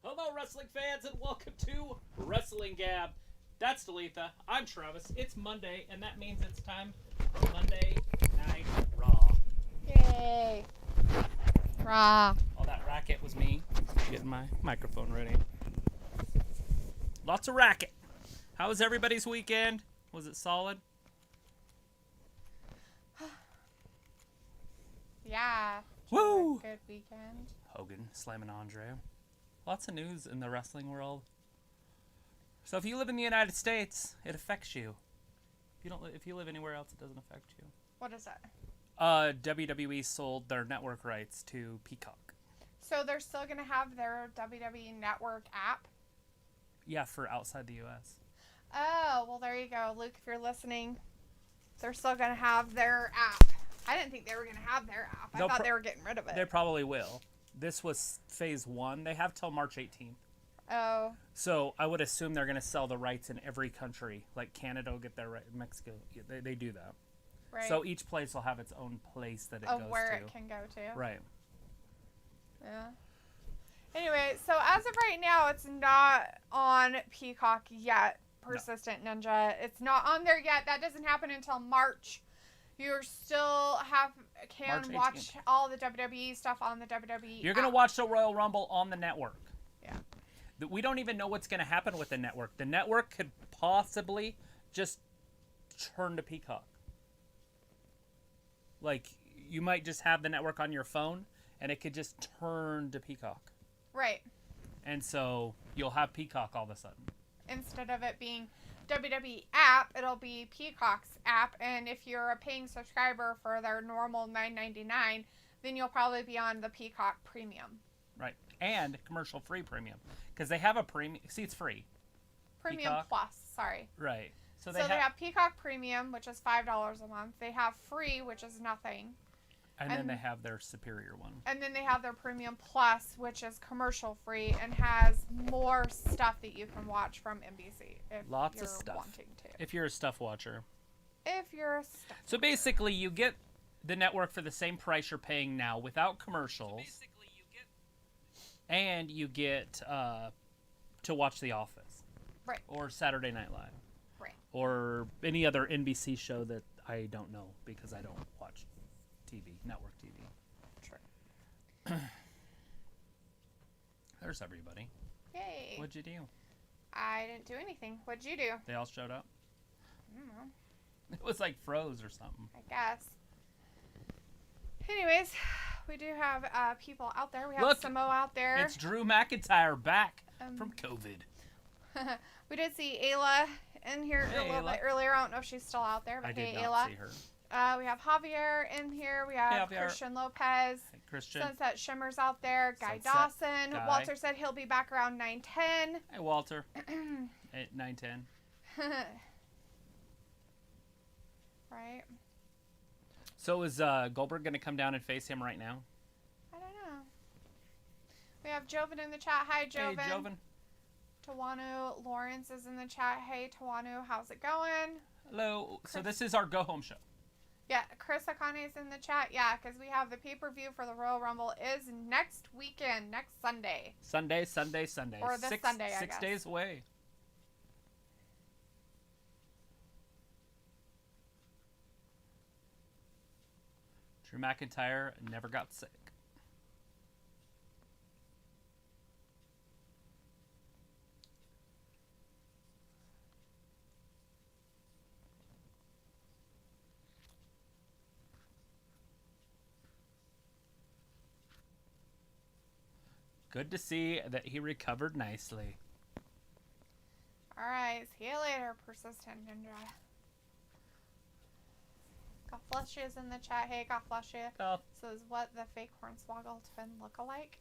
Hello, wrestling fans, and welcome to WrestlingGab. That's Dalethea. I'm Travis. It's Monday, and that means it's time for Monday Night Raw. Yay. Raw. All that racket was me getting my microphone ready. Lots of racket. How was everybody's weekend? Was it solid? Yeah. Woo! Good weekend. Hogan slamming Andre. Lots of news in the wrestling world. So if you live in the United States, it affects you. If you live anywhere else, it doesn't affect you. What is that? WWE sold their network rights to Peacock. So they're still going to have their WWE Network app? Yeah, for outside the U.S. Oh, well, there you go. Luke, if you're listening, they're still going to have their app. I didn't think they were going to have their app. I thought they were getting rid of it. They probably will. This was phase 1. They have till March 18th. Oh. So I would assume they're going to sell the rights in every country. Like Canada will get their right. Mexico, they do that. Right. So each place will have its own place that it goes to. Of where it can go to. Right. Yeah. Anyway, so as of right now, it's not on Peacock yet, Persistent Ninja. It's not on there yet. That doesn't happen until March. You still can watch all the WWE stuff on the WWE You're going to watch the Royal Rumble on the network. Yeah. We don't even know what's going to happen with the network. The network could possibly just turn to Peacock. Like, you might just have the network on your phone, and it could just turn to Peacock. Right. And so you'll have Peacock all of a sudden. Instead of it being WWE app, it'll be Peacock's app. And if you're a paying subscriber for their normal $9.99, then you'll probably be on the Peacock Premium. Right. And commercial-free premium. Because they have a premium. See, it's free. Premium Peacock. Plus, sorry. Right. So they have Peacock Premium, which is $5 a month. They have free, which is nothing. And then they have their superior one. And then they have their Premium Plus, which is commercial free and has more stuff that you can watch from NBC if Lots you're of stuff. wanting to. If you're a stuff watcher. So basically, you get the network for the same price you're paying now without commercials. And you get to watch The Office. Right. Or Saturday Night Live. Right. Or any other NBC show that I don't know because I don't watch TV, network TV. True. There's everybody. Yay. What'd you do? I didn't do anything. What'd you do? They all showed up? I don't know. It was like froze or something. I guess. Anyways, we do have people out there. We have Samo out there. It's Drew McIntyre back from COVID. We did see Ayla in here a little bit earlier. I don't know if she's still out there, but I did not see her. We have Javier in here. We have Christian Lopez. Hey, Christian. Sunset Shimmer's out there. Guy Dawson. Guy. Walter said he'll be back around 9:10. Hey, Walter. At 9:10. Right. So is Goldberg going to come down and face him right now? I don't know. We have Joven in the chat. Hi, Joven. Hey, Joven. Tawanu Lawrence is in the chat. Hey, Tawanu, how's it going? Hello. So this is our go-home show. Yeah, Chris Akane is in the chat. Yeah, because we have the pay-per-view for the Royal Rumble is next weekend, next Sunday. Sunday. Or this Sunday, I guess. 6 days away. Drew McIntyre never got sick. Good to see that he recovered nicely. All right, see you later, Persistent Ninja. God bless you is in the chat. Hey, God bless you. Oh. Says what the fake Hornswoggle twin look alike.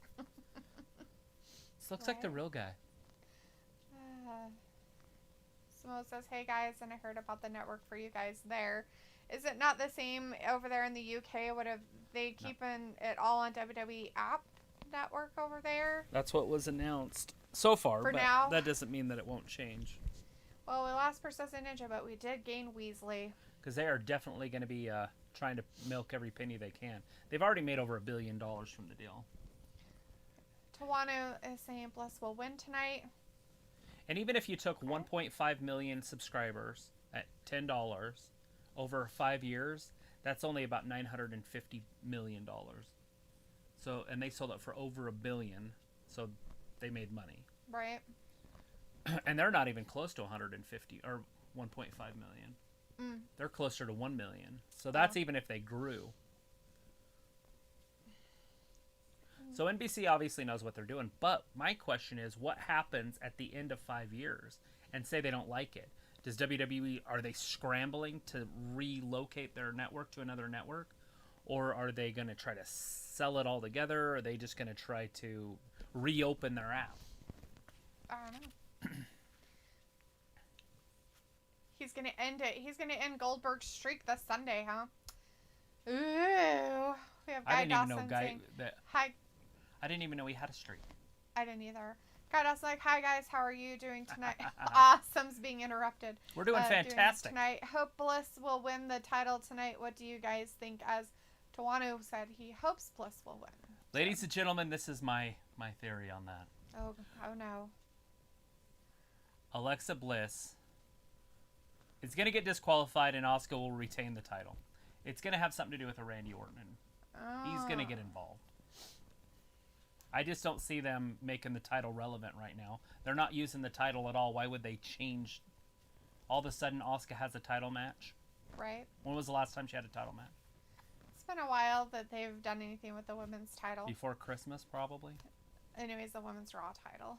This looks like the real guy. Samo says, hey guys, and I heard about the network for you guys there. Is it not the same over there in the UK? What if they keeping it all on WWE app network over there? That's what was announced so far. For but now. That doesn't mean that it won't change. Well, we lost Persistent Ninja, but we did gain Weasley. Because they are definitely going to be trying to milk every penny they can. They've already made over $1 billion from the deal. Tawanu is saying Bliss will win tonight. And even if you took 1.5 million subscribers at $10 over 5 years, that's only about $950 million. So, and they sold it for over $1 billion, so they made money. Right. And they're not even close to 150 or 1.5 million. They're closer to 1 million. So that's even if they grew. So NBC obviously knows what they're doing. But my question is, what happens at the end of 5 years and say they don't like it? Does WWE, are they scrambling to relocate their network to another network? Or are they going to try to sell it all together? Or are they just going to try to reopen their app? I don't know. He's going to end it. He's going to end Goldberg's streak this Sunday, huh? Ooh. We have Guy Dawson saying, hi. I didn't even know he had a streak. I didn't either. Guy Dawson's like, hi guys, how are you doing tonight? Awesome's being interrupted. We're doing fantastic. Tonight. Hope Bliss will win the title tonight. What do you guys think? As Tawanu said, he hopes Bliss will win. Ladies and gentlemen, this is my theory on that. Oh no. Alexa Bliss is going to get disqualified and Asuka will retain the title. It's going to have something to do with a Randy Orton. He's going to get involved. I just don't see them making the title relevant right now. They're not using the title at all. Why would they change? All of a sudden, Asuka has a title match. Right. When was the last time she had a title match? It's been a while that they've done anything with the women's title. Before Christmas, probably. Anyways, the women's Raw title.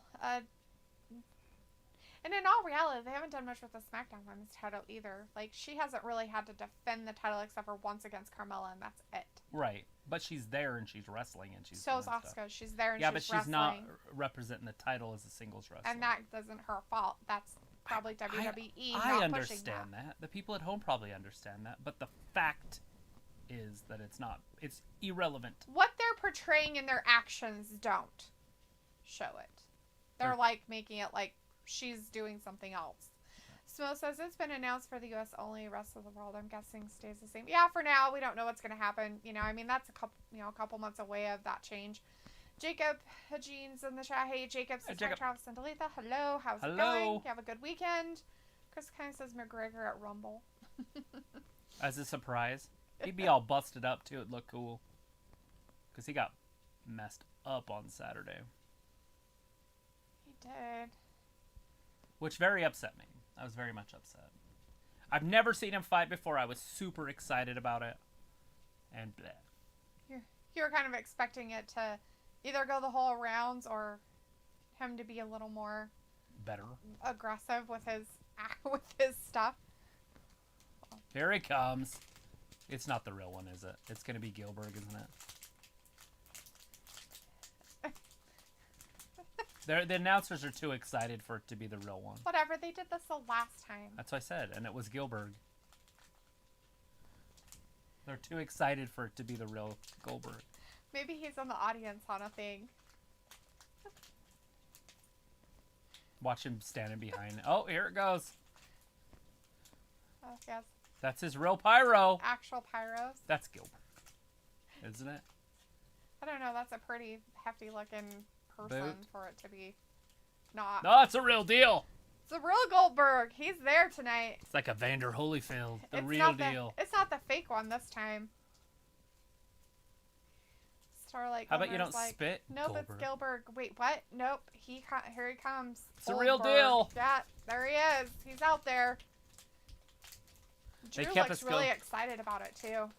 And in all reality, they haven't done much with the SmackDown women's title either. Like, she hasn't really had to defend the title except for once against Carmella, and that's it. Right. But she's there and she's wrestling and she's so's Asuka. She's there and she's wrestling. Yeah, but she's not representing the title as a singles wrestler. And that isn't her fault. That's probably WWE not I understand that. The people at home probably understand that. But the fact is that it's irrelevant. What they're portraying in their actions don't show it. They're like making it like she's doing something else. Smo says it's been announced for the U.S. only. Rest of the world, I'm guessing, stays the same. Yeah, for now, we don't know what's going to happen. You know, I mean, that's a couple months away of that change. Jacob Jean's in the chat. Hey, Jacob says, hi, Travis and Dalethea. Hello, how's it going? You have a good weekend. Chris kind of says McGregor at Rumble. As a surprise. He'd be all busted up, too. It'd look cool. Because he got messed up on Saturday. He did. Which very upset me. I was very much upset. I've never seen him fight before. I was super excited about it. And bleh. You were kind of expecting it to either go the whole rounds or him to be a little more better aggressive with his stuff. Here he comes. It's not the real one, is it? It's going to be Gilbert, isn't it? The announcers are too excited for it to be the real one. Whatever, they did this the last time. That's what I said, and it was Gilbert. They're too excited for it to be the real Goldberg. Maybe he's in the audience on a thing. Watch him standing behind. Oh, here it goes. Oh, yes. That's his real pyro. Actual pyros. That's Gilbert, isn't it? I don't know. That's a pretty hefty looking person for it to be not. No, it's a real deal. It's a real Goldberg. He's there tonight. It's like a Vander Holyfield. The real deal. It's not the fake one this time. Starlight. How about you don't spit? Nope, Goldberg. It's Gilbert. Wait, what? Nope. Here he comes. It's a real deal. Yeah, there he is. He's out there. Drew looks really excited about it too.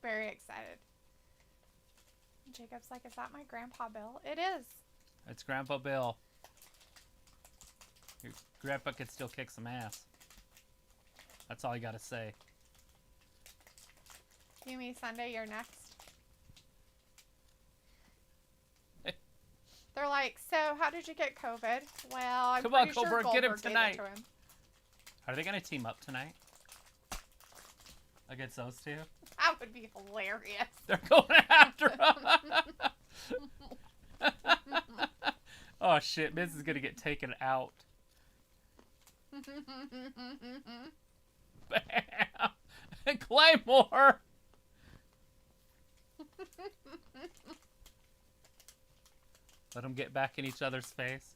Very excited. Jacob's like, is that my Grandpa Bill? It is. It's Grandpa Bill. Your grandpa could still kick some ass. That's all I gotta say. Yumi, Sunday, you're next. They're like, so how did you get COVID? Well, I'm pretty sure Goldberg get him tonight. Gave it to him. Are they gonna team up tonight? Against those two? That would be hilarious. They're going after him. Oh shit, Miz is gonna get taken out. Claymore. Let them get back in each other's face.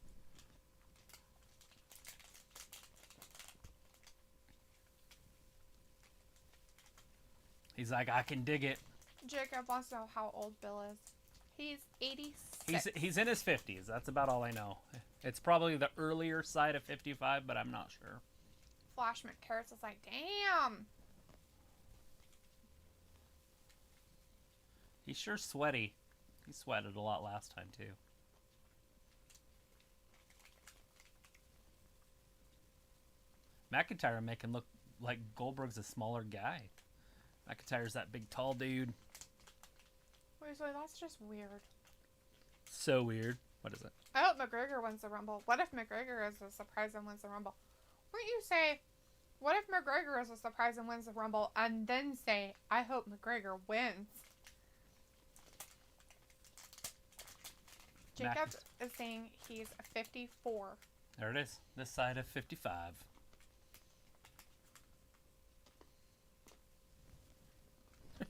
He's like, I can dig it. Jacob wants to know how old Bill is. He's 86. He's in his 50s. That's about all I know. It's probably the earlier side of 55, but I'm not sure. Flash McCarrots is like, damn. He's sure sweaty. He sweated a lot last time, too. McIntyre making look like Goldberg's a smaller guy. McIntyre's that big, tall dude. Wait, so that's just weird. So weird. What is it? I hope McGregor wins the Rumble. What if McGregor is a surprise and wins the Rumble? Wouldn't you say, what if McGregor is a surprise and wins the Rumble, and then say, I hope McGregor wins? Jacob is saying he's 54. There it is. This side of 55.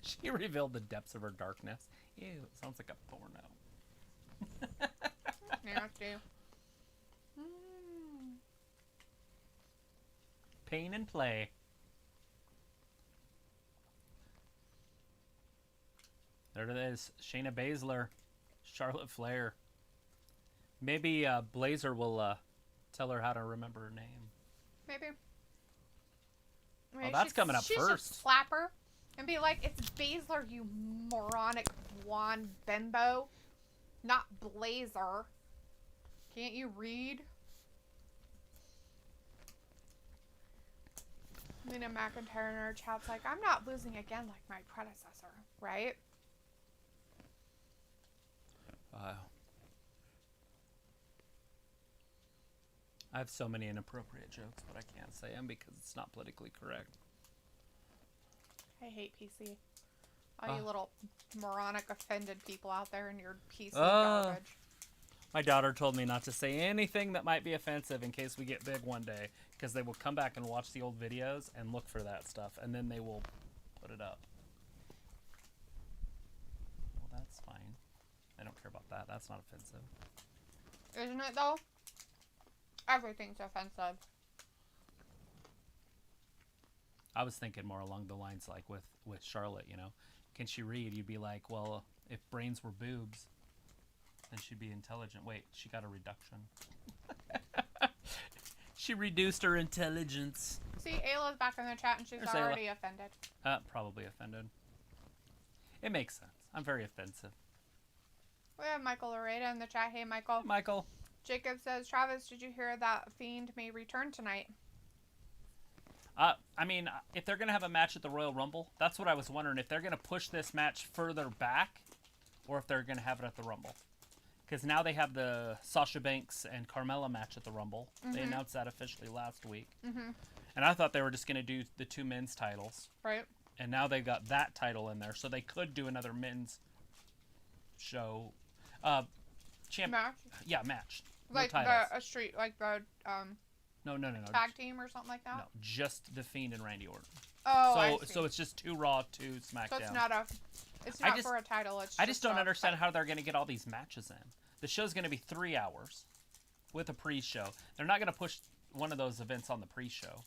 She revealed the depths of her darkness. Ew, it sounds like a porno. Nasty. Pain and play. There it is. Shayna Baszler. Charlotte Flair. Maybe Blazer will tell her how to remember her name. Maybe. Oh, that's coming up she first. Should slap her and be like, it's Baszler, you moronic blonde bimbo. Not Blazer. Can't you read? Lena McIntyre in her chat's like, I'm not losing again like my predecessor, right? I have so many inappropriate jokes, but I can't say them because it's not politically correct. I hate PC. All you little moronic offended people out there in your PC garbage. My daughter told me not to say anything that might be offensive in case we get big one day, because they will come back and watch the old videos and look for that stuff, and then they will put it up. Well, that's fine. I don't care about that. That's not offensive. Isn't it, though? Everything's offensive. I was thinking more along the lines like with Charlotte, you know. Can she read? You'd be like, well, if brains were boobs, then she'd be intelligent. Wait, she got a reduction. She reduced her intelligence. See, Ayla's back in the chat and she's already offended. Probably offended. It makes sense. I'm very offensive. We have Michael Loretta in the chat. Hey, Michael. Michael. Jacob says, Travis, did you hear that Fiend may return tonight? I mean, if they're going to have a match at the Royal Rumble, that's what I was wondering. If they're going to push this match further back, or if they're going to have it at the Rumble. Because now they have the Sasha Banks and Carmella match at the Rumble. Mm-hmm. They announced that officially last week. Mm-hmm. And I thought they were just going to do the two men's titles. Right. And now they've got that title in there. So they could do another men's show. Match? Yeah, match. Like no No. Tag team or something like that? No, just The Fiend and Randy Orton. Oh, I see. So it's just 2 Raw, 2 SmackDown. So it's not for a title. I just don't understand how they're going to get all these matches in. The show's going to be 3 hours with a pre-show. They're not going to push one of those events on the pre-show.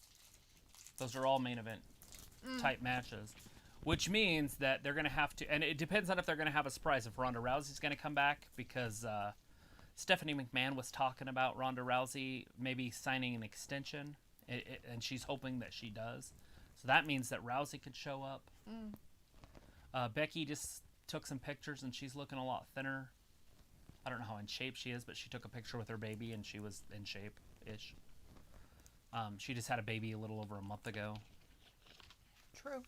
Those are all main event type matches, which means that they're going to have to, and it depends on if they're going to have a surprise. If Ronda Rousey's going to come back, because Stephanie McMahon was talking about Ronda Rousey maybe signing an extension, and she's hoping that she does. So that means that Rousey could show up. Becky just took some pictures, and she's looking a lot thinner. I don't know how in shape she is, but she took a picture with her baby, and she was in shape-ish. She just had a baby a little over a month ago. True.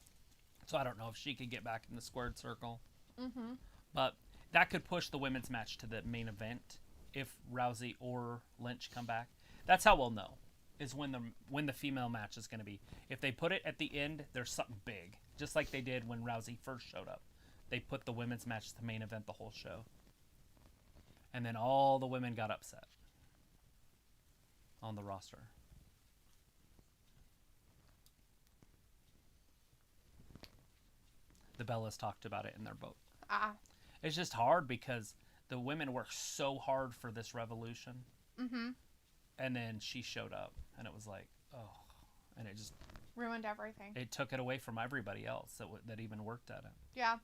So I don't know if she could get back in the squared circle. Mm-hmm. But that could push the women's match to the main event if Rousey or Lynch come back. That's how we'll know, is when the female match is going to be. If they put it at the end, there's something big. Just like they did when Rousey first showed up. They put the women's match to the main event the whole show. And then all the women got upset on the roster. The Bellas talked about it in their book. Ah. It's just hard because the women worked so hard for this revolution. Mm-hmm. And then she showed up, and it was like, oh. And it just... ruined everything. It took it away from everybody else that even worked at it. Yeah.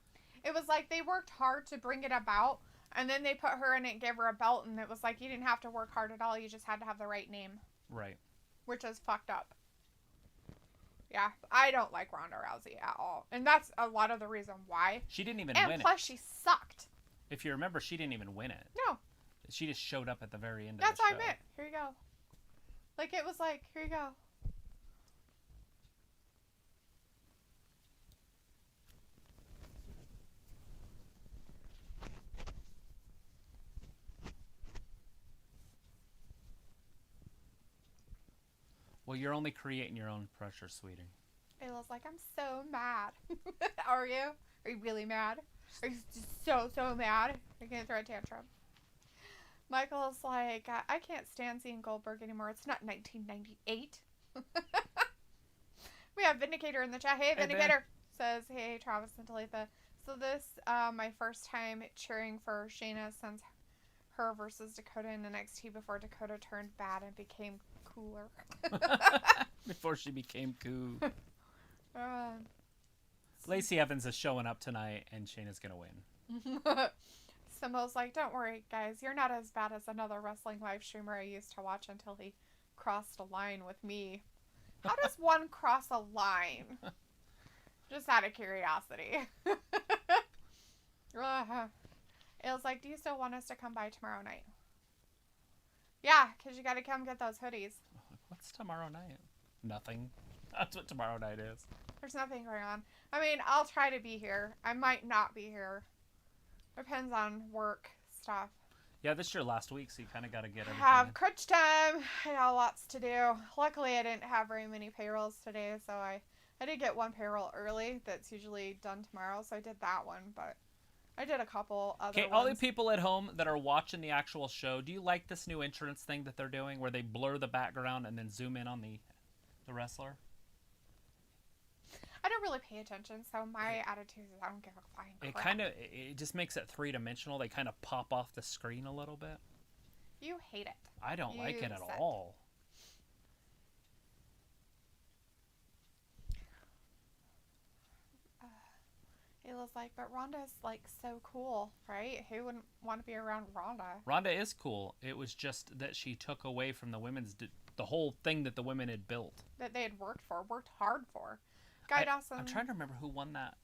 It was like they worked hard to bring it about, and then they put her in it and gave her a belt, and it was like you didn't have to work hard at all. You just had to have the right name. Right. Which is fucked up. Yeah. I don't like Ronda Rousey at all. And that's a lot of the reason why. She didn't even win it. And plus she sucked. If you remember, she didn't even win it. No. She just showed up at the very end of That's the show. what I meant. Here you go. Like, it was like, here you go. Well, you're only creating your own pressure, sweetie. Ayla's like, I'm so mad. Are you? Are you really mad? Are you just so mad? You're going to throw a tantrum. Michael's like, I can't stand seeing Goldberg anymore. It's not 1998. We have Vindicator in the chat. Hey, Vindicator. Says, hey, Travis and Dalethea. So this, my first time cheering for Shayna since her versus Dakota in NXT before Dakota turned bad and became cooler. Before she became cool. Lacey Evans is showing up tonight, and Shayna's going to win. Simo's like, don't worry, guys. You're not as bad as another wrestling live streamer I used to watch until he crossed a line with me. How does one cross a line? Just out of curiosity. It was like, do you still want us to come by tomorrow night? Yeah, because you got to come get those hoodies. What's tomorrow night? Nothing. That's what tomorrow night is. There's nothing going on. I mean, I'll try to be here. I might not be here. Depends on work stuff. Yeah, this is your last week, so you kind of got to get everything Have crunch time. I got lots to do. Luckily, I didn't have very many payrolls today, so I did get one payroll early that's usually done tomorrow, so I did that one, but I did a couple other ones. Okay, all the people at home that are watching the actual show, do you like this new entrance thing that they're doing where they blur the background and then zoom in on the wrestler? I don't really pay attention, so my attitude is I don't give a flying crap. It just makes it three-dimensional. They kind of pop off the screen a little bit. You hate it. I don't like it at all. Ayla's like, but Ronda's like so cool, right? Who wouldn't want to be around Ronda? Ronda is cool. It was just that she took away from the women's the whole thing that the women had built. That they had worked hard for. Guy Dawson. I'm trying to remember who won that.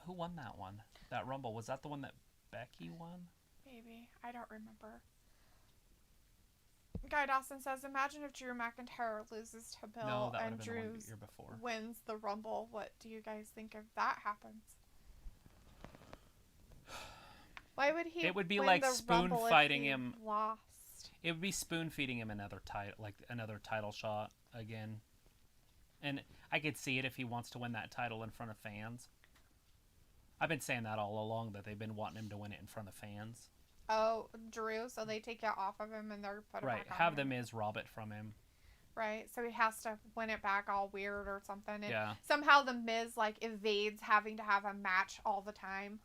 Who won that one? That Rumble. Was that the one that Becky won? Maybe. I don't remember. Guy Dawson says, imagine if Drew McIntyre loses to Bill and Drew wins the Rumble. What do you guys think if that happens? Why would he? It would be win like the spoon Rumble fighting if he him. Lost? It would be spoon feeding him another title shot again. And I could see it if he wants to win that title in front of fans. I've been saying that all along, that they've been wanting him to win it in front of fans. Oh, Drew, so they take it off of him and they're put it right, back on have him. The Miz rob it from him. Right, so he has to win it back all weird or something. And yeah. Somehow the Miz, like, evades having to have a match all the time.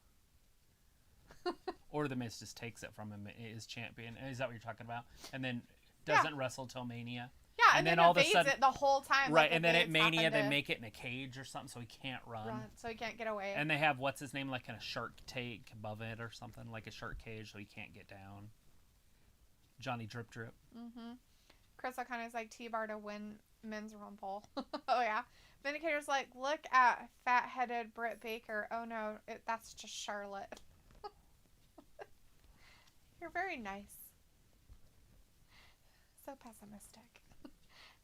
Or the Miz just takes it from him as champion. Is that what you're talking about? And then doesn't wrestle till Mania. Yeah, and then all evades of a sudden, it the whole time. Right, like and then at Mania they make it in a cage or something so he can't run. So he can't get away. And they have, what's his name, like in a shark tank above it or something, like a shark cage so he can't get down. Johnny Drip Drip. Mm-hmm. Chris O'Connor's like, T-Bar to win Men's Rumble. Oh, yeah. Vindicator's like, look at fat-headed Britt Baker. Oh, no, that's just Charlotte. You're very nice. So pessimistic.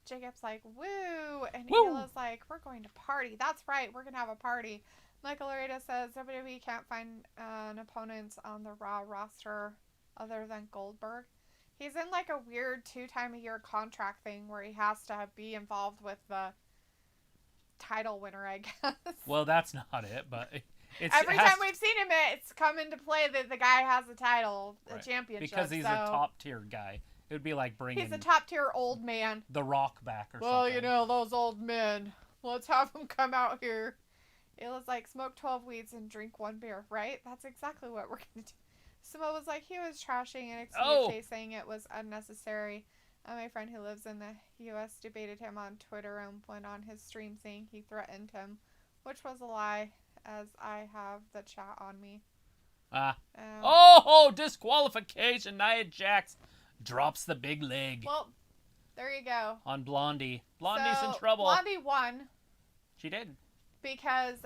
Jacob's like, woo! And Ayla's like, we're going to party. That's right, we're going to have a party. Michael Laredo says, WWE can't find an opponent on the Raw roster other than Goldberg. He's in like a weird 2-time-a-year contract thing where he has to be involved with the title winner, I guess. Well, that's not it, but... Every time we've seen him, it's come into play that the guy has a title, a championship. Because he's a top-tier guy. It would be like bringing... He's a top-tier old man. The Rock back or something. Well, you know, those old men. Let's have them come out here. Ayla's like, smoke 12 weeds and drink 1 beer, right? That's exactly what we're going to do. Samoa was like, he was trashing NXT UK, saying it was unnecessary. My friend who lives in the U.S. debated him on Twitter and went on his stream saying he threatened him, which was a lie, as I have the chat on me. Disqualification. Nia Jax drops the big leg. Well, there you go. On Blondie. Blondie's in trouble. Blondie won. She did. Because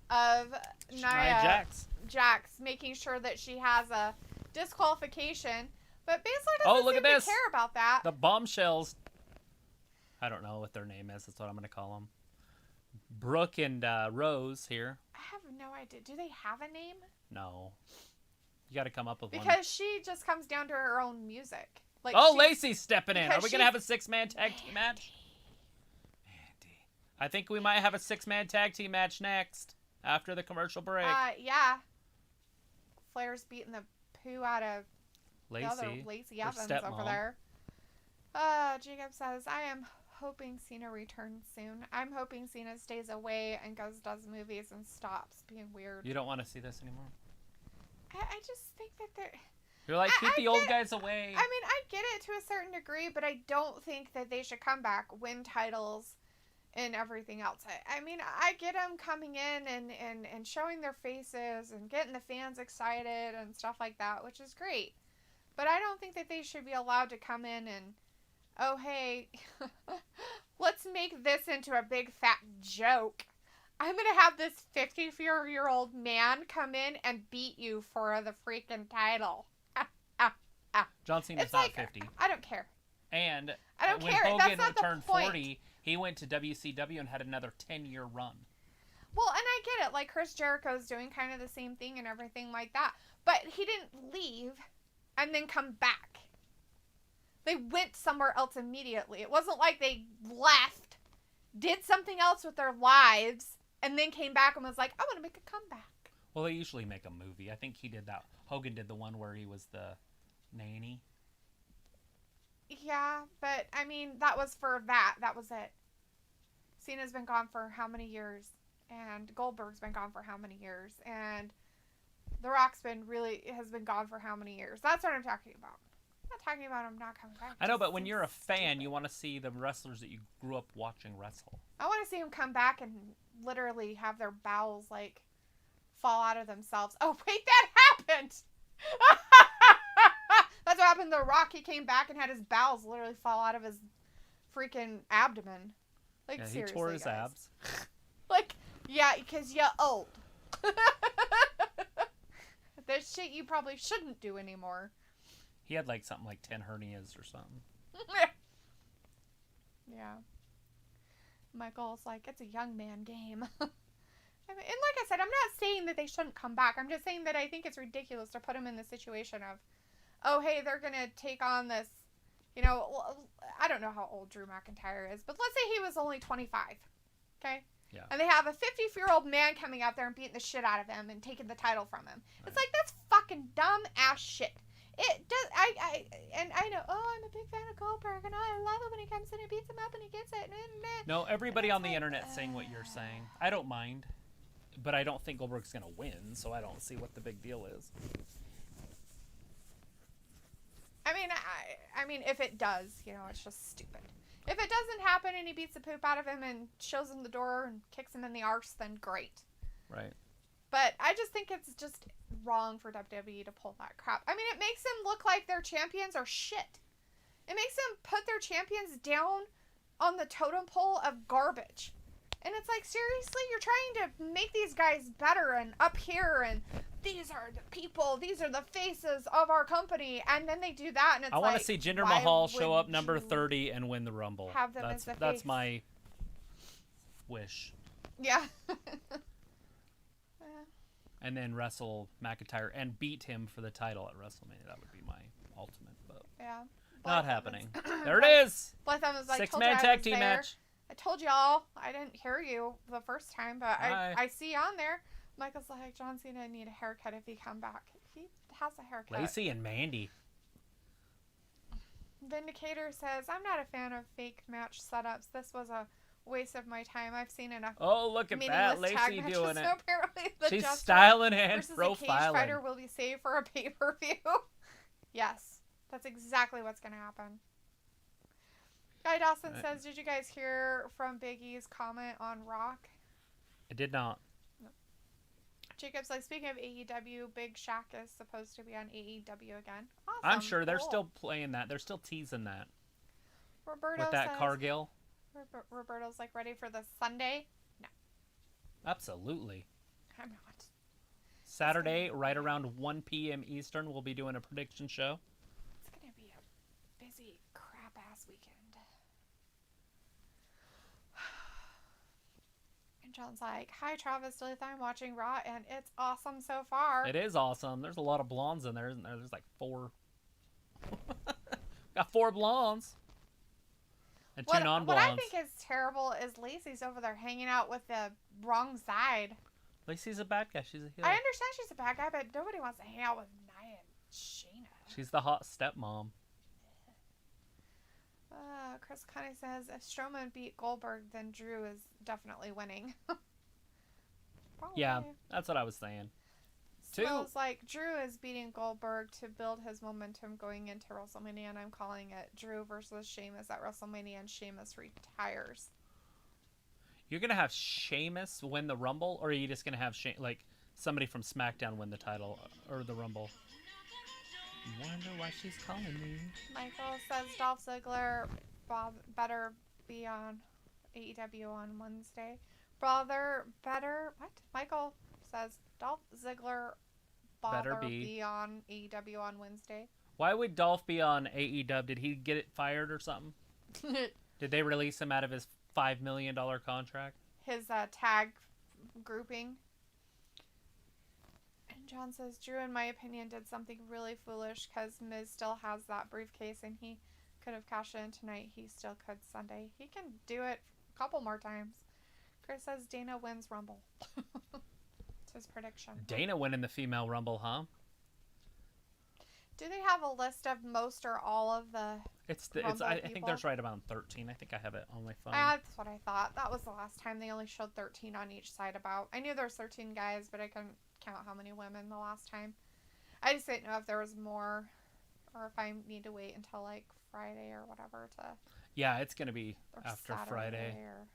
of Nia Jax making sure that she has a disqualification. But basically doesn't seem to care about that. The Bombshells. I don't know what their name is. That's what I'm going to call them. Brooke and Rose here. I have no idea. Do they have a name? No. You got to come up with one. Because she just comes down to her own music. Like Lacey's stepping in. Are we going to have a 6-man tag team match? Mandy. I think we might have a 6-man tag team match next. After the commercial break. Yeah. Flair's beating the poo out of Lacey Evans over there. Jacob says, I am hoping Cena returns soon. I'm hoping Cena stays away and does movies and stops being weird. You don't want to see this anymore? I just think that they're... You're like, keep the old guys away. I mean, I get it to a certain degree, but I don't think that they should come back, win titles, and everything else. I mean, I get them coming in and showing their faces and getting the fans excited and stuff like that, which is great. But I don't think that they should be allowed to come in and, oh, hey, let's make this into a big fat joke. I'm going to have this 54-year-old man come in and beat you for the freaking title. John Cena's not 50. I don't care. And I don't when care. Hogan That's not turned the point. 40, he went to WCW and had another 10-year run. Well, and I get it. Like, Chris Jericho's doing kind of the same thing and everything like that. But he didn't leave and then come back. They went somewhere else immediately. It wasn't like they left, did something else with their lives, and then came back and was like, I want to make a comeback. Well, they usually make a movie. I think he did that. Hogan did the one where he was the nanny. Yeah, but, I mean, that was for that. That was it. Cena's been gone for how many years? And Goldberg's been gone for how many years? And The Rock's has been gone for how many years? That's what I'm talking about. I'm not talking about him not coming back. I know, but when you're a fan, you want to see the wrestlers that you grew up watching wrestle. I want to see them come back and literally have their bowels, like, fall out of themselves. Oh, wait, that happened! That's what happened to The Rock. He came back and had his bowels literally fall out of his freaking abdomen. Like, yeah, seriously, he tore his guys. abs. Like, yeah, because you're old. There's shit you probably shouldn't do anymore. He had like something like 10 hernias or something. Yeah. Michael's like, it's a young man game. And like I said, I'm not saying that they shouldn't come back. I'm just saying that I think it's ridiculous to put them in the situation of, oh, hey, they're going to take on this, you know, I don't know how old Drew McIntyre is, but let's say he was only 25, okay? Yeah. And they have a 50-year-old man coming out there and beating the shit out of him and taking the title from him. Right. It's like, that's fucking dumb ass shit. It does, I know, oh, I'm a big fan of Goldberg, and I love it when he comes in and beats him up and he gets it. No, everybody on the internet saying what you're saying. I don't mind, but I don't think Goldberg's going to win, so I don't see what the big deal is. I mean, if it does, you know, it's just stupid. If it doesn't happen and he beats the poop out of him and shows him the door and kicks him in the arse, then great. Right. But I just think it's just wrong for WWE to pull that crap. I mean, it makes them look like their champions are shit. It makes them put their champions down on the totem pole of garbage. And it's like, seriously? You're trying to make these guys better and up here and these are the people, these are the faces of our company. And then they do that and it's like, I want to see Jinder Mahal show up number 30 and win the Rumble. Have them as the face. That's my wish. Yeah. And then wrestle McIntyre and beat him for the title at WrestleMania. That would be my ultimate, but yeah. not happening. There it is. Blythe was like, 6-man tag team match. I told y'all. I didn't hear you the first time, but I see on there. Michael's like, John Cena need a haircut if he come back. He has a haircut. Lacey and Mandy. Vindicator says, I'm not a fan of fake match setups. This was a waste of my time. I've seen enough. Oh, look at that. Meaningless tag Lacey matches, doing so it. apparently the She's Jester styling and versus a cage profiling. fighter will be saved for a pay-per-view. Yes, that's exactly what's going to happen. Guy Dawson says, did you guys hear from Big E's comment on Rock? I did not. No. Jacob's like, speaking of AEW, Big Shaq is supposed to be on AEW again. Awesome. I'm sure they're still playing that. They're still teasing that. Roberto with that says, Cargill. Roberto's like, ready for the Sunday? No. Absolutely. I'm not. Saturday, right around 1 p.m. Eastern, we'll be doing a prediction show. It's going to be a busy crap-ass weekend. And John's like, hi, Travis Dalethea. I'm watching Raw, and it's awesome so far. It is awesome. There's a lot of blondes in there, isn't there? There's like 4. Got 4 blondes. And 2 non-blondes. What I think is terrible is Lacey's over there hanging out with the wrong side. Lacey's a bad guy. She's a heel. I understand she's a bad guy, but nobody wants to hang out with Nia and Shayna. She's the hot stepmom. Chris Connie says, if Strowman beat Goldberg, then Drew is definitely winning. Yeah, that's what I was saying. Smells like Drew is beating Goldberg to build his momentum going into WrestleMania, and I'm calling it Drew versus Sheamus at WrestleMania, and Sheamus retires. You're going to have Sheamus win the Rumble, or are you just going to have somebody from SmackDown win the title or the Rumble? Wonder why she's calling me. Michael says Dolph Ziggler better be on AEW on Wednesday. Brother, better what? Michael says Dolph Ziggler better be on AEW on Wednesday. Why would Dolph be on AEW? Did he get it fired or something? Did they release him out of his $5 million contract? His tag grouping. And John says, Drew, in my opinion, did something really foolish because Miz still has that briefcase and he could have cashed it in tonight. He still could Sunday. He can do it a couple more times. Chris says Dana wins Rumble. It's his prediction. Dana winning the female Rumble, huh? Do they have a list of most or all of the I think there's right about 13. I think I have it on my phone. That's what I thought. That was the last time they only showed 13 on each side about. I knew there was 13 guys, but I couldn't count how many women the last time. I just didn't know if there was more or if I need to wait until like Friday or whatever to. Yeah, it's going to be after Saturday Friday. Or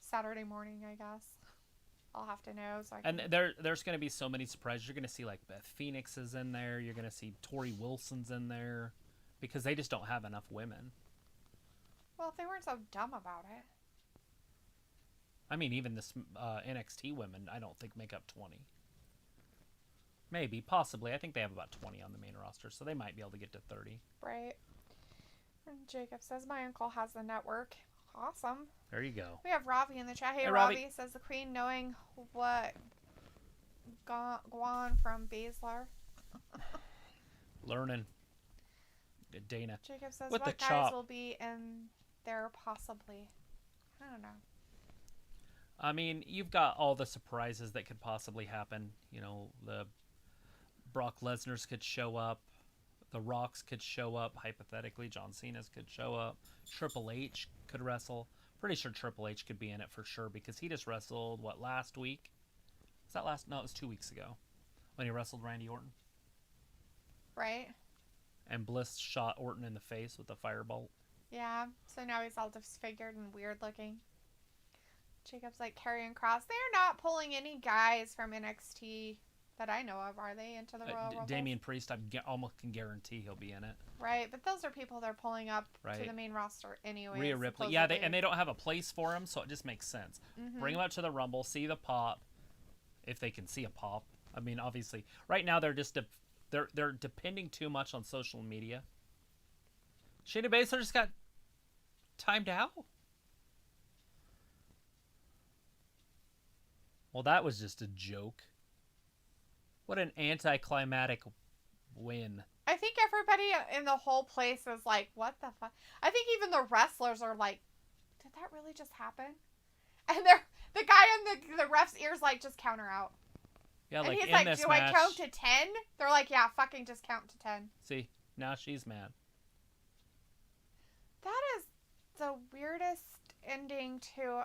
Saturday morning, I guess. I'll have to know. So there's going to be so many surprises. You're going to see like Beth Phoenix is in there. You're going to see Tori Wilson's in there because they just don't have enough women. Well, if they weren't so dumb about it. I mean, even this NXT women, I don't think make up 20. Maybe, possibly. I think they have about 20 on the main roster, so they might be able to get to 30. Right. And Jacob says, my uncle has the network. Awesome. There you go. We have Ravi in the chat. Hey, Ravi. Ravi says the Queen knowing what Guan from Baszler. Learning. Good Dana. Jacob says With what the guys chop. will be in there possibly. I don't know. I mean, you've got all the surprises that could possibly happen. You know, the Brock Lesnar's could show up. The Rocks could show up. Hypothetically, John Cena's could show up. Triple H could wrestle. Pretty sure Triple H could be in it for sure because he just wrestled, last week? Was that last? No, it was 2 weeks ago when he wrestled Randy Orton. Right? And Bliss shot Orton in the face with a firebolt. Yeah, so now he's all disfigured and weird looking. Jacob's like Karrion Kross. They're not pulling any guys from NXT that I know of, are they, into the Royal Rumble? Damian Priest, I almost can guarantee he'll be in it. Right, but those are people they're pulling up to the main roster anyway. Rhea Ripley. Yeah, they don't have a place for him, so it just makes sense. Mm-hmm. Bring them out to the Rumble, see the pop, if they can see a pop. I mean, obviously, right now they're just they're depending too much on social media. Shayna Baszler just got timed out. Well, that was just a joke. What an anticlimactic win. I think everybody in the whole place is like, what the fuck? I think even the wrestlers are like, did that really just happen? And the guy in the ref's ears like, just count her out. Yeah, and like he's in like, this do match, I count to 10? They're like, yeah, fucking just count to 10. See, now she's mad. That is the weirdest ending to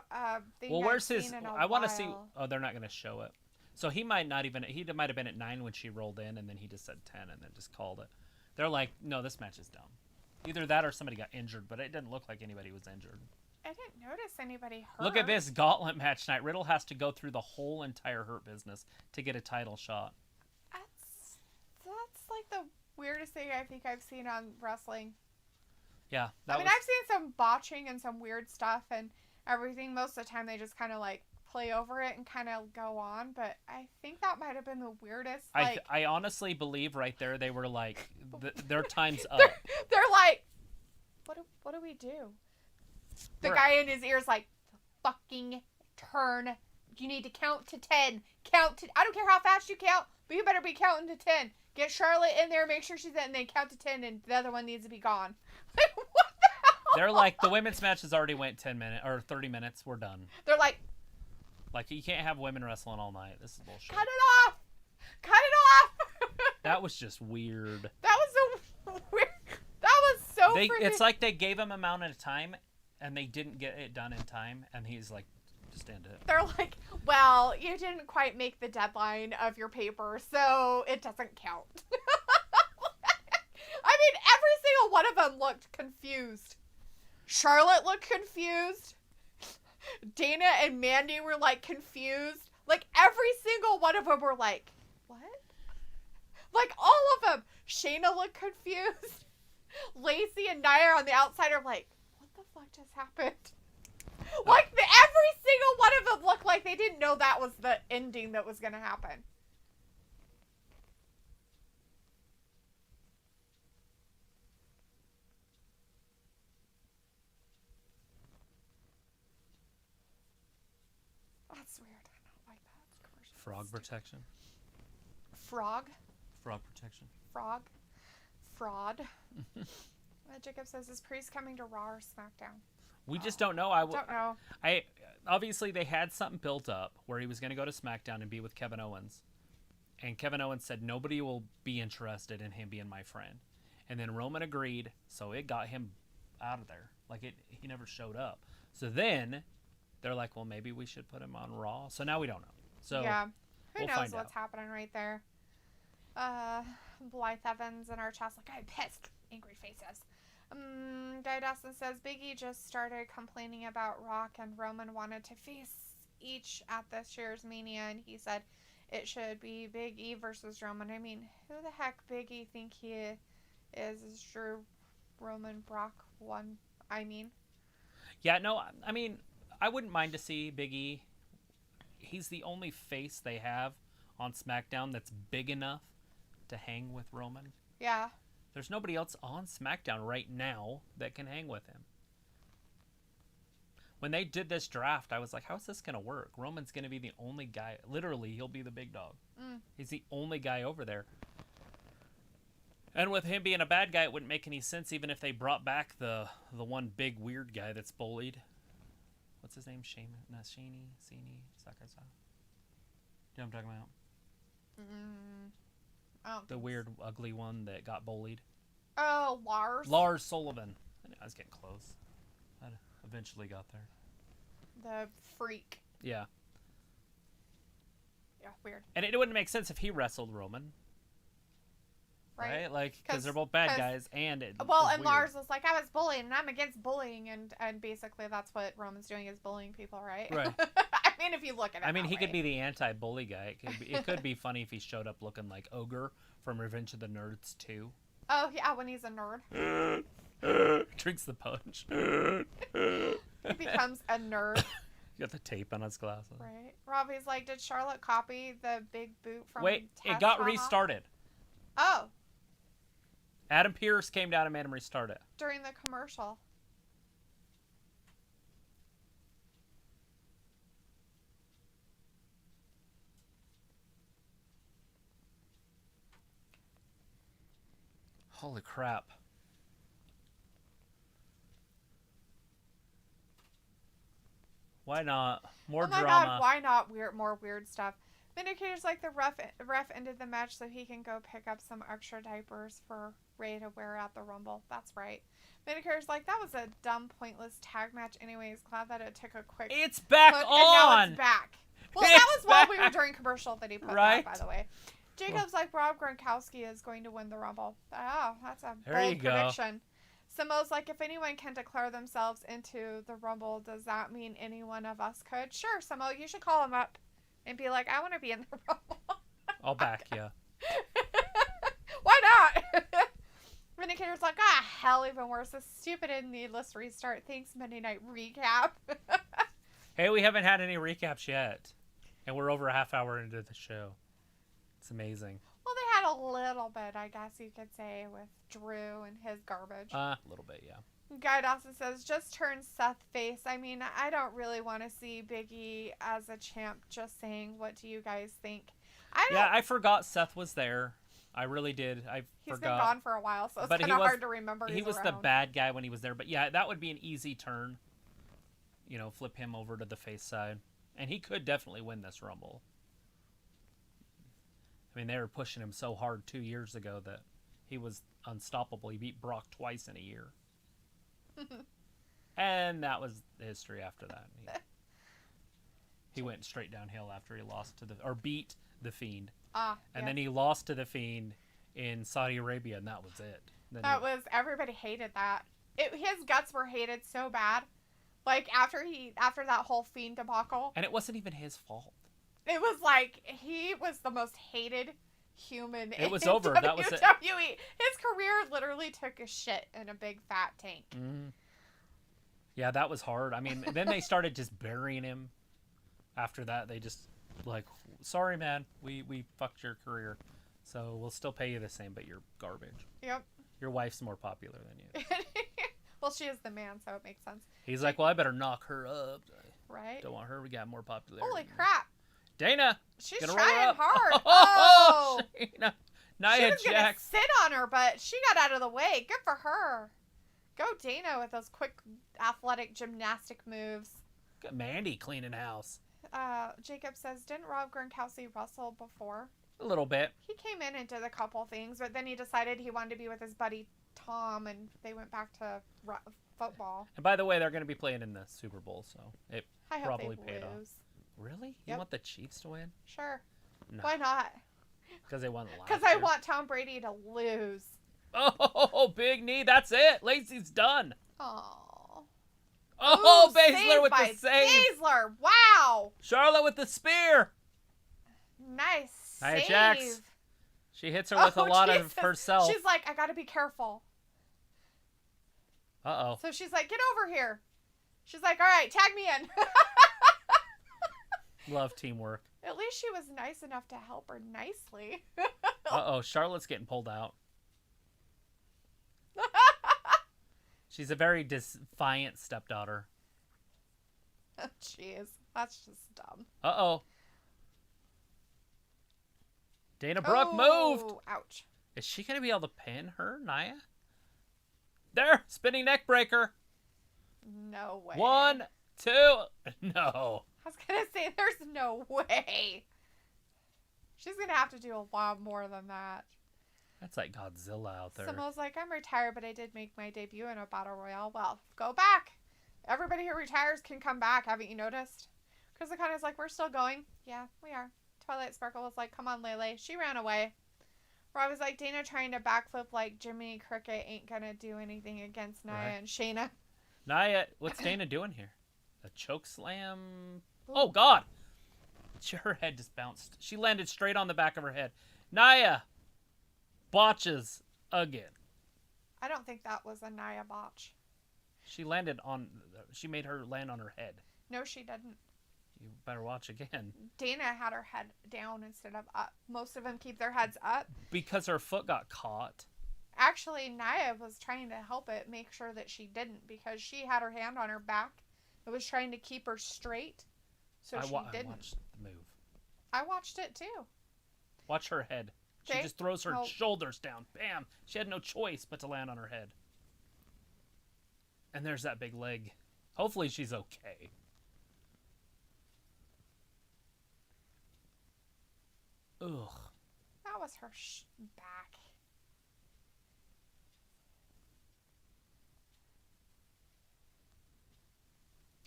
the Well, where's his? I want to see. Oh, they're not going to show it. So he might not even. He might have been at 9 when she rolled in, and then he just said 10, and then just called it. They're like, no, this match is dumb. Either that or somebody got injured, but it didn't look like anybody was injured. I didn't notice anybody hurt. Look at this gauntlet match tonight. Riddle has to go through the whole entire Hurt Business to get a title shot. That's like the weirdest thing I think I've seen on wrestling. Yeah. I've seen some botching and some weird stuff and everything. Most of the time they just kind of like play over it and kind of go on. But I think that might have been the weirdest. I honestly believe right there they were like, their time's up. They're like, what do we do? The guy in his ear's like, fucking turn. You need to count to 10. I don't care how fast you count, but you better be counting to 10. Get Charlotte in there, make sure she's in, and then count to 10, and the other one needs to be gone. Like, what the hell? They're like, the women's matches already went 10 minutes, or 30 minutes, we're done. They're like, you can't have women wrestling all night. This is bullshit. Cut it off! Cut it off! That was just weird. That was so weird. That was so freaking... It's like they gave him amount of time, and they didn't get it done in time, and he's like, just end it. They're like, well, you didn't quite make the deadline of your paper, so it doesn't count. I mean, every single one of them looked confused. Charlotte looked confused. Dana and Mandy were like confused. Like every single one of them were like, what? Like all of them. Shayna looked confused. Lacey and Nia on the outside are like, what the fuck just happened? Like every single one of them looked like they didn't know that was the ending that was going to happen. That's weird. I don't like that. Frog protection. Frog? Frog protection. Frog? Fraud. Jacob says, is Priest coming to Raw or SmackDown? We just don't know. Don't know. Obviously they had something built up where he was going to go to SmackDown and be with Kevin Owens. And Kevin Owens said nobody will be interested in him being my friend. And then Roman agreed, so it got him out of there. He never showed up. So then they're like, well, maybe we should put him on Raw. So now we don't know. So yeah, who knows what's happening right there. Blythe Evans in our chat's like, I'm pissed. Angry faces. Guy Dawson says Big E just started complaining about Rock and Roman wanted to face each at this year's Mania, and he said it should be Big E versus Roman. I mean, who the heck Big E think he is? Is Drew, Roman, Brock one? I mean, yeah, no, I mean, I wouldn't mind to see Big E. He's the only face they have on SmackDown that's big enough to hang with Roman. Yeah. There's nobody else on SmackDown right now that can hang with him. When they did this draft, I was like, how is this going to work? Roman's going to be the only guy. Literally, he'll be the big dog. He's the only guy over there. And with him being a bad guy, it wouldn't make any sense even if they brought back the one big weird guy that's bullied. What's his name? Shaney? Sakasa? You know what I'm talking about? The weird, ugly one that got bullied. Oh, Lars. Lars Sullivan. I was getting close. I eventually got there. The freak. Yeah. Yeah, weird. And it wouldn't make sense if he wrestled Roman. Right? Because they're both bad guys, and it. Well, and weird. Lars was like, I was bullied, and I'm against bullying, and basically that's what Roman's doing is bullying people, right? Right. I mean, if you look at it. I mean, he could be the anti-bully guy. It could be funny if he showed up looking like Ogre from Revenge of the Nerds 2. Oh yeah, when he's a nerd. Drinks the punch. He becomes a nerd. Got the tape on his glasses. Right. Robbie's like, did Charlotte copy the big boot from? Wait, it got restarted. Oh. Adam Pearce came down and made him restart it. During the commercial. Holy crap. Why not? More drama. God, why not more weird stuff? Vindicator's like, the ref ended the match so he can go pick up some extra diapers for Ray to wear at the Rumble. That's right. Vindicator's like, that was a dumb, pointless tag match anyways. Glad that it took a quick It's back hook, on! And now it's back. Well, that was while we were during commercial that he put that, by the way. Jacob's like, Rob Gronkowski is going to win the Rumble. Oh, that's a bold prediction. Samoa's like, if anyone can declare themselves into the Rumble, does that mean any one of us could? Sure, Samoa, you should call him up and be like, I want to be in the Rumble. I'll back you. Why not? Vindicator's like, hell, even worse. This stupid and needless restart. Thanks, Monday Night Recap. Hey, we haven't had any recaps yet. And we're over a half hour into the show. It's amazing. Well, they had a little bit, I guess you could say, with Drew and his garbage. A little bit, yeah. Guy Dawson says, just turn Seth face. I mean, I don't really want to see Big E as a champ. Just saying, what do you guys think? I forgot Seth was there. I really did. He's been gone for a while, so it's kind of hard to remember. He was the bad guy when he was there. But yeah, that would be an easy turn. You know, flip him over to the face side. And he could definitely win this Rumble. I mean, they were pushing him so hard 2 years ago that he was unstoppable. He beat Brock twice in a year. And that was the history after that. He went straight downhill after he beat The Fiend. And then he lost to The Fiend in Saudi Arabia, and that was it. Everybody hated that. His guts were hated so bad. Like, after that whole Fiend debacle. And it wasn't even his fault. It was like, he was the most hated human in WWE. That was it. His career literally took a shit in a big fat tank. Mm-hmm. Yeah, that was hard. I mean, then they started just burying him. After that, they just, like, sorry, man, we fucked your career. So we'll still pay you the same, but you're garbage. Yep. Your wife's more popular than you. Well, she is the man, so it makes sense. He's like, well, I better knock her up. Right. Don't want her. We got more popularity. Holy crap. Dana. She's trying hard. Shayna. Nia she was Jax. Gonna sit on her, but she got out of the way. Good for her. Go Dana with those quick athletic gymnastic moves. Got Mandy cleaning house. Jacob says, didn't Rob Gronkowski wrestle before? A little bit. He came in and did a couple things, but then he decided he wanted to be with his buddy Tom, and they went back to football. And by the way, they're going to be playing in the Super Bowl, so it probably hope they paid lose. off. Really? Yep. You want the Chiefs to win? Sure. No. Why not? Because they won last Because I want Tom Brady to lose. Oh, big knee. That's it. Lacey's done. Oh. Oh, Baszler with the save. Baszler. Wow. Charlotte with the spear. Nice Nia save. Jax. She hits her with a lot of herself. She's like, I got to be careful. Uh-oh. So she's like, get over here. She's like, all right, tag me in. Love teamwork. At least she was nice enough to help her nicely. Uh-oh, Charlotte's getting pulled out. She's a very defiant stepdaughter. Jeez, that's just dumb. Uh-oh. Dana Brooke moved. Ouch. Is she going to be able to pin her, Nia? There, spinning neck breaker. No way. 1, 2, no. I was going to say, there's no way. She's going to have to do a lot more than that. That's like Godzilla out there. Samoa's like, I'm retired, but I did make my debut in a battle royale. Well, go back. Everybody who retires can come back. Haven't you noticed? Chris O'Connor's like, we're still going. Yeah, we are. Twilight Sparkle was like, come on, Lele. She ran away. Rob was like, Dana trying to backflip like Jiminy Cricket ain't going to do anything against Nia and Shayna. Nia, what's Dana doing here? A choke slam? Ooh. Oh, God. Her head just bounced. She landed straight on the back of her head. Nia botches again. I don't think that was a Nia botch. She made her land on her head. No, she didn't. You better watch again. Dana had her head down instead of up. Most of them keep their heads up. Because her foot got caught. Actually, Nia was trying to help it, make sure that she didn't, because she had her hand on her back. It was trying to keep her straight, so she didn't. I watched the move. I watched it too. Watch her head. She just throws her shoulders down. Bam! She had no choice but to land on her head. And there's that big leg. Hopefully she's okay. Ugh. That was her back.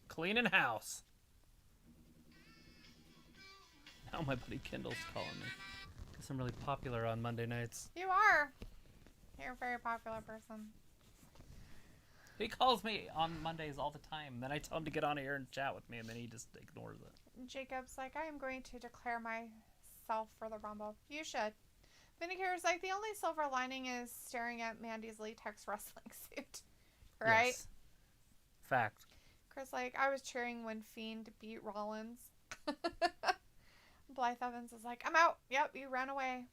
Cleaning house. Now my buddy Kendall's calling me. Guess I'm really popular on Monday nights. You are. You're a very popular person. He calls me on Mondays all the time. Then I tell him to get on here and chat with me, and then he just ignores it. Jacob's like, I am going to declare myself for the Rumble. You should. Vindicator's like, the only silver lining is staring at Mandy's latex wrestling suit. Right? Yes. Fact. Chris like, I was cheering when Fiend beat Rollins. Blythe Evans is like, I'm out. Yep, you ran away.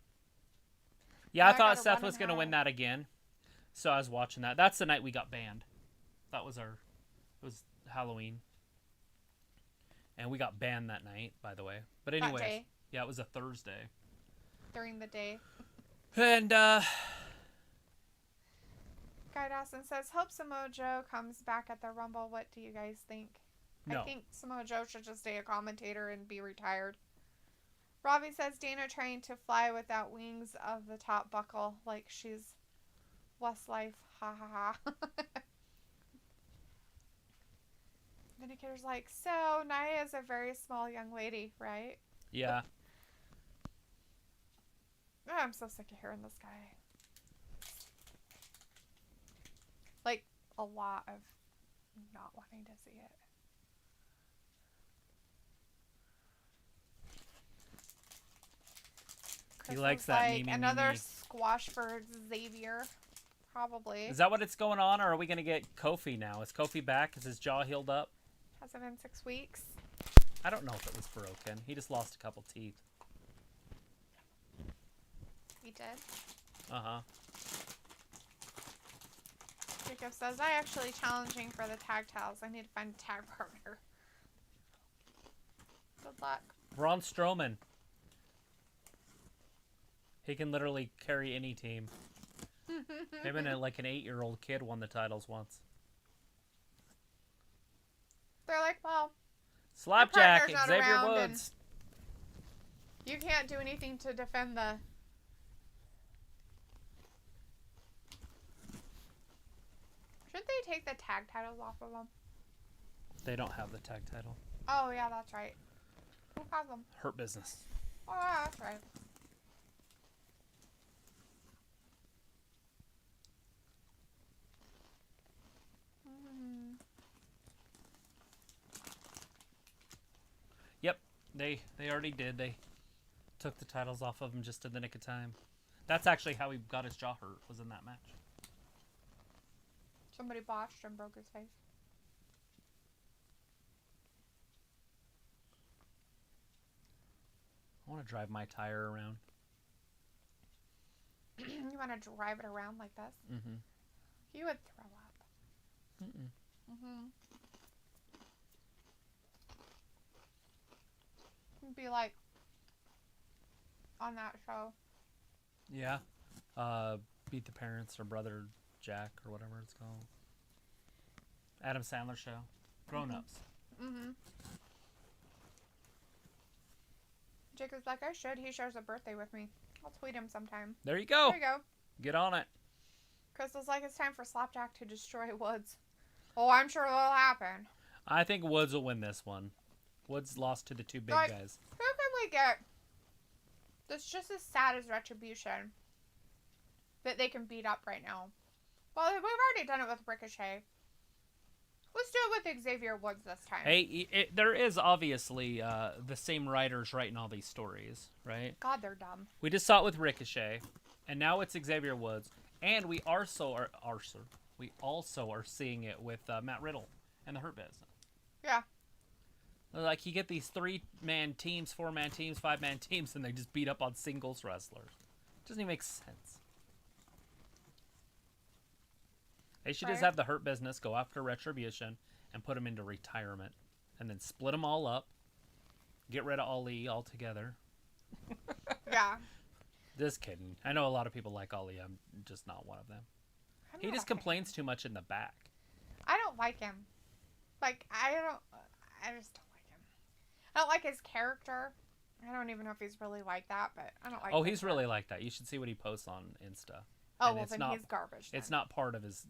Yeah, Now I thought gotta Seth run was and going to win hide. that again. So I was watching that. That's the night we got banned. That was it was Halloween. And we got banned that night, by the way. But anyways, day. Yeah, it was a Thursday. During the day. And, Guy Dawson says, hope Samoa Joe comes back at the Rumble. What do you guys think? No. I think Samoa Joe should just stay a commentator and be retired. Robbie says, Dana trying to fly without wings of the top buckle like she's Westlife. Ha ha ha. Vindicator's like, so Nia is a very small young lady, right? Yeah. Oh, I'm so sick of hearing this guy. Like, a lot of not wanting to see it. He likes that like, another squash for Xavier. Probably. Is that what it's going on, or are we going to get Kofi now? Is Kofi back? Is his jaw healed up? Has it been 6 weeks? I don't know if it was broken. He just lost a couple teeth. He did. Uh-huh. Jacob says, I actually challenging for the tag titles. I need to find a tag partner. Good luck. Braun Strowman. He can literally carry any team. Him and like an 8-year-old kid won the titles once. They're like, well, Slapjack, partner's not Xavier around Woods. you can't do anything to defend the... Shouldn't they take the tag titles off of them? They don't have the tag title. Oh, yeah, that's right. Who has them? Hurt Business. Oh, yeah, that's right. Yep, they already did. They took the titles off of him just in the nick of time. That's actually how he got his jaw hurt, was in that match. Somebody botched and broke his face. I want to drive my tire around. You want to drive it around like this? Mm-hmm. You would throw up. Mm-mm. Mm-hmm. You'd be like on that show. Yeah. Beat the Parents or Brother Jack or whatever it's called. Adam Sandler show. Grown-ups. Mm-hmm. Jacob's like, I should. He shares a birthday with me. I'll tweet him sometime. There you go. There you go. Get on it. Crystal's like, it's time for Slapjack to destroy Woods. Oh, I'm sure that'll happen. I think Woods will win this one. Woods lost to the two big Like, guys. who can we get that's just as sad as Retribution that they can beat up right now? Well, we've already done it with Ricochet. Let's do it with Xavier Woods this time. Hey, there is obviously the same writers writing all these stories, right? God, they're dumb. We just saw it with Ricochet, and now it's Xavier Woods, and we also are seeing it with Matt Riddle and the Hurt Business. Yeah. Like, you get these 3-man teams, 4-man teams, 5-man teams, and they just beat up on singles wrestlers. Doesn't even make sense. They should just have the Hurt Business go after Retribution and put them into retirement. And then split them all up. Get rid of Ali altogether. Yeah. Just kidding. I know a lot of people like Ali. I'm just not one of them. He just complains too much in the back. I don't like him. Like, I just don't like him. I don't like his character. I don't even know if he's really like that, but I don't like. Oh, he's really like that. You should see what he posts on Insta. Oh, and well, then he's garbage. Then. It's not part of his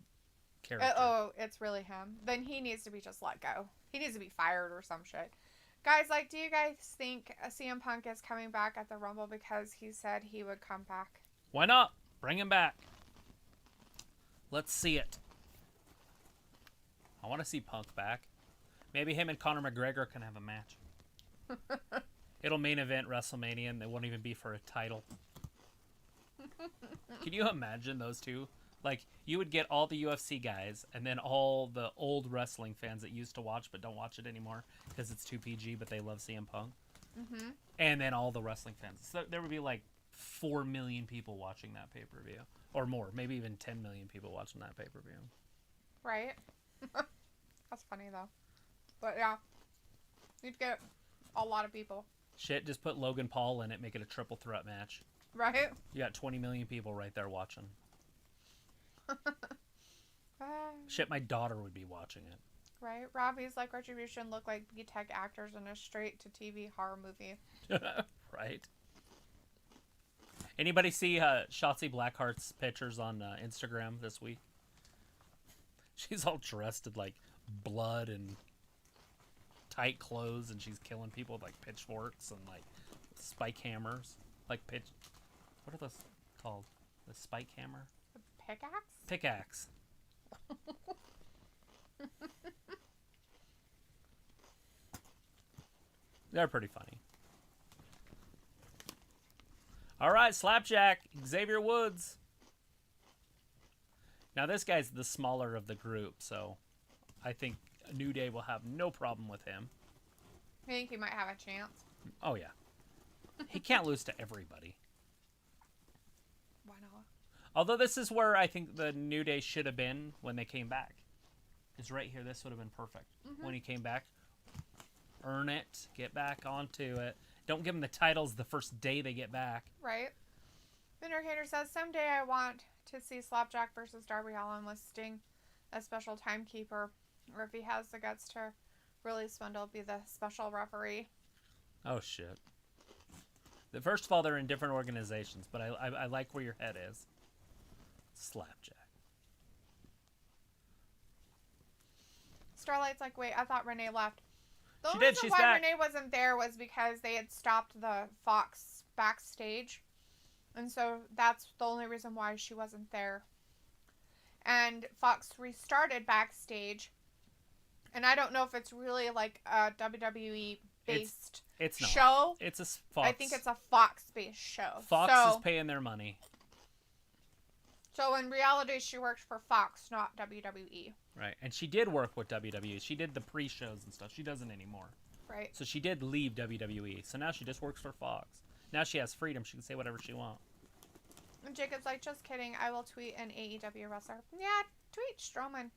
character. It's really him. Then he needs to be just let go. He needs to be fired or some shit. Guys, like, do you guys think CM Punk is coming back at the Rumble because he said he would come back? Why not? Bring him back. Let's see it. I want to see Punk back. Maybe him and Conor McGregor can have a match. It'll main event WrestleMania, and it won't even be for a title. Can you imagine those two? Like, you would get all the UFC guys, and then all the old wrestling fans that used to watch but don't watch it anymore because it's too PG, but they love CM Punk. Mm-hmm. And then all the wrestling fans. So there would be like 4 million people watching that pay-per-view. Or more. Maybe even 10 million people watching that pay-per-view. Right. That's funny, though. But, yeah. You'd get a lot of people. Shit, just put Logan Paul in it, make it a triple threat match. Right? You got 20 million people right there watching. Shit, my daughter would be watching it. Right? Robbie's like Retribution look like B-Tech actors in a straight-to-TV horror movie. Right? Anybody see Shotzi Blackheart's pictures on Instagram this week? She's all dressed in like blood and tight clothes, and she's killing people with like pitchforks and like spike hammers. Like what are those called? The spike hammer? The pickaxe? Pickaxe. They're pretty funny. All right, Slapjack, Xavier Woods. Now this guy's the smaller of the group, so I think New Day will have no problem with him. I think he might have a chance. Oh, yeah. He can't lose to everybody. Why not? Although this is where I think the New Day should have been when they came back. Is right here. This would have been perfect. Mm-hmm. When he came back, earn it, get back onto it. Don't give them the titles the first day they get back. Right. Vindicator says, someday I want to see Slapjack versus Darby Allin with Sting, a special timekeeper, or if he has the guts to really swindle, be the special referee. Oh, shit. First of all, they're in different organizations, but I like where your head is. Slapjack. Starlight's like, wait, I thought Renee left. The She only did, reason she's why back. Renee wasn't there was because they had stopped the Fox backstage. And so that's the only reason why she wasn't there. And Fox restarted backstage. And I don't know if it's really like a WWE based it's not. show. It's a Fox. I think it's a Fox based show. Fox is paying their money. So in reality, she worked for Fox, not WWE. Right. And she did work with WWE. She did the pre-shows and stuff. She doesn't anymore. Right. So she did leave WWE. So now she just works for Fox. Now she has freedom. She can say whatever she wants. And Jacob's like, just kidding. I will tweet an AEW wrestler. Yeah, tweet Strowman.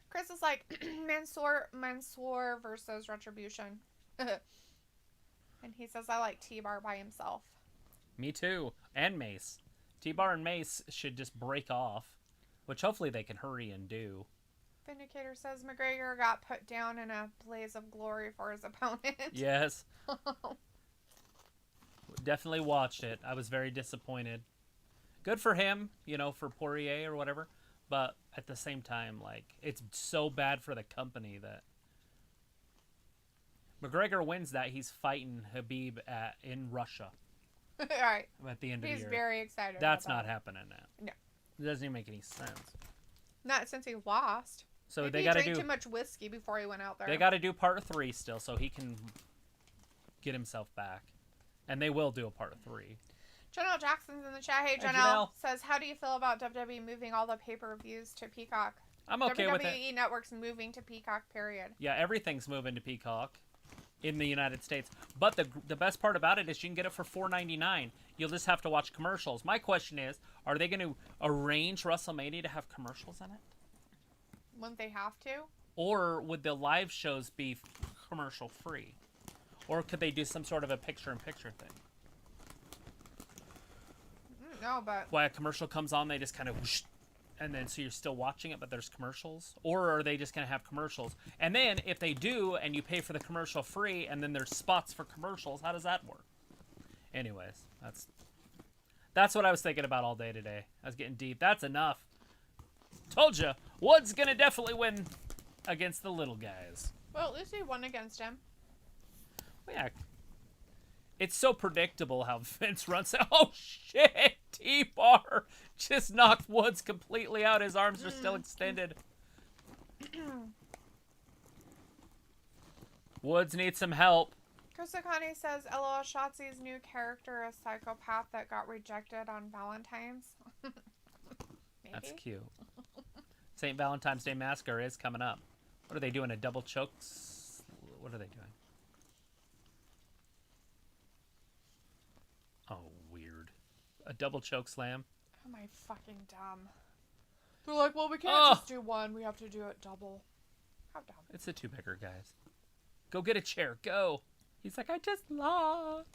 Chris is like, Mansoor versus Retribution. And he says, I like T-Bar by himself. Me too. And Mace. T-Bar and Mace should just break off, which hopefully they can hurry and do. Vindicator says McGregor got put down in a blaze of glory for his opponent. Yes. Definitely watched it. I was very disappointed. Good for him, for Poirier or whatever. But at the same time, like, it's so bad for the company that McGregor wins that. He's fighting Khabib in Russia. Right. At the end of the year. He's very excited. That's not happening now. No. It doesn't even make any sense. Not since he lost. So Maybe they got to he do drank too much whiskey before he went out there. They got to do part 3 still, so he can get himself back, and they will do a part 3. Janelle Jackson's in the chat. Hey, Janelle says, how do you feel about WWE moving all the pay-per-views to Peacock? I'm okay with it. WWE Network's moving to Peacock, period. Yeah, everything's moving to Peacock in the United States. But the best part about it is you can get it for $4.99. You'll just have to watch commercials. My question is, are they going to arrange WrestleMania to have commercials in it? Wouldn't they have to? Or would the live shows be commercial-free? Or could they do some sort of a picture-in-picture thing? No, but... Why a commercial comes on, they just kind of whoosh, And then so you're still watching it, but there's commercials? Or are they just going to have commercials? And then if they do, and you pay for the commercial free, and then there's spots for commercials, how does that work? Anyways, that's what I was thinking about all day today. I was getting deep. That's enough. Told you, Wood's going to definitely win against the little guys. Well, at least he won against him. Well, yeah. It's so predictable how Vince runs. Oh, shit. T-Bar just knocked Woods completely out. His arms are still extended. Woods needs some help. Kusakani says, LOL, Shotzi's new character, a psychopath that got rejected on Valentine's. Maybe? That's cute. St. Valentine's Day Massacre is coming up. What are they doing? A double chokes? What are they doing? Oh, weird. A double choke slam? Am I fucking dumb? They're like, well, we can't just do one. We have to do it double. How dumb. It's the two bigger guys. Go get a chair. Go. He's like, I just lost.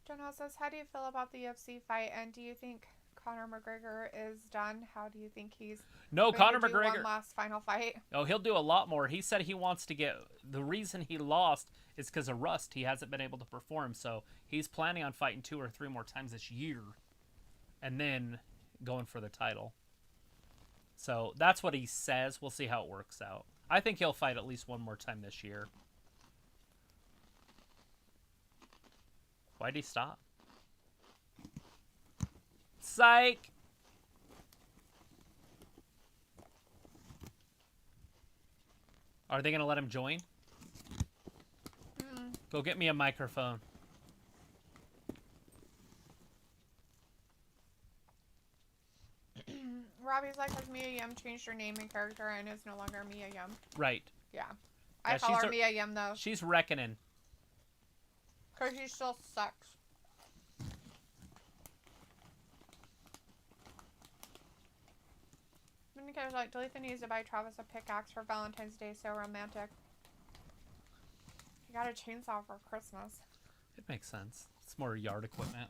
Jonah says, how do you feel about the UFC fight? And do you think Conor McGregor is done? How do you think he's Conor to do McGregor. one last final fight? Oh, he'll do a lot more. He said he wants to get... The reason he lost is because of rust. He hasn't been able to perform. So he's planning on fighting 2 or 3 more times this year. And then going for the title. So that's what he says. We'll see how it works out. I think he'll fight at least one more time this year. Why'd he stop? Psych! Are they going to let him join? Go get me a microphone. Robbie's like, has Mia Yim changed her name and character and is no longer Mia Yim? Right. Yeah. I call her Mia Yim, though. She's reckoning. Because she still sucks. Because like, Dalethea needs to buy Travis a pickaxe for Valentine's Day, so romantic. He got a chainsaw for Christmas. It makes sense. It's more yard equipment.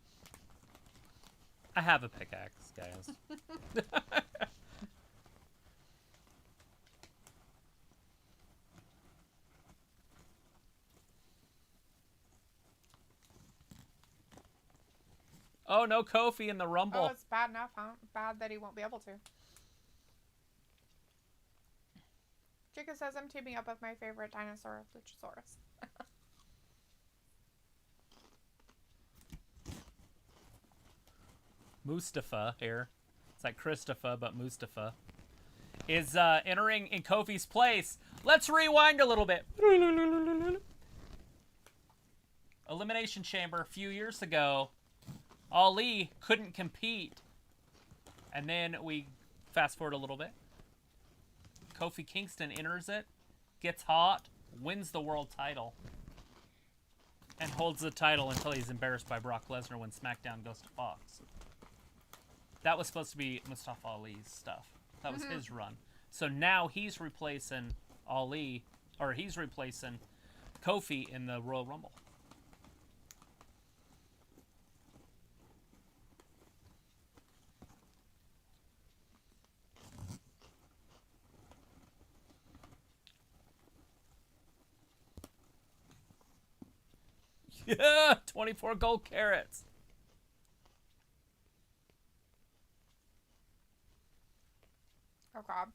I have a pickaxe, guys. Oh, no Kofi in the Rumble. Oh, it's bad enough, huh? Bad that he won't be able to. Jacob says, I'm teaming up with my favorite dinosaur, Luchasaurus. Mustafa here. It's like Christopher, but Mustafa. Is entering in Kofi's place. Let's rewind a little bit. Elimination Chamber a few years ago. Ali couldn't compete. And then we fast forward a little bit. Kofi Kingston enters it, gets hot, wins the world title, and holds the title until he's embarrassed by Brock Lesnar when SmackDown goes to Fox. That was supposed to be Mustafa Ali's stuff. That was his run. So now he's replacing Ali, or he's replacing Kofi in the Royal Rumble. Yeah, 24 gold carats. Oh, God.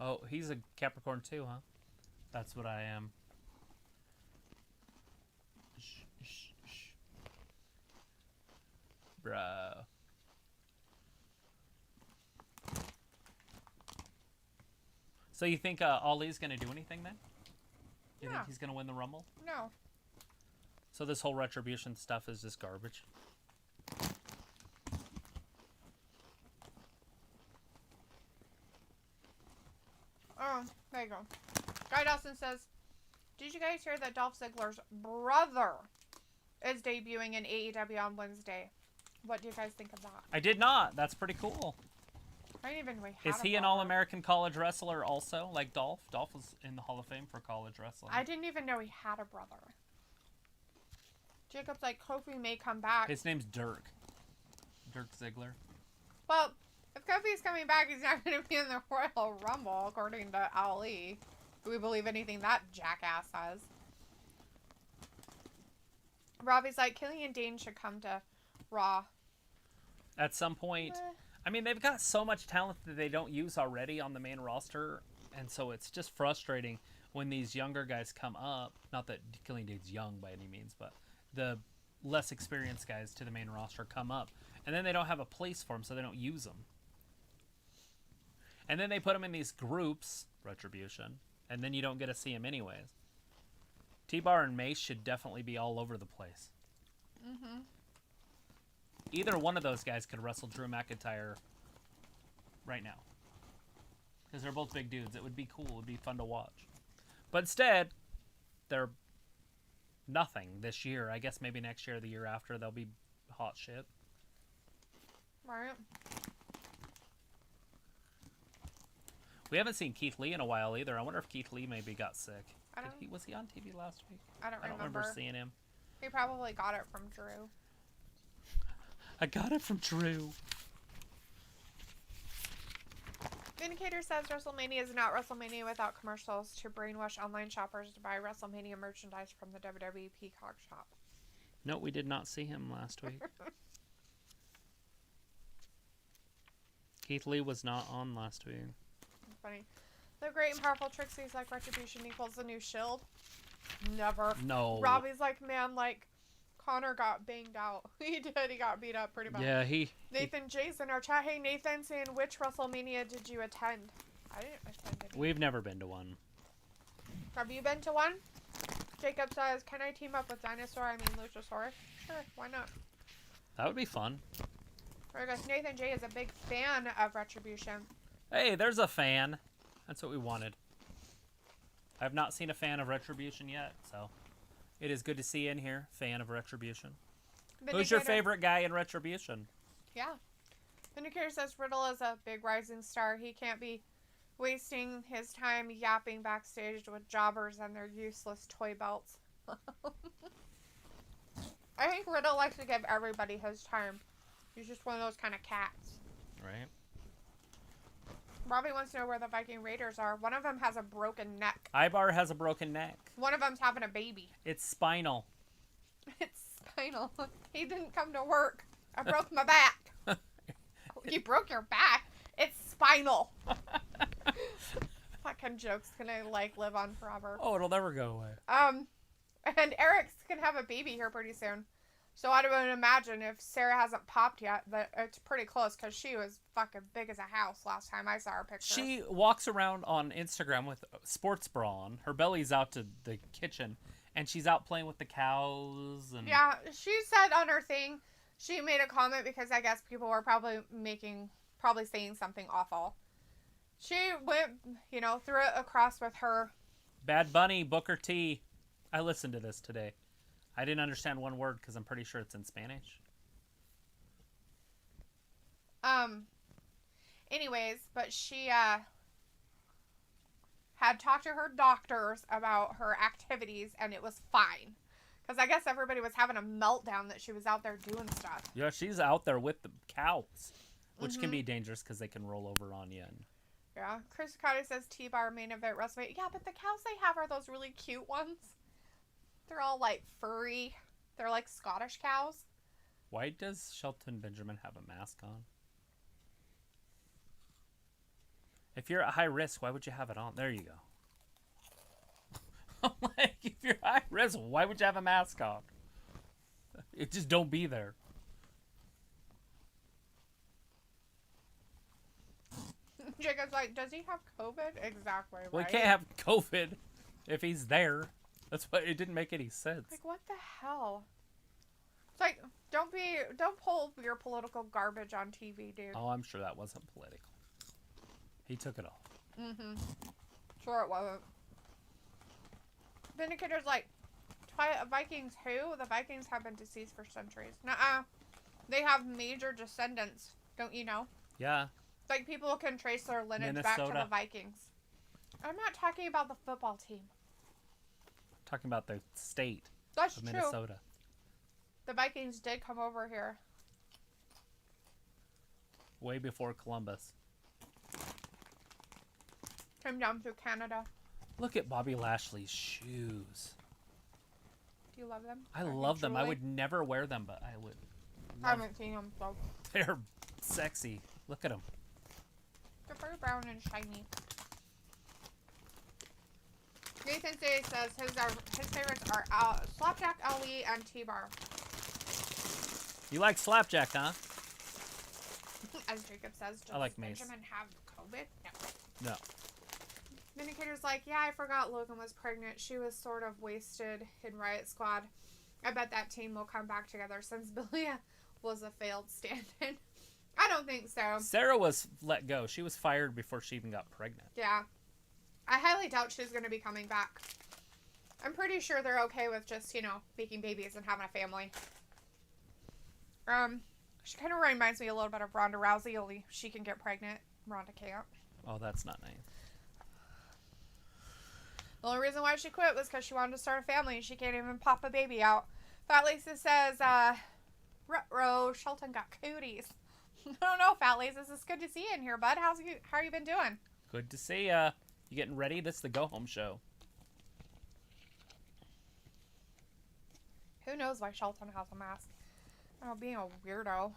Oh, he's a Capricorn too, huh? That's what I am. Bro. So you think Ali's going to do anything then? You think he's going to win the Rumble? No. So this whole Retribution stuff is just garbage? Oh, there you go. Guy Dawson says, did you guys hear that Dolph Ziggler's brother is debuting in AEW on Wednesday? What do you guys think of that? I did not. That's pretty cool. I didn't even know he had Is he an All-American college wrestler also, like Dolph? Dolph was in the Hall of Fame for college wrestling. I didn't even know he had a brother. Jacob's like, Kofi may come back. His name's Dirk. Dirk Ziggler. Well, If Kofi's coming back, he's not going to be in the Royal Rumble, according to Ali. Do we believe anything that jackass says? Robbie's like, Killian Dane should come to Raw. At some point, I mean, they've got so much talent that they don't use already on the main roster, and so it's just frustrating when these younger guys come up. Not that Killian Dane's young by any means, but the less experienced guys to the main roster come up, and then they don't have a place for them, so they don't use them. And then they put them in these groups, Retribution, and then you don't get to see them anyways. T-Bar and Mace should definitely be all over the place. Mm-hmm. Either one of those guys could wrestle Drew McIntyre right now. Because they're both big dudes. It would be cool. It would be fun to watch. But instead, they're nothing this year. I guess maybe next year or the year after they'll be hot shit. Right. We haven't seen Keith Lee in a while either. I wonder if Keith Lee maybe got sick. Was he on TV last week? I don't remember seeing him. He probably got it from Drew. I got it from Drew. Vindicator says WrestleMania is not WrestleMania without commercials to brainwash online shoppers to buy WrestleMania merchandise from the WWE Peacock shop. No, we did not see him last week. Keith Lee was not on last week. Funny. The great and powerful Trixie's like Retribution equals the new Shield. Never. No. Robbie's like, man, like Connor got banged out. He did. He got beat up pretty much. Yeah, Nathan J's in our chat. Hey, Nathan, saying, which WrestleMania did you attend? I didn't attend any. We've never been to one. Have you been to one? Jacob says, can I team up with Luchasaurus? Sure, why not? That would be fun. I guess Nathan J is a big fan of Retribution. Hey, there's a fan. That's what we wanted. I have not seen a fan of Retribution yet, so it is good to see in here. Fan of Retribution. Who's your favorite guy in Retribution? Yeah. Vindicator says Riddle is a big rising star. He can't be wasting his time yapping backstage with jobbers and their useless toy belts. I think Riddle likes to give everybody his time. He's just one of those kind of cats. Right. Robbie wants to know where the Viking Raiders are. One of them has a broken neck. Ibar has a broken neck. One of them's having a baby. It's spinal. It's spinal. He didn't come to work. I broke my back. You broke your back? It's spinal. Fucking joke's gonna live on forever. Oh, it'll never go away. And Eric's gonna have a baby here pretty soon. So I would imagine if Sarah hasn't popped yet, that it's pretty close because she was fucking big as a house last time I saw her picture. She walks around on Instagram with a sports bra on. Her belly's out to the kitchen, and she's out playing with the cows. And yeah, she said on her thing, she made a comment because I guess people were probably saying something awful. She went, threw it across with her. Bad Bunny, Booker T. I listened to this today. I didn't understand one word because I'm pretty sure it's in Spanish. Anyways, but she had talked to her doctors about her activities, and it was fine. Because I guess everybody was having a meltdown that she was out there doing stuff. Yeah, she's out there with the cows, which can be dangerous because they can roll over on you. Yeah, Chris Cotty says T-Bar main event WrestleMania. Yeah, but the cows they have are those really cute ones. They're all like furry. They're like Scottish cows. Why does Shelton Benjamin have a mask on? If you're at high risk, why would you have it on? There you go. Like, if you're high risk, why would you have a mask on? It just don't be there. Jacob's like, does he have COVID? Exactly. Well, right? he can't have COVID if he's there. That's why it didn't make any sense. Like, what the hell? It's like, don't pull your political garbage on TV, dude. Oh, I'm sure that wasn't political. He took it off. Mm-hmm. Sure it wasn't. Vindicator's like, Vikings who? The Vikings have been deceased for centuries. Nuh-uh. They have major descendants, don't you know? Yeah. It's like people can trace their lineage back to the Vikings. I'm not talking about the football team. I'm talking about the state of Minnesota. True. The Vikings did come over here. Way before Columbus. Came down through Canada. Look at Bobby Lashley's shoes. Do you love them? I love them. I would never wear them, but I would. I haven't seen them, so. They're sexy. Look at them. They're very brown and shiny. Nathan Day says his favorites are Slapjack, Ali, and T-Bar. You like Slapjack, huh? As Jacob says, does I like Mace. Benjamin have COVID? No. No. Vindicator's like, yeah, I forgot Logan was pregnant. She was sort of wasted in Riot Squad. I bet that team will come back together since Billy was a failed stand-in. I don't think so. Sarah was let go. She was fired before she even got pregnant. Yeah. I highly doubt she's going to be coming back. I'm pretty sure they're okay with just, making babies and having a family. She kind of reminds me a little bit of Ronda Rousey, only she can get pregnant. Ronda can't. Oh, that's not nice. The only reason why she quit was because she wanted to start a family and she can't even pop a baby out. Fat Lisa says, Ruh-roh, Shelton got cooties. I don't know, Fat Lisa. It's good to see you in here, bud. How you been doing? Good to see ya. You getting ready? This is the go-home show. Who knows why Shelton has a mask? Oh, being a weirdo.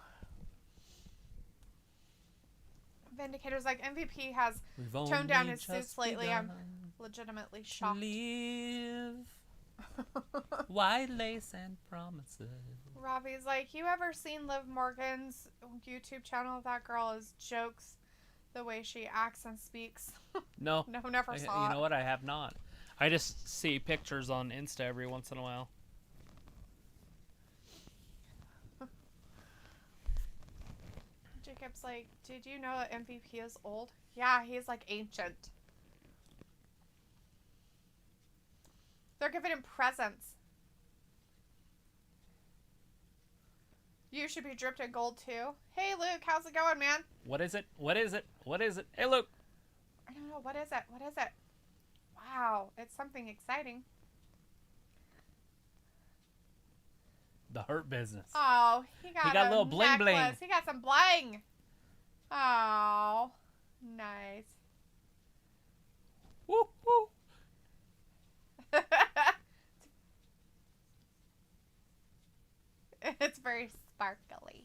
Vindicator's like, MVP has toned down his suits lately. I'm legitimately shocked. Live. White lace and promises. Robbie's like, you ever seen Liv Morgan's YouTube channel? That girl is jokes the way she acts and speaks. No. No, never saw it. You know what? I have not. I just see pictures on Insta every once in a while. Jacob's like, did you know that MVP is old? Yeah, he's like ancient. They're giving him presents. You should be dripped in gold too. Hey Luke, how's it going, man? What is it? What is it? What is it? Hey Luke. I don't know. What is it? What is it? Wow, it's something exciting. The Hurt Business. Oh, he got a little bling necklace. bling. He got some bling. Oh, nice. Woo woo. It's very sparkly.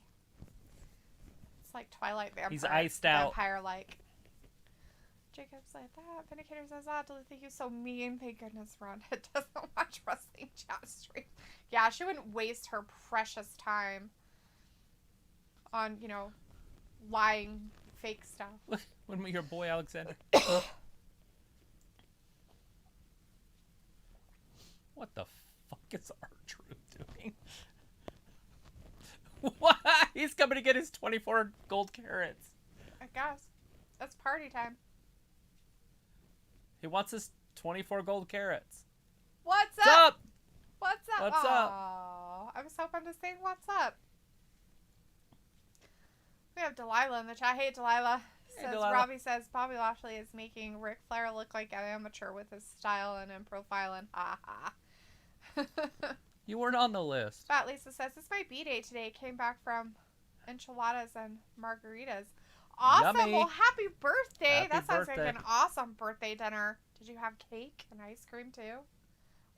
It's like Twilight Vampire. He's iced out. Vampire-like. Jacob's like that. Vindicator says that. Don't think he's so mean. Thank goodness Rhonda doesn't watch wrestling chat streams. Yeah, she wouldn't waste her precious time on, lying fake stuff. Look, when your boy Alexander. What the fuck is R-Truth doing? Why? He's coming to get his 24 gold carats. I guess. That's party time. He wants his 24 gold carats. What's What's up? up? What's up? What's up? Aw, I was hoping to say what's up. We have Delilah in the chat. Hey, Delilah. Hey, Delilah. Robbie says Bobby Lashley is making Ric Flair look like an amateur with his style and in profiling. Ha ha. You weren't on the list. Fat Lisa says, it's my B-day today. Came back from enchiladas and margaritas. Awesome. Yummy. Well, happy birthday. Happy That sounds birthday. like an awesome birthday dinner. Did you have cake and ice cream too?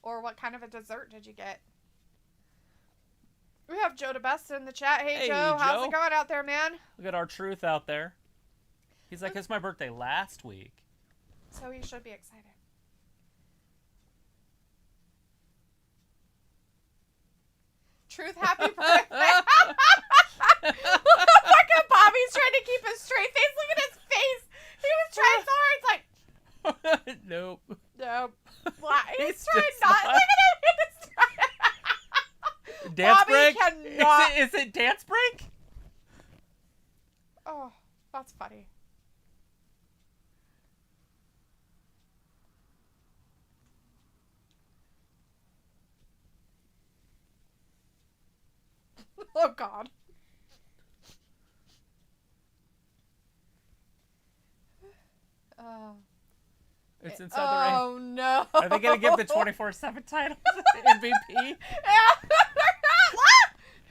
Or what kind of a dessert did you get? We have Joe DeBesta in the chat. Hey, Joe. How's it going out there, man? Look at R-Truth out there. He's like, it's my birthday last week. So he should be excited. Truth, happy birthday. Look at Bobby's trying to keep a straight face. Look at his face. He was trying so hard. It's like, Nope. nope. Why? He's trying just not. not- Look at him. He's trying. Dance Bobby break? cannot. Is it dance break? Oh, that's funny. Oh, God. It's inside the ring. Oh, no. Are they going to give the 24/7 title to MVP?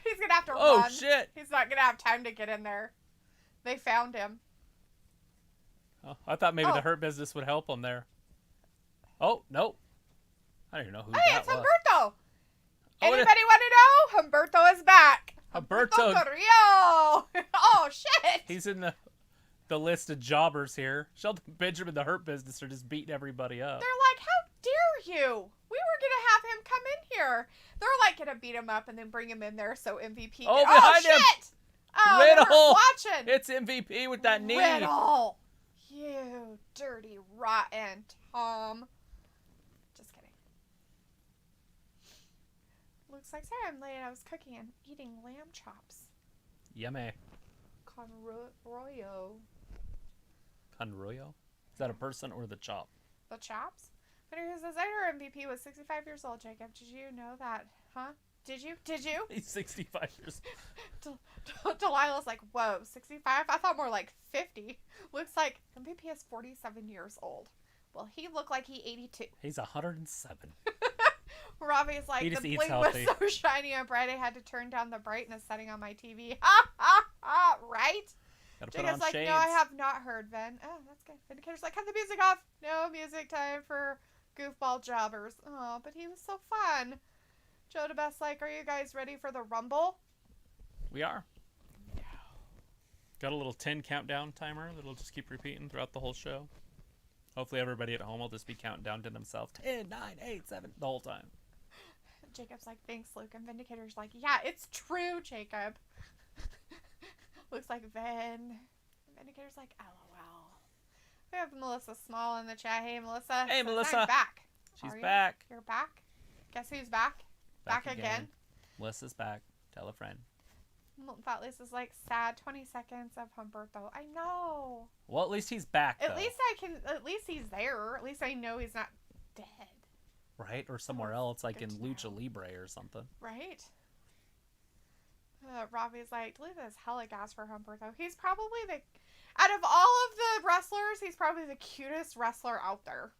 He's going to have to run. Oh, shit. He's not going to have time to get in there. They found him. Oh, I thought maybe the Hurt Business would help him there. Oh, nope. I don't even know who that Hey, it's was. Humberto. Anybody want to know? Humberto is back. Humberto Carrillo. Oh, shit. He's in the list of jobbers here. Shelton Benjamin, the Hurt Business, are just beating everybody up. They're like, how dare you? We were going to have him come in here. They're like going to beat him up and then bring him in there so MVP Oh, behind him. Shit. Oh, Riddle. Watching. It's MVP with that knee. Riddle. You dirty, rotten Tom. Just kidding. Looks like sorry I'm late. I was cooking and eating lamb chops. Yummy. Conroyo. Conroyo? Is that a person or the chop? The chops? But who says our MVP was 65 years old, Jacob? Did you know that? Huh? Did you? He's 65 years old. Delilah's like, whoa, 65? I thought more like 50. Looks like MVP is 47 years old. Well, he looked like he 82. He's 107. Robbie's like, he just the eats bling healthy. was so shiny and bright I had to turn down the brightness setting on my TV. Ha ha ha, right? Gotta put Jacob's on like, shades. no, I have not heard, Ben. Oh, that's good. Vindicator's like, cut the music off. No music time for goofball jobbers. Oh, but he was so fun. Joe DeBest like, are you guys ready for the Rumble? We are. No. Got a little 10 countdown timer that'll just keep repeating throughout the whole show. Hopefully everybody at home will just be counting down to themselves. 10, 9, 8, 7, the whole time. Jacob's like, thanks, Luke. And Vindicator's like, yeah, it's true, Jacob. Looks like Vindicator's like, LOL. We have Melissa Small in the chat. Hey, Melissa. Hey, Melissa. I'm back. She's back. You're back? Guess who's back? Back again. Melissa's back. Tell a friend. Fat Lisa's like, sad 20 seconds of Humberto. I know. Well, at least he's back, though. At least he's there. At least I know he's not dead. Right? Or somewhere else, like in Good to Lucha know. Libre or something. Right? Robbie's like, Dalethea is hella gas for Humberto. He's probably out of all of the wrestlers, he's probably the cutest wrestler out there.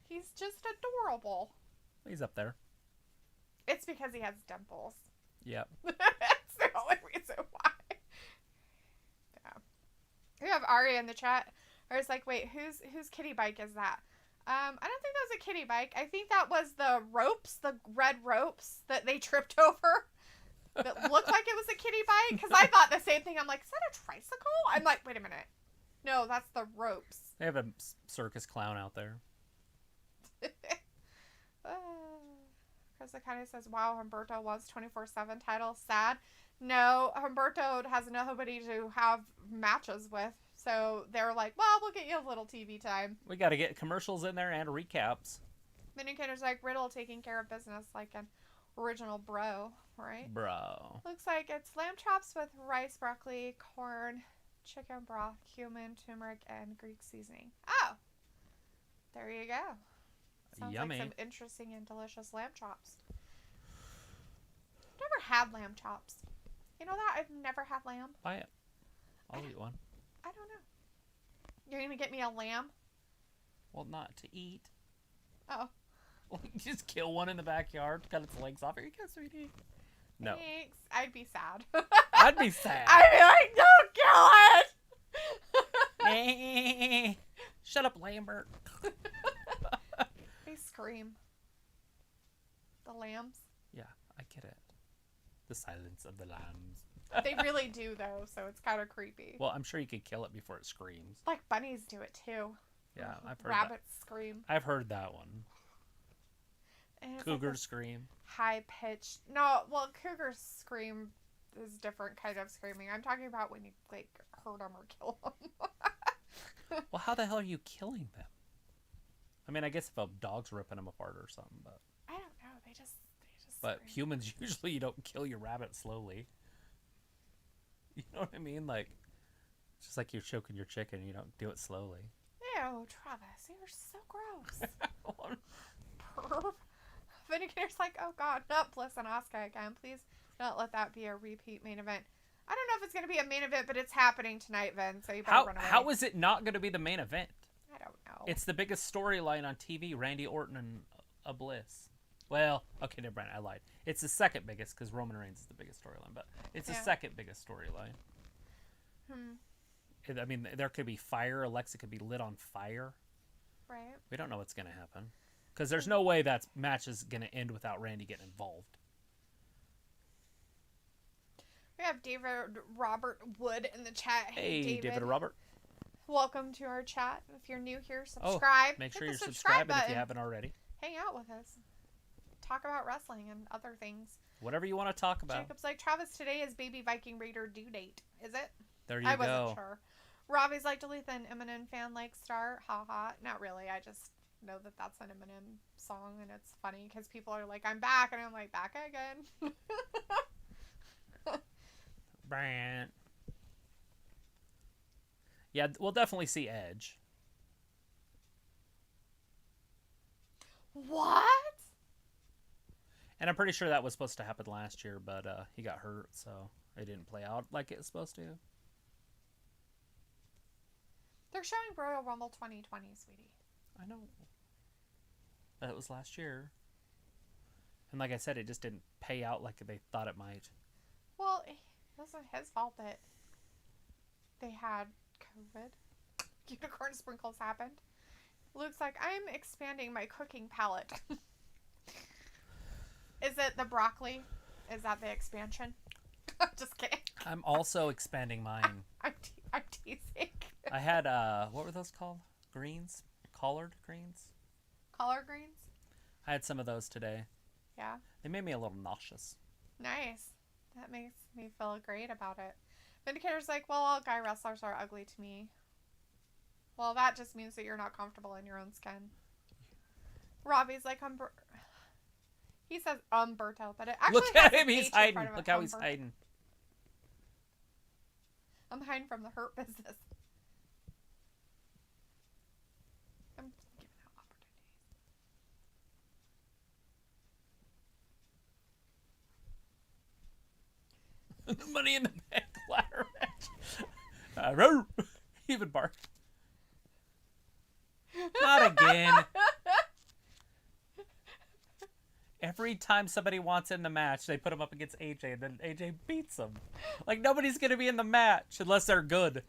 He's just adorable. He's up there. It's because he has dimples. Yep. That's the only reason why. Yeah. We have Ari in the chat. Ari's like, wait, whose kitty bike is that? I don't think that was a kitty bike. I think that was the ropes, the red ropes that they tripped over. That looked like it was a kitty bike. Because I thought the same thing. I'm like, is that a tricycle? I'm like, wait a minute. No, that's the ropes. They have a circus clown out there. Chris kind of says, wow, Humberto wants 24/7 title. Sad. No, Humberto has nobody to have matches with. So they're like, well, we'll get you a little TV time. We got to get commercials in there and recaps. Vindicator's like, Riddle taking care of business like an original bro, right? Bro. Looks like it's lamb chops with rice, broccoli, corn, chicken broth, cumin, turmeric, and Greek seasoning. Oh, there you go. Sounds Yummy. like some interesting and delicious lamb chops. I've never had lamb chops. You know that? I've never had lamb. Buy it. I'll eat one. I don't know. You're going to get me a lamb? Well, not to eat. Oh. Well, you just kill one in the backyard, cut its legs off. Here you go, sweetie. No. Thanks. I'd be sad. I'd be sad. I'd be like, don't kill it! Shut up, Lambert. They scream. The lambs. Yeah, I get it. The silence of the lambs. They really do, though, so it's kind of creepy. Well, I'm sure you could kill it before it screams. Like bunnies do it, too. Yeah, I've heard Rabbits scream. I've heard that one. Cougars like scream. High-pitched. No, well, cougars scream is different kind of screaming. I'm talking about when you, like, hurt them or kill them. Well, how the hell are you killing them? I mean, I guess if a dog's ripping them apart or something, but... I don't know. They just But scream. humans, usually you don't kill your rabbit slowly. You know what I mean? Like, it's just like you're choking your chicken. You don't do it slowly. Ew, Travis, you're so gross. Perv. Vindicator's like, oh god, not Bliss and Asuka again. Please don't let that be a repeat main event. I don't know if it's going to be a main event, but it's happening tonight, Vin, so you better run away. How is it not going to be the main event? I don't know. It's the biggest storyline on TV, Randy Orton and a Bliss. Well, okay, never mind, I lied. It's the second biggest because Roman Reigns is the biggest storyline, but it's the second biggest storyline. I mean, there could be fire. Alexa could be lit on fire. Right. We don't know what's going to happen. Because there's no way that match is going to end without Randy getting involved. We have David Robert Wood in the chat. Hey, David Robert. Welcome to our chat. If you're new here, subscribe. Make sure you're subscribing if you haven't already. Hang out with us. Talk about wrestling and other things. Whatever you want to talk about. Jacob's like, Travis, today is Baby Viking Raider due date. Is it? There you go. I wasn't sure. Robbie's like, Dalethea, an Eminem fan like Star. Ha ha. Not really. I just know that that's an Eminem song, and it's funny because people are like, I'm back, and I'm like, back again. Brant. Yeah, we'll definitely see Edge. What? And I'm pretty sure that was supposed to happen last year, but he got hurt, so it didn't play out like it was supposed to. They're showing Royal Rumble 2020, sweetie. I know. But it was last year. And like I said, it just didn't pay out like they thought it might. Well, it wasn't his fault that they had COVID. Unicorn sprinkles happened. Luke's like, I'm expanding my cooking palette. Is it the broccoli? Is that the expansion? Just kidding. I'm also expanding mine. I'm teasing. I had, what were those called? Greens? Collard greens? Collard greens? I had some of those today. Yeah. They made me a little nauseous. Nice. That makes me feel great about it. Vindicator's like, well, all guy wrestlers are ugly to me. Well, that just means that you're not comfortable in your own skin. Robbie's like, he says Umberto, but it actually Look at has him, an he's H in hiding. front of it, Look how he's Umber. hiding. I'm hiding from the hurt business. I'm giving out opportunities. Money in the Bank ladder match. Even bark. Not again. Every time somebody wants in the match, they put him up against AJ, and then AJ beats him. Like, nobody's going to be in the match unless they're good.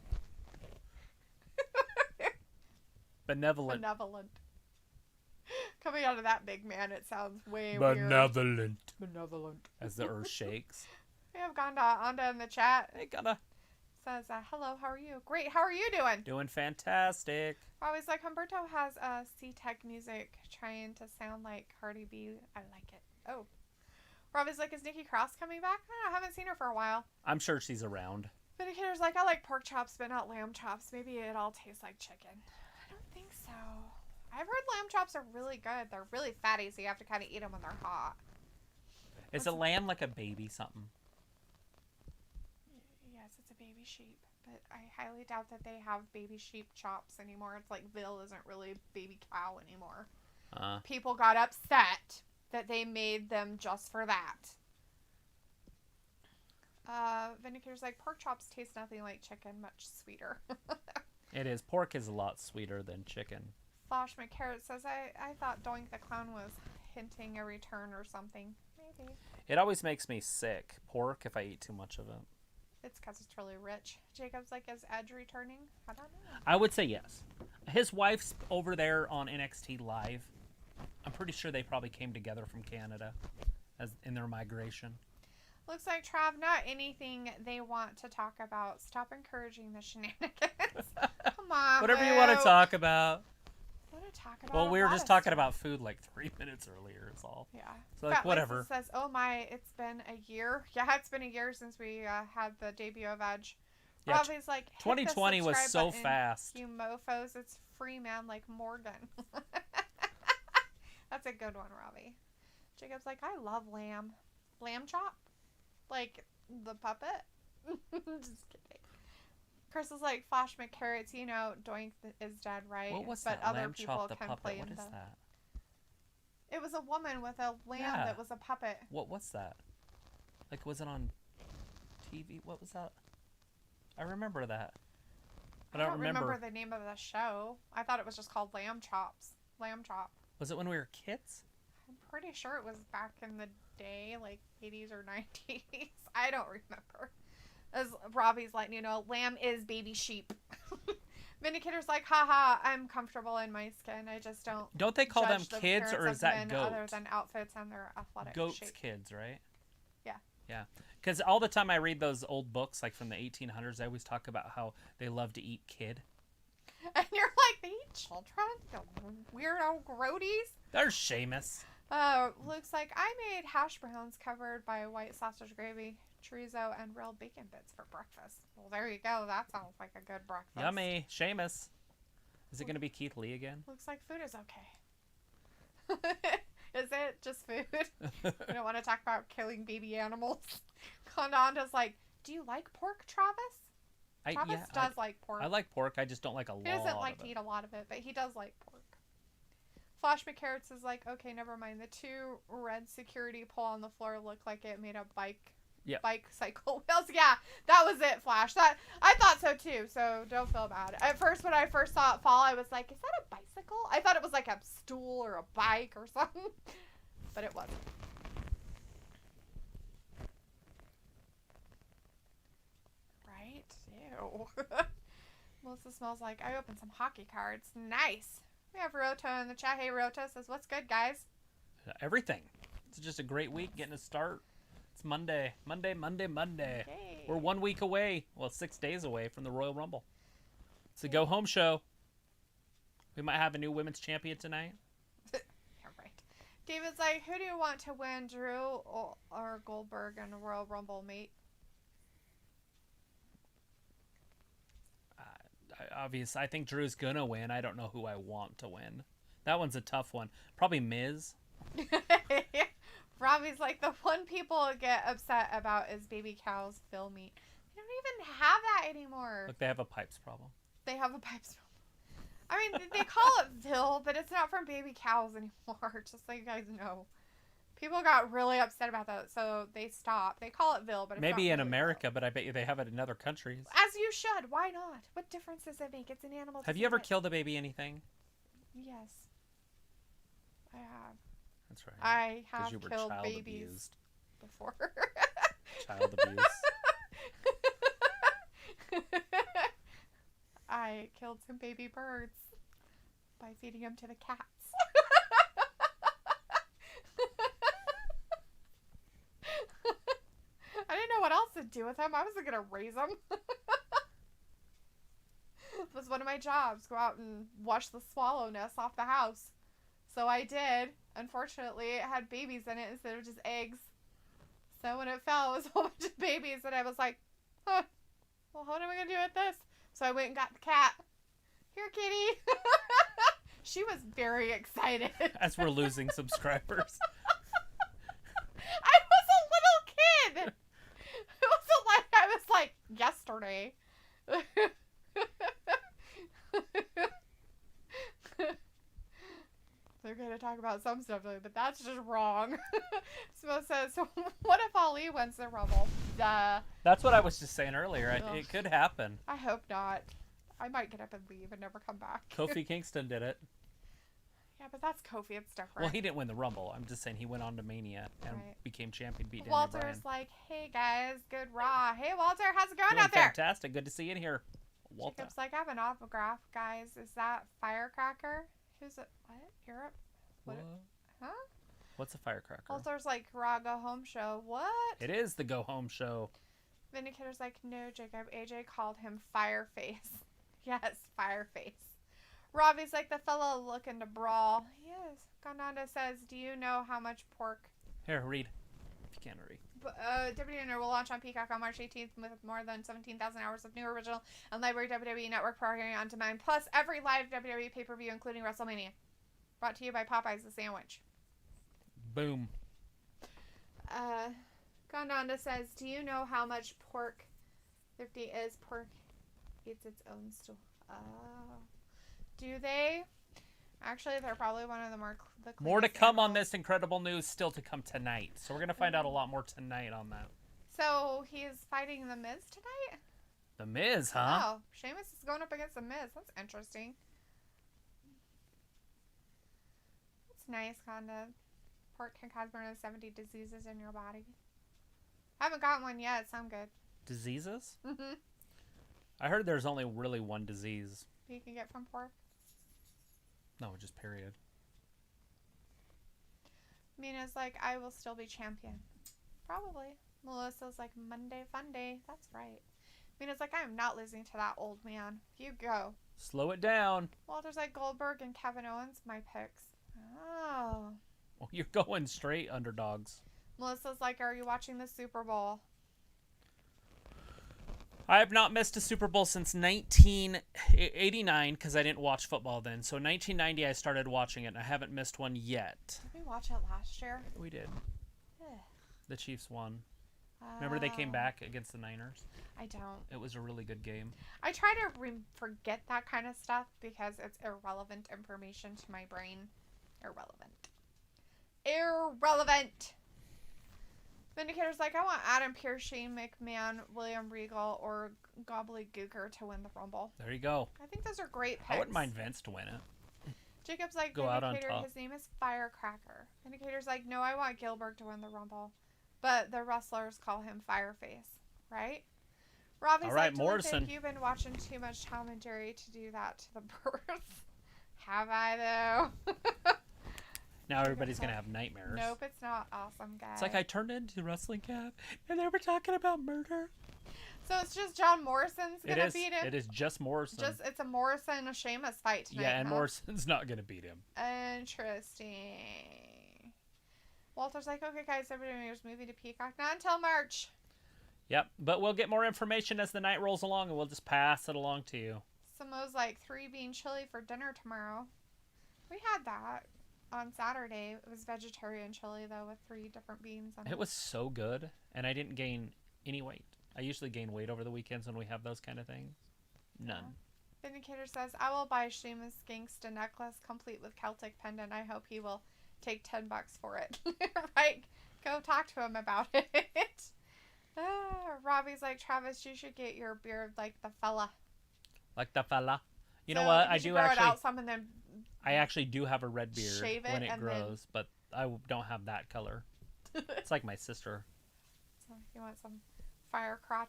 Benevolent. Coming out of that big man, it sounds way Benevolent. weird. Benevolent. As the earth shakes. We have Anda in the chat. Hey, Ganda. Says, hello, how are you? Great, how are you doing? Doing fantastic. Always like, Humberto has C-Tech music trying to sound like Cardi B. I like it. Oh. Robbie's like, is Nikki Cross coming back? I haven't seen her for a while. I'm sure she's around. Vindicator's like, I like pork chops, but not lamb chops. Maybe it all tastes like chicken. I don't think so. I've heard lamb chops are really good. They're really fatty, so you have to kind of eat them when they're hot. Is a lamb like a baby something? Yes, it's a baby sheep, but I highly doubt that they have baby sheep chops anymore. It's like Ville isn't really baby cow anymore. People got upset that they made them just for that. Vindicator's like, pork chops taste nothing like chicken, much sweeter. It is. Pork is a lot sweeter than chicken. Flosh McCarrot says, I thought Doink the Clown was hinting a return or something. Maybe. It always makes me sick, pork, if I eat too much of it. It's because it's really rich. Jacob's like, is Edge returning? I don't know. I would say yes. His wife's over there on NXT Live. I'm pretty sure they probably came together from Canada as in their migration. Looks like, Trav, not anything they want to talk about. Stop encouraging the shenanigans. Come on, Whatever you want to talk about. Want to talk about? Well, we were just talking about food like 3 minutes earlier. Is all. Yeah. So like, Fat whatever. Lisa says, "Oh my, it's been a year." Yeah, it's been a year since we had the debut of Edge. Yeah, Robbie's like, 2020 was so button, fast. You mofos, it's free man like Morgan. That's a good one, Robbie. Jacob's like, I love lamb. Lamb chop? Like the puppet? Just kidding. Chris is like, Flash McCarrots, you know, Doink is dead, right? What was but that? other Lamb people chop the can puppet. play What in is the... that? It was a woman with a lamb that was a puppet. What's that? Like, was it on TV? What was that? I remember that. But I don't remember the name of the show. I thought it was just called Lamb Chops. Lamb Chop. Was it when we were kids? I'm pretty sure it was back in the day, like 80s or 90s. I don't remember. As Robbie's letting you know, lamb is baby sheep. Vindicator's like, haha, I'm comfortable in my skin. I just don't. Don't they call them judge the kids, or appearance is of that men goat? Other than outfits and their athletic Goats shape. kids, right? Yeah. Yeah. Because all the time I read those old books, like from the 1800s, I always talk about how they love to eat kid. And you're like, they eat children? The weirdo grodies? There's Seamus. Looks like I made hash browns covered by white sausage gravy, chorizo, and grilled bacon bits for breakfast. Well, there you go. That sounds like a good breakfast. Yummy. Seamus. Is it going to be Keith Lee again? Looks like food is okay. Is it just food? We don't want to talk about killing baby animals. Cononda's like, do you like pork, Travis? Travis does like pork. I like pork. I just don't like a lot of it. He doesn't like to eat a lot of it, but he does like pork. Flash McCarrots is like, okay, never mind. The two red security pole on the floor looked like it made a bike cycle wheels. Yeah, that was it, Flash. That I thought so too, so don't feel bad. At first, when I first saw it fall, I was like, is that a bicycle? I thought it was like a stool or a bike or something, but it wasn't. Right? Ew. Melissa smells like I opened some hockey cards. Nice. We have Rota in the chat. Hey, Rota says, what's good, guys? Everything. It's just a great week getting a start. It's Monday. Monday. Okay. We're 1 week away. Well, 6 days away from the Royal Rumble. It's a go-home show. We might have a new women's champion tonight. Yeah, right. David's like, who do you want to win, Drew or Goldberg in a Royal Rumble, mate? Obvious. I think Drew's gonna win. I don't know who I want to win. That one's a tough one. Probably Miz. Robbie's like, the one people get upset about is baby cows fill meat. They don't even have that anymore. Look, they have a pipes problem. They have a pipes problem. I mean, they call it Vil, but it's not from baby cows anymore, just so you guys know. People got really upset about that, so they stopped. They call it Vil, but it's maybe not in really America, Vil. but I bet you they have it in other countries. As you should. Why not? What difference does it make? It's an animal. Have you ever killed a baby anything? Yes. I have. That's right. I have you were killed child babies abused. before. Child abuse. I killed some baby birds by feeding them to the cats. I didn't know what else to do with them. I wasn't going to raise them. It was one of my jobs. Go out and wash the swallow nest off the house. So I did. Unfortunately, it had babies in it instead of just eggs. So when it fell, it was a whole bunch of babies. And I was like, huh, well, what am I going to do with this? So I went and got the cat. Here, kitty. She was very excited. As we're losing subscribers. I was a little kid. It wasn't like I was like yesterday. They're going to talk about some stuff, but that's just wrong. Smo says, so what if Ali wins the Rumble? Duh. That's what I was just saying earlier. It could happen. I hope not. I might get up and leave and never come back. Kofi Kingston did it. Yeah, but that's Kofi. It's different. Well, he didn't win the Rumble. I'm just saying he went on to Mania and became champion, beat Daniel Walter's Bryan. like, hey, guys, good Raw. Hey, Walter, how's it going Doing out there? fantastic. Good to see you in here. Walter. Jacob's like, I have an autograph, guys. Is that Firecracker? Who's it? What? Europe? What? Huh? What's a firecracker? Walter's like, Raw Go Home Show. What? It is the Go Home Show. Vindicator's like, no, Jacob. AJ called him Fireface. Yes, Fireface. Robbie's like, the fellow looking to brawl. Yes. Gananda says, do you know how much pork? Here, read. If you can't read. WWE will launch on Peacock on March 18th with more than 17,000 hours of new original and library WWE Network programming on demand, plus every live WWE pay-per-view, including WrestleMania. Brought to you by Popeye's the Sandwich. Boom. Gondanda says, do you know how much pork 50 is? Pork eats its own stool. Do they? Actually, they're probably one of the more to come animals. on this incredible news, still to come tonight. So we're going to find out a lot more tonight on that. So he's fighting The Miz tonight? The Miz, huh? Oh, Sheamus is going up against The Miz. That's interesting. That's nice, kinda. Pork can cause more than 70 diseases in your body. I haven't gotten one yet. Sound good. Diseases? Mm-hmm. I heard there's only really one disease. You can get from pork. No, just period. Mina's like, I will still be champion. Probably. Melissa's like, Monday fun day. That's right. Mina's like, I am not losing to that old man. You go. Slow it down. Walter's like, Goldberg and Kevin Owens, my picks. Oh. Well, you're going straight underdogs. Melissa's like, are you watching the Super Bowl? I have not missed a Super Bowl since 1989 because I didn't watch football then. So 1990 I started watching it and I haven't missed one yet. Did we watch it last year? We did. Yeah. The Chiefs won. Remember they came back against the Niners? I don't. It was a really good game. I try to forget that kind of stuff because it's irrelevant information to my brain. Irrelevant. Vindicator's like, I want Adam Pearce, Shane McMahon, William Regal, or Gobbledygooker to win the Rumble. There you go. I think those are great picks. I wouldn't mind Vince to win it. Jacob's like, Go out on Vindicator, top. his name is Firecracker. Vindicator's like, no, I want Gilbert to win the Rumble. But the wrestlers call him Fireface, right? Robbie's All right, like, Morrison. You've been watching too much Tom and Jerry to do that to the birds. Have I, though? Now everybody's going to have nightmares. Nope, it's not awesome, guys. It's like I turned into WrestlingGab and they were talking about murder. So it's just John Morrison's going to beat him? It is just Morrison. It's a Morrison, a Sheamus fight tonight. Yeah, and Morrison's not going to beat him. Interesting. Walter's like, okay, guys, everybody's moving to Peacock. Not until March. Yep, but we'll get more information as the night rolls along, and we'll just pass it along to you. Samoa's like, 3 bean chili for dinner tomorrow. We had that on Saturday. It was vegetarian chili, though, with 3 different beans in it. It was so good, and I didn't gain any weight. I usually gain weight over the weekends when we have those kind of things. None. Yeah. Vindicator says, I will buy Sheamus Gangsta necklace complete with Celtic pendant. I hope he will take $10 for it. Right? Go talk to him about it. Robbie's like, Travis, you should get your beard like the fella. Like the fella. You know So what? you I should do grow actually. it out some and then I actually do have a red beard shave it when it and grows, but I don't have that color. It's like my sister. So you want some fire face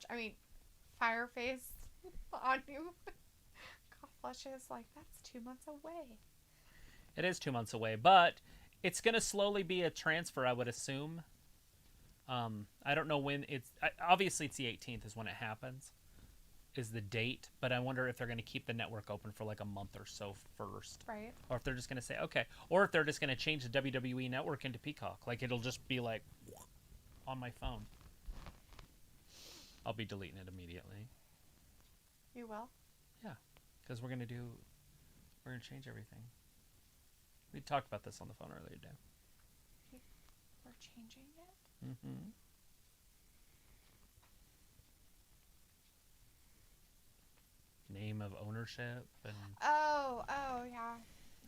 on you. God bless you. It's like, that's 2 months away. It is 2 months away, but it's going to slowly be a transfer, I would assume. I don't know when obviously it's the 18th is when it happens, is the date, but I wonder if they're going to keep the network open for like a month or so first. Right. Or if they're just going to say, okay, or if they're just going to change the WWE network into Peacock. Like it'll just be like on my phone. I'll be deleting it immediately. You will? Yeah, because we're going to change everything. We talked about this on the phone earlier today. We're changing it? Mm-hmm. Name of ownership and Oh, yeah.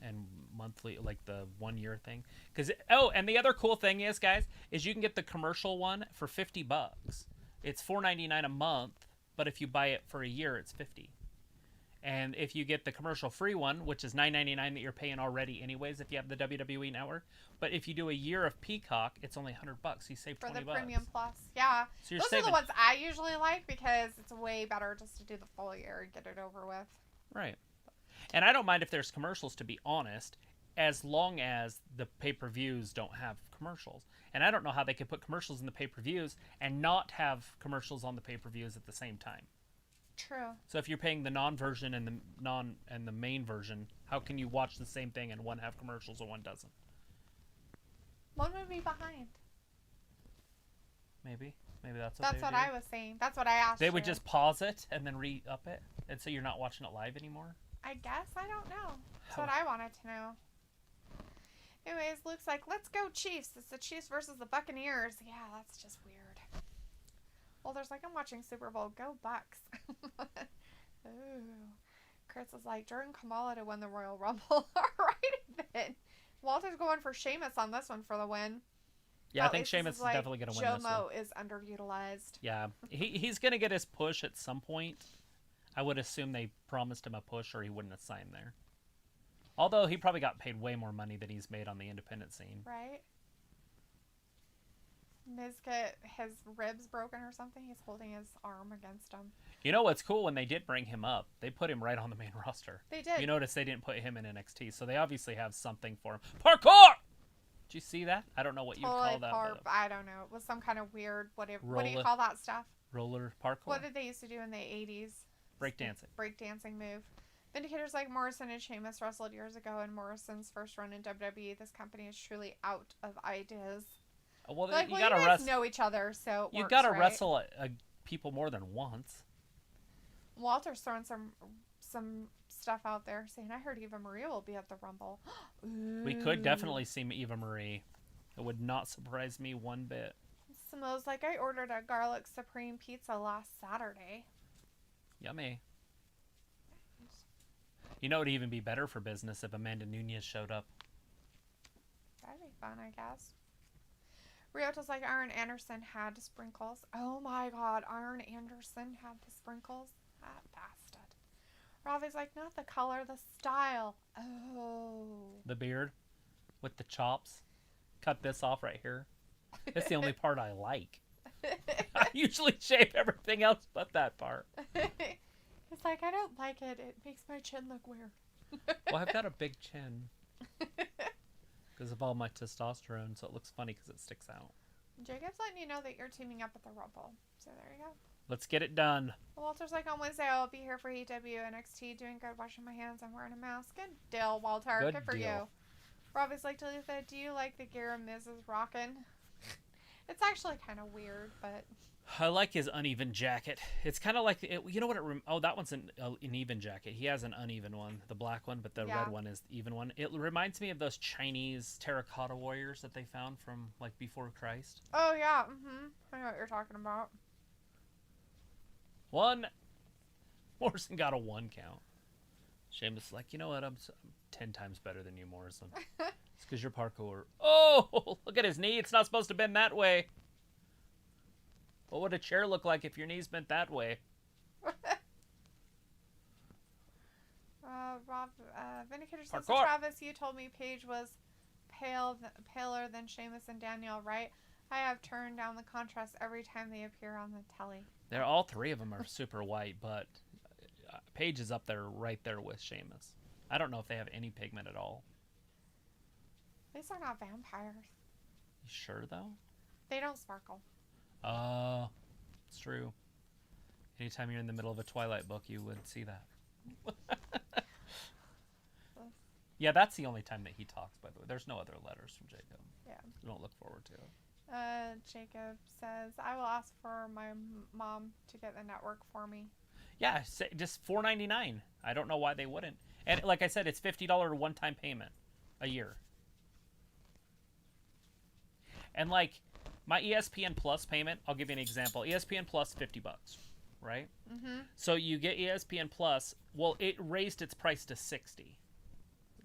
and monthly, like the 1 year thing. And the other cool thing is, guys, is you can get the commercial one for $50. It's $4.99 a month, but if you buy it for a year, it's $50. And if you get the commercial free one, which is $9.99 that you're paying already anyways if you have the WWE network, but if you do a year of Peacock, it's only $100. You save $20. For the Premium Plus. Yeah. So you're Those saving. are the ones I usually like because it's way better just to do the full year and get it over with. Right. And I don't mind if there's commercials, to be honest, as long as the pay-per-views don't have commercials. And I don't know how they could put commercials in the pay-per-views and not have commercials on the pay-per-views at the same time. True. So if you're paying the non-version and the main version, how can you watch the same thing and one have commercials and one doesn't? One would be behind. Maybe that's That's what I was saying. That's what I asked. They would you. just pause it and then re-up it, and so you're not watching it live anymore. I guess. I don't know. That's what I wanted to know. Anyways, Luke's like, let's go Chiefs. It's the Chiefs versus the Buccaneers. Yeah, that's just weird. Walter's like, I'm watching Super Bowl. Go Bucks. Ooh. Chris is like, during Kamala to win the Royal Rumble. All right, then. Walter's going for Sheamus on this one for the win. Yeah, I think Sheamus is definitely going to win this one. Jomo is underutilized. Yeah, he's going to get his push at some point. I would assume they promised him a push or he wouldn't have signed there. Although he probably got paid way more money than he's made on the independent scene. Right? Miz get his ribs broken or something? He's holding his arm against him. You know what's cool? When they did bring him up, they put him right on the main roster. They did. You notice they didn't put him in NXT, so they obviously have something for him. Parkour! Did you see that? I don't know what you call that. I don't know. It was some kind of weird, what do you call that stuff? Roller parkour? What did they used to do in the 80s? Breakdancing. Breakdancing move. Vindicators like Morrison and Sheamus wrestled years ago in Morrison's first run in WWE. This company is truly out of ideas. Well, you guys know each other, so you gotta wrestle people more than once. Walter's throwing some stuff out there saying, I heard Eva Marie will be at the Rumble. We could definitely see Eva Marie. It would not surprise me one bit. Smells like I ordered a garlic supreme pizza last Saturday. Yummy. You know, it would even be better for business if Amanda Nunes showed up. That'd be fun, I guess. Ryota's like Arn Anderson had sprinkles. Oh my god, Arn Anderson had the sprinkles? That bastard. Ravi's like, not the color, the style. Oh. The beard with the chops. Cut this off right here. That's the only part I like. I usually shave everything else but that part. It's like, I don't like it. It makes my chin look weird. Well, I've got a big chin. Because of all my testosterone, so it looks funny because it sticks out. Jacob's letting you know that you're teaming up with the Rumble. So there you go. Let's get it done. Walter's like, on Wednesday, I'll be here for EW NXT, doing good, washing my hands, I'm wearing a mask. Good deal, Walter. Good for deal. You. Robbie's like, Dalethea, do you like the gear Miz is rocking? It's actually kind of weird, but... I like his uneven jacket. It's kind of like, you know what oh, that one's an even jacket. He has an uneven one, the black one, but the red one is the even one. It reminds me of those Chinese terracotta warriors that they found from, like, before Christ. Oh, yeah. I know what you're talking about. One. Morrison got a 1 count. Sheamus is like, you know what? I'm 10 times better than you, Morrison. It's because you're parkour. Oh, look at his knee. It's not supposed to bend that way. What would a chair look like if your knees bent that way? Vindicator says, Travis, you told me Paige was paler than Sheamus and Danielle, right? I have turned down the contrast every time they appear on the telly. All 3 of them are super white, but Paige is up there, right there with Sheamus. I don't know if they have any pigment at all. These are not vampires. You sure, though? They don't sparkle. It's true. Anytime you're in the middle of a Twilight book, you would see that. Yeah, that's the only time that he talks, by the way. There's no other letters from Jacob. Yeah. Don't look forward to it. Jacob says, I will ask for my mom to get the network for me. Yeah, just $4.99. I don't know why they wouldn't. And like I said, it's $50 one-time payment a year. And like my ESPN Plus payment, I'll give you an example. ESPN Plus, $50, right? Mm-hmm. So you get ESPN Plus. Well, it raised its price to $60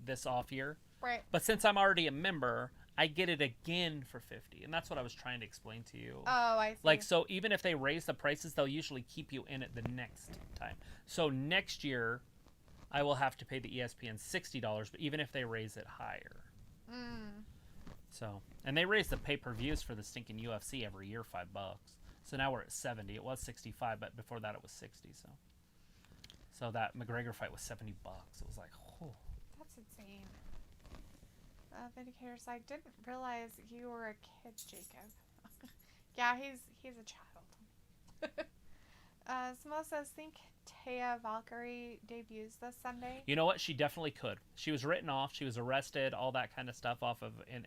this off year. Right. But since I'm already a member, I get it again for $50, and that's what I was trying to explain to you. Oh, I see. Like, so even if they raise the prices, they'll usually keep you in it the next time. So next year, I will have to pay the ESPN $60, but even if they raise it higher. So, and they raise the pay-per-views for the stinking UFC every year $5. So now we're at 70. It was 65, but before that it was 60. So that McGregor fight was $70. It was like, oh. That's insane. Vindicator's like, didn't realize you were a kid, Jacob. Yeah, he's a child. Samoa says, think Taya Valkyrie debuts this Sunday. You know what? She definitely could. She was written off. She was arrested. All that kind of stuff off of in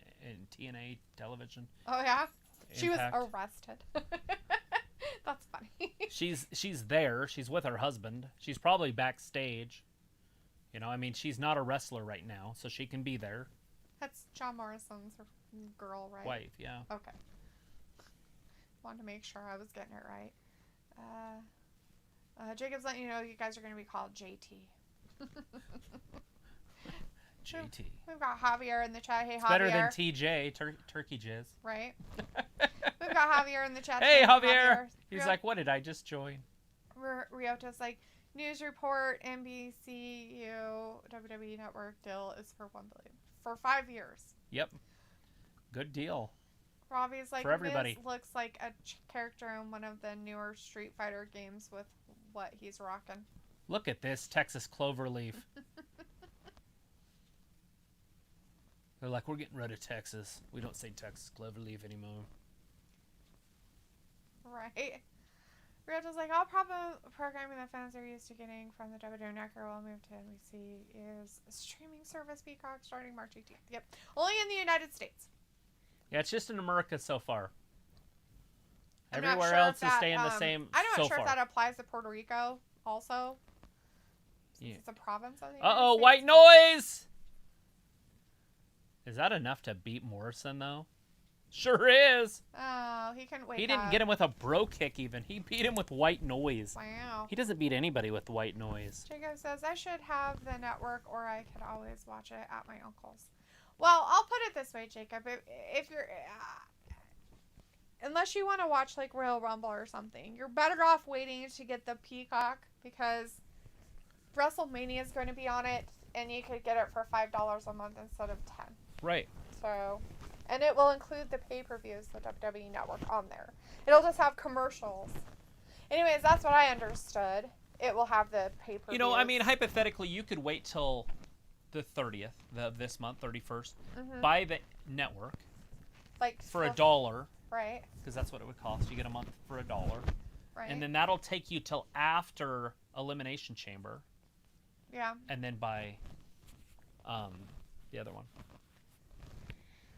TNA television. Oh yeah, Impact. She was arrested. That's funny. She's there. She's with her husband. She's probably backstage. You know, I mean, she's not a wrestler right now, so she can be there. That's John Morrison's girl, right? Wife, yeah. Okay. Wanted to make sure I was getting it right. Jacob's letting you know you guys are going to be called JT. JT. We've got Javier in the chat. Hey, it's Javier. better than TJ, Turkey Jizz. Right. We've got Javier in the chat. Hey, Javier. He's like, what did I just join? Ryota's like, news report, NBCU, WWE Network deal is for $1 billion for 5 years. Yep. Good deal. Robbie's like, for everybody. Miz looks like a character in one of the newer Street Fighter games with what he's rocking. Look at this Texas cloverleaf. They're like, we're getting rid of Texas. We don't say Texas cloverleaf anymore. Right. Riota's like, all programming that fans are used to getting from the WWE Network will move to NBC is a streaming service Peacock starting March 18th. Yep. Only in the United States. Yeah, it's just in America so far. I'm not Everywhere sure else if is that, staying the same I'm not so sure far. if that applies to Puerto Rico also. Yeah. It's a province of the United Uh-oh, States. white noise! Is that enough to beat Morrison, though? Sure is. Oh, he couldn't wake He didn't up. get him with a bro kick, even. He beat him with white noise. Wow. He doesn't beat anybody with white noise. Jacob says, I should have the network or I could always watch it at my uncle's. Well, I'll put it this way, Jacob. If you're... unless you want to watch, like, Royal Rumble or something, you're better off waiting to get the Peacock because WrestleMania is going to be on it and you could get it for $5 a month instead of $10. Right. So... and it will include the pay-per-views, the WWE Network, on there. It'll just have commercials. Anyways, that's what I understood. It will have the pay-per-views. You know, I mean, hypothetically, you could wait till the 30th of this month, 31st, buy the network like for $1. Right. Because that's what it would cost. You get a month for $1. Right. And then that'll take you till after Elimination Chamber. Yeah. And then buy the other one.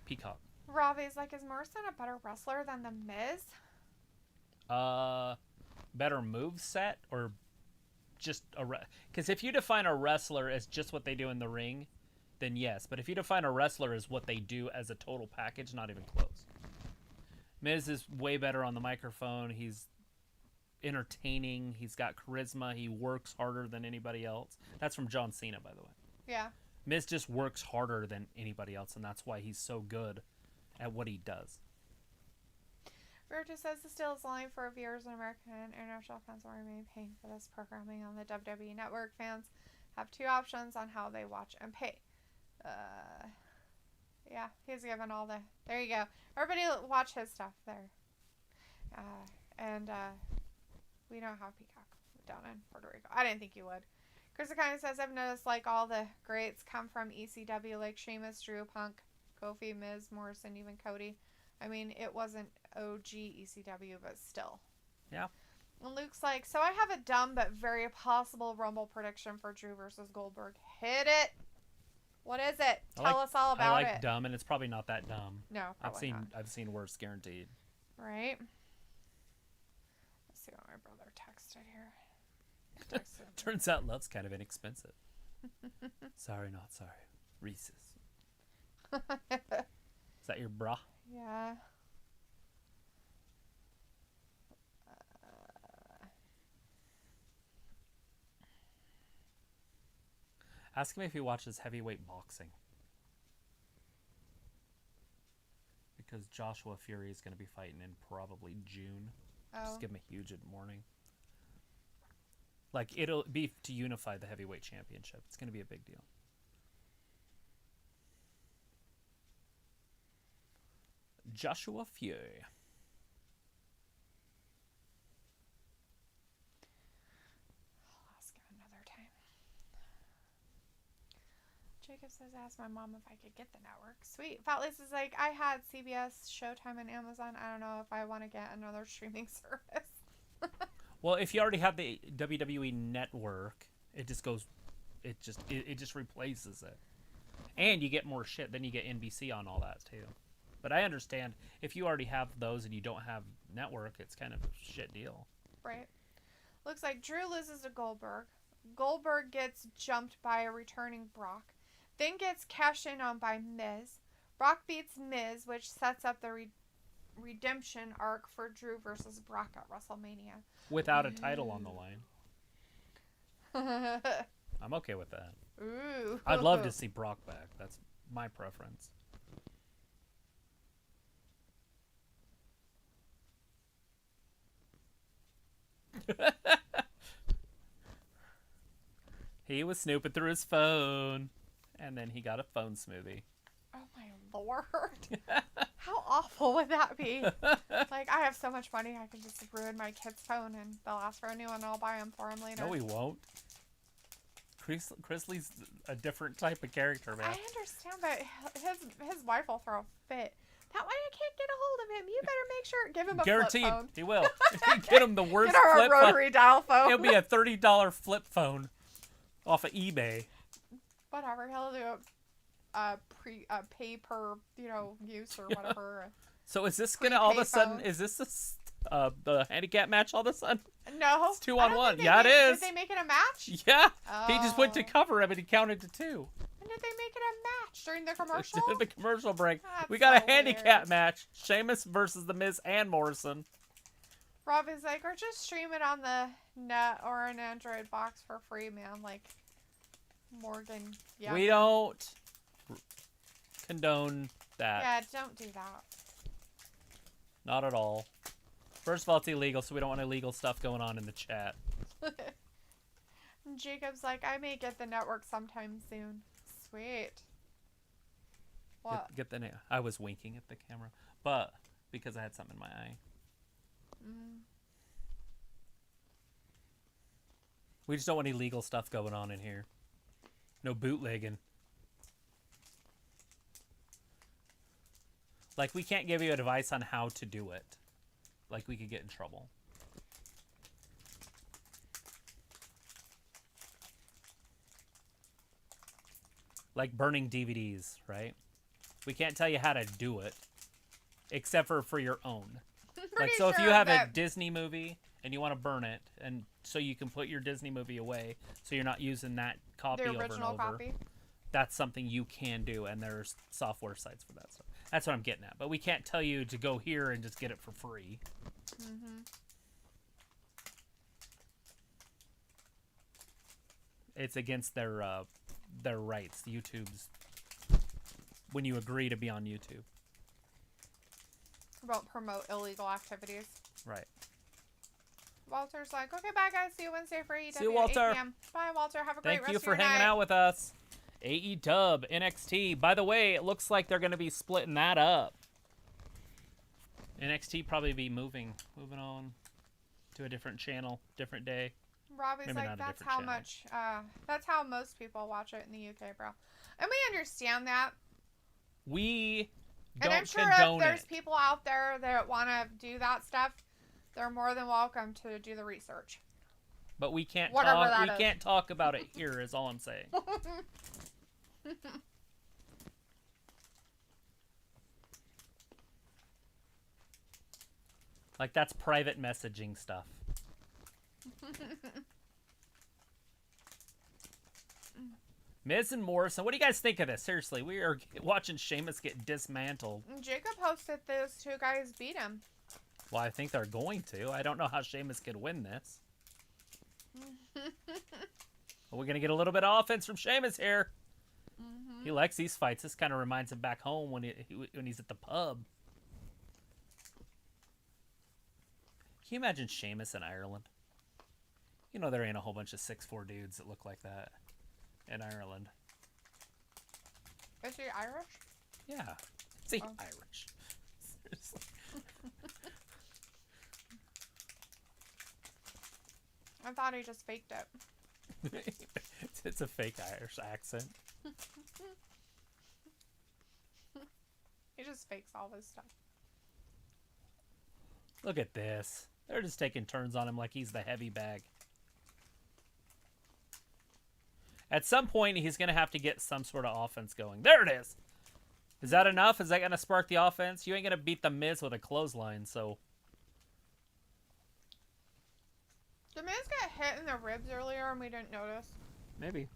Peacock. Robbie's like, is Morrison a better wrestler than The Miz? Better move set or just because if you define a wrestler as just what they do in the ring, then yes. But if you define a wrestler as what they do as a total package, not even close. Miz is way better on the microphone. He's entertaining. He's got charisma. He works harder than anybody else. That's from John Cena, by the way. Yeah. Miz just works harder than anybody else, and that's why he's so good at what he does. Roger says the still is line for viewers and American and international fans will remain paying for this programming on the WWE Network. Fans have two options on how they watch and pay. Yeah, he's given all the... there you go. Everybody watch his stuff there. We don't have Peacock down in Puerto Rico. I didn't think you would. Chris kind of says, I've noticed like all the greats come from ECW, like Sheamus, Drew, Punk, Kofi, Miz, Morrison, even Cody. I mean, it wasn't OG ECW, but still. Yeah. And Luke's like, so I have a dumb but very possible Rumble prediction for Drew versus Goldberg. Hit it. What is it? Tell us all about it. I like dumb, and it's probably not that dumb. No, probably not. I've seen worse, guaranteed. Right. Let's see what my brother texted here. Turns out love's kind of inexpensive. Sorry, not sorry. Reese's. Is that your bra? Yeah. Ask him if he watches heavyweight boxing. Because Joshua Fury is going to be fighting in probably June. Oh. Just give him a huge warning. Like, it'll be to unify the heavyweight championship. It's going to be a big deal. Joshua Fury. I'll ask him another time. Jacob says, ask my mom if I could get the network. Sweet. Fatless is like, I had CBS, Showtime, and Amazon. I don't know if I want to get another streaming service. Well, if you already have the WWE network, it just goes, it just replaces it. And you get more shit. Then you get NBC on all that, too. But I understand if you already have those and you don't have network, it's kind of a shit deal. Right. Looks like Drew loses to Goldberg. Goldberg gets jumped by a returning Brock. Then gets cashed in on by Miz. Brock beats Miz, which sets up the redemption arc for Drew versus Brock at WrestleMania. Without a title on the line. I'm okay with that. Ooh. I'd love to see Brock back. That's my preference. He was snooping through his phone, and then he got a phone smoothie. Oh my Lord. How awful would that be? Like, I have so much money, I could just ruin my kid's phone and they'll ask for a new one and I'll buy them for them later. No, we won't. Chrisley's a different type of character, man. I understand, but his wife will throw a fit. That way I can't get a hold of him. You better make sure. Give him a Guaranteed, flip phone. he will. Get him the worst Get her flip a rotary phone. dial phone. It'll be a $30 flip phone off of eBay. Whatever. He'll do a pay per, use or whatever. So is this gonna all of a sudden? Is this the handicap match all of a sudden? No. It's 2-on-1. Yeah, it is. Did they make it a match? Yeah. Oh. He just went to cover him and he counted to 2. When did they make it a match? During the commercial? The commercial break. That's We got a so handicap weird. match. Sheamus versus The Miz and Morrison. Rob is like, or just stream it on the net or an Android box for free, man. Like Morgan. Yeah. We don't condone that. Yeah, don't do that. Not at all. First of all, it's illegal, so we don't want illegal stuff going on in the chat. Jacob's like, I may get the network sometime soon. Sweet. What? Get the name. I was winking at the camera, but because I had something in my eye. We just don't want illegal stuff going on in here. No bootlegging. Like, we can't give you advice on how to do it. Like, we could get in trouble. Like burning DVDs, right? We can't tell you how to do it, except for your own. Like, so if you have a Disney movie and you want to burn it, and so you can put your Disney movie away, so you're not using that copy over and over. The original copy. That's something you can do, and there's software sites for that stuff. That's what I'm getting at. But we can't tell you to go here and just get it for free. It's against their rights. YouTube's when you agree to be on YouTube. Won't promote illegal activities. Right. Walter's like, okay, bye guys. See you Wednesday for AEW. See you, Walter. 8 p.m. Bye, Walter. Have a great rest of your night. Thank you for hanging out with us. AEW, NXT. By the way, it looks like they're going to be splitting that up. NXT probably be moving on to a different channel, different day. Robbie's Maybe like, that's how much, that's how most people watch it in the UK, bro. And we understand that. We don't And I'm sure if there's people out there that want to do that stuff, they're more than welcome to do the research. But we can't can't talk about it here is all I'm saying. Like, that's private messaging stuff. Miz and Morrison, what do you guys think of this? Seriously, we are watching Sheamus get dismantled. Jacob hosted those two guys beat him. Well, I think they're going to. I don't know how Sheamus could win this. But we're going to get a little bit of offense from Sheamus here. He likes these fights. This kind of reminds him back home when he's at the pub. Can you imagine Sheamus in Ireland? You know there ain't a whole bunch of 6'4" dudes that look like that in Ireland. Is he Irish? Yeah. Is he Irish? Seriously. I thought he just faked it. It's a fake Irish accent. He just fakes all this stuff. Look at this. They're just taking turns on him like he's the heavy bag. At some point, he's going to have to get some sort of offense going. There it is. Is that enough? Is that going to spark the offense? You ain't going to beat the Miz with a clothesline, so... Did Miz get hit in the ribs earlier and we didn't notice? Maybe.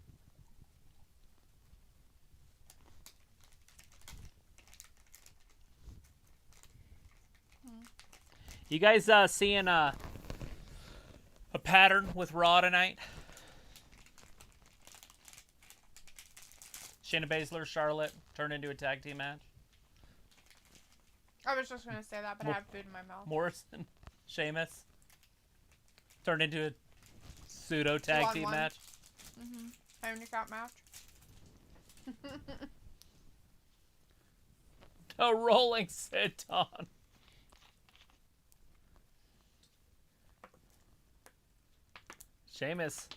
You guys seeing a pattern with Raw tonight? Shayna Baszler, Charlotte turned into a tag team match. I was just going to say that, but I have food in my mouth. Morrison, Sheamus turned into a pseudo tag team match. Handicap match. A rolling sit-on. Sheamus.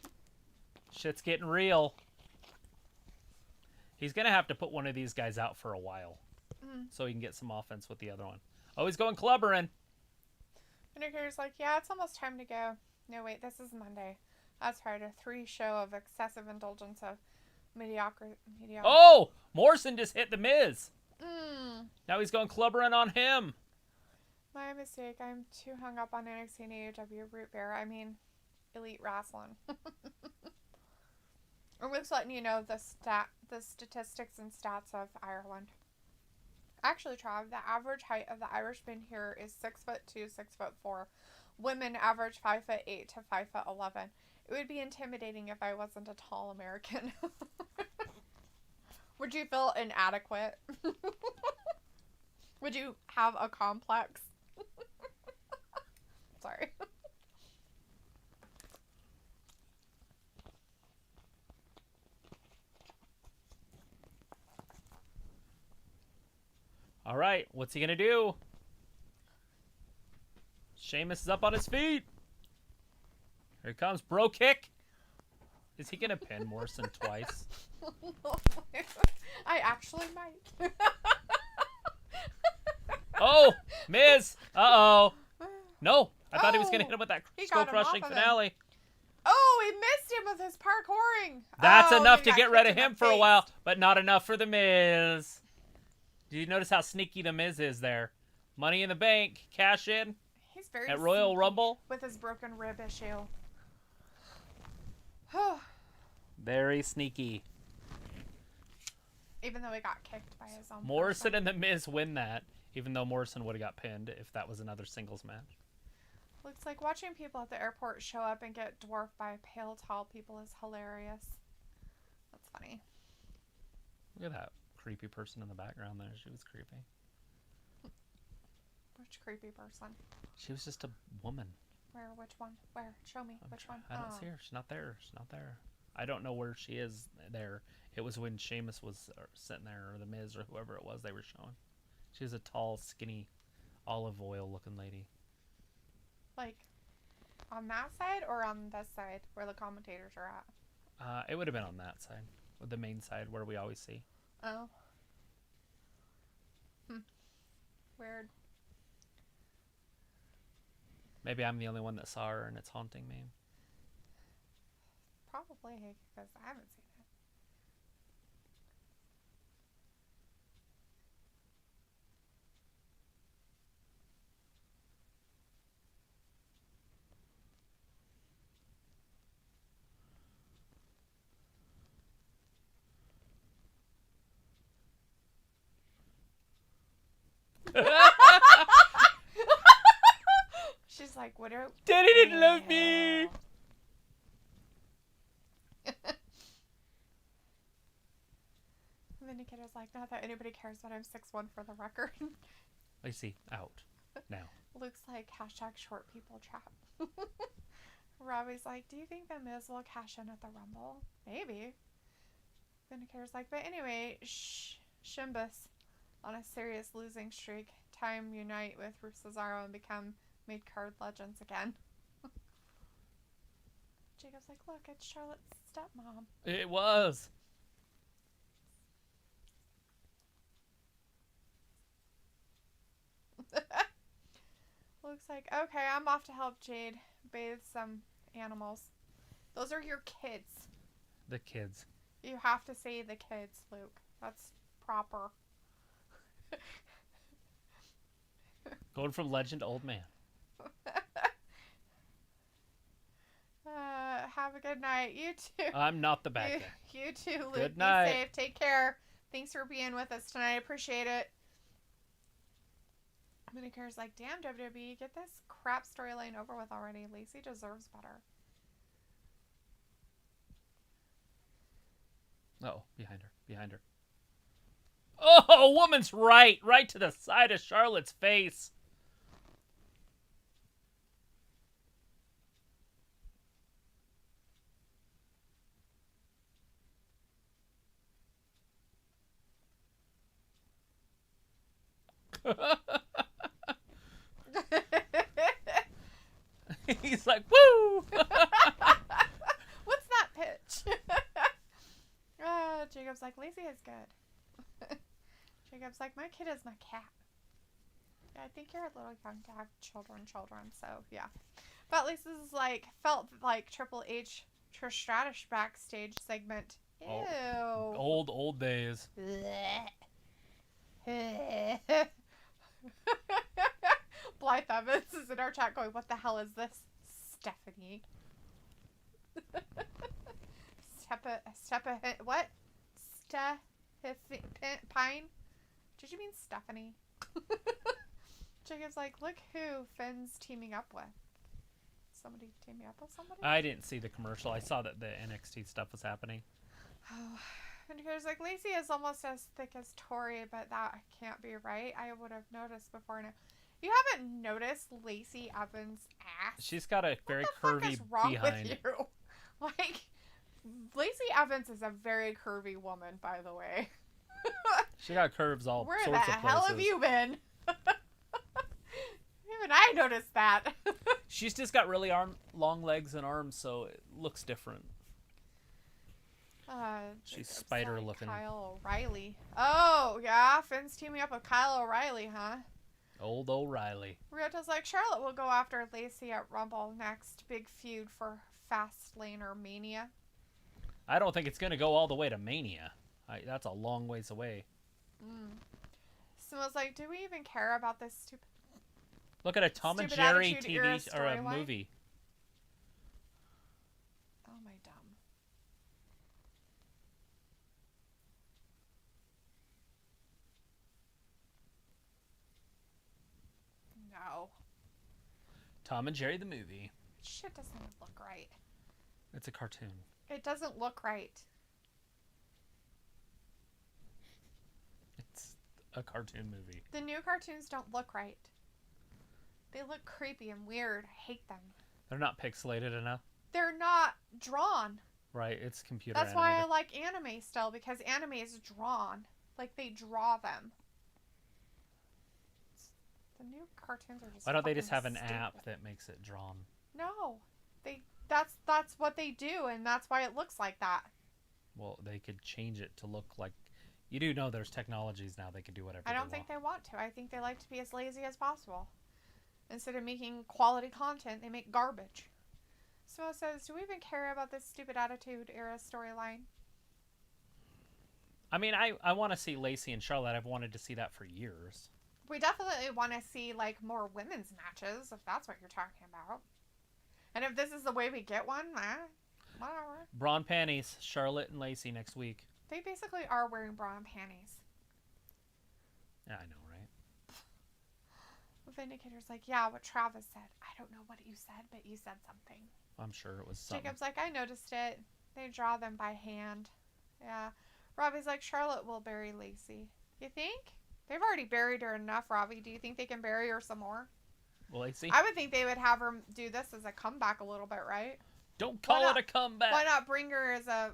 Shit's getting real. He's going to have to put one of these guys out for a while. So he can get some offense with the other one. Oh, he's going clubbering. Undertaker's like, yeah, it's almost time to go. No, wait, this is Monday. That's right, a 3 show of excessive indulgence of mediocre. Oh! Morrison just hit The Miz. Now he's going clubbering on him. My mistake. I'm too hung up on NXT and AEW root beer. I mean, Elite Wrestling. I'm just letting you know the statistics and stats of Ireland. Actually, Trav, the average height of the Irishmen here is 6'2", 6'4". Women average 5'8" to 5'11". It would be intimidating if I wasn't a tall American. Would you feel inadequate? Would you have a complex? Sorry. All right, what's he going to do? Sheamus is up on his feet. Here he comes. Bro kick. Is he going to pin Morrison twice? I actually might. Oh, Miz. Uh-oh. No, I thought he was going to hit him with that skull-crushing finale. Oh, he missed him with his parkouring. That's enough to get rid of him for a while, but not enough for The Miz. Did you notice how sneaky The Miz is there? Money in the Bank, cash in. He's very at Royal Rumble with his broken rib issue. Very sneaky. Even though he got kicked by his own Morrison and The Miz win that, even though Morrison would have got pinned if that was another singles match. Looks like watching people at the airport show up and get dwarfed by pale, tall people is hilarious. That's funny. Look at that creepy person in the background there. She was creepy. Which creepy person? She was just a woman. Where? Which one? Where? Show me. Which one? I don't see her. She's not there. She's not there. I don't know where she is there. It was when Sheamus was sitting there, or The Miz, or whoever it was they were showing. She was a tall, skinny, olive oil looking lady. Like, on that side or on this side where the commentators are at? It would have been on that side, with the main side where we always see. Oh. Weird. Maybe I'm the only one that saw her and it's haunting me. Probably, because I haven't seen it. She's like, what are... Daddy didn't love me! Vindicator's like, not that anybody cares, but I'm 6'1" for the record. I see. Out. Now. Looks like hashtag short people trap. Robbie's like, do you think the Miz will cash in at the Rumble? Maybe. Vindicator's like, but anyway, Shimbus on a serious losing streak. Time unite with Cesaro and become mid-card legends again. Jacob's like, look, it's Charlotte's stepmom. It was. Looks like, okay, I'm off to help Jade bathe some animals. Those are your kids. The kids. You have to say the kids, Luke. That's proper. Going from legend to old man. Have a good night. You too. I'm not the bad guy. You too, Luke. Good night. Be safe. Take care. Thanks for being with us tonight. I appreciate it. Minicare's like, damn, WWE, get this crap storyline over with already. Lacey deserves better. Uh-oh, behind her. Behind her. Oh, woman's right. Right to the side of Charlotte's face. He's like, woo! What's that pitch? Jacob's like, Lacey is good. Jacob's like, my kid is my cat. Yeah, I think you're a little young to have children, so yeah. But Lisa's like, felt like Triple H Trish Stratus backstage segment. Ew. Old days. Blythe Evans is in our chat going, what the hell is this, Stephanie? What? Pine? Did you mean Stephanie? Jacob's like, look who Finn's teaming up with. Somebody teaming up with somebody? I didn't see the commercial. I saw that the NXT stuff was happening. Oh, and here's like, Lacey is almost as thick as Tori, but that can't be right. I would have noticed before now. You haven't noticed Lacey Evans' ass? She's got a very what the fuck curvy is wrong behind. with you? Like, Lacey Evans is a very curvy woman, by the way. She got curves all Where sorts the of places. hell have you been? Even I noticed that. She's just got really long legs and arms, so it looks different. She's spider looking. Kyle O'Reilly. Oh, yeah. Finn's teaming up with Kyle O'Reilly, huh? Old O'Reilly. Riota's like, Charlotte will go after Lacey at Rumble next. Big feud for Fastlane or Mania. I don't think it's going to go all the way to Mania. That's a long ways away. Someone's like, do we even care about this stupid... Look at a Tom and Stupid Jerry Attitude Era TV or a storyline. movie. Oh, my dumb. No. Tom and Jerry the movie. Shit doesn't look right. It's a cartoon. It doesn't look right. It's a cartoon movie. The new cartoons don't look right. They look creepy and weird. I hate them. They're not pixelated enough. They're not drawn. Right, it's computer That's animated. why I like anime still, because anime is drawn. Like, they draw them. The new cartoons are just Why don't they just have an stupid. app that makes it drawn? No. That's what they do, and that's why it looks like that. Well, they could change it to look like... You do know there's technologies now they could do whatever I don't think they want to. I think they like to be as lazy as possible. Instead of making quality content, they make garbage. So it says, do we even care about this stupid Attitude Era storyline? I mean, I want to see Lacey and Charlotte. I've wanted to see that for years. We definitely want to see, like, more women's matches, if that's what you're talking about. And if this is the way we get one, whatever. Braun panties, Charlotte and Lacey next week. They basically are wearing bra and panties. Yeah, I know, right? Vindicator's like, yeah, what Travis said. I don't know what you said, but you said something. I'm sure it was something. Jacob's like, I noticed it. They draw them by hand. Yeah. Robbie's like, Charlotte will bury Lacey. You think? They've already buried her enough, Robbie. Do you think they can bury her some more? Lacey? I would think they would have her do this as a comeback a little bit, right? Don't call it a comeback. Why not bring her as a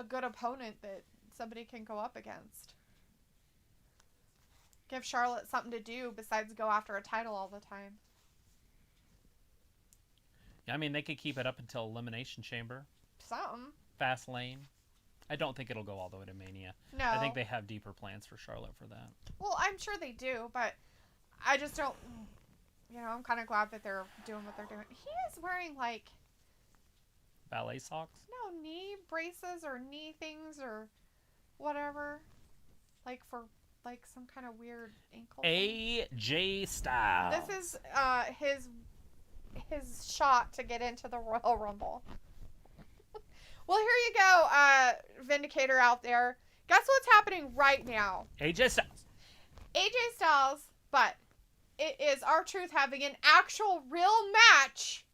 good opponent that somebody can go up against? Give Charlotte something to do besides go after a title all the time. Yeah, I mean, they could keep it up until Elimination Chamber. Something. Fastlane. I don't think it'll go all the way to Mania. No. I think they have deeper plans for Charlotte for that. Well, I'm sure they do, but I just don't... You know, I'm kind of glad that they're doing what they're doing. He is wearing, like... Ballet socks? No, knee braces or knee things or whatever. Like for, like, some kind of weird ankle thing. AJ Styles. This is, his shot to get into the Royal Rumble. Well, here you go, Vindicator out there. Guess what's happening right now? AJ Styles. AJ Styles, but it is R-Truth having an actual real match,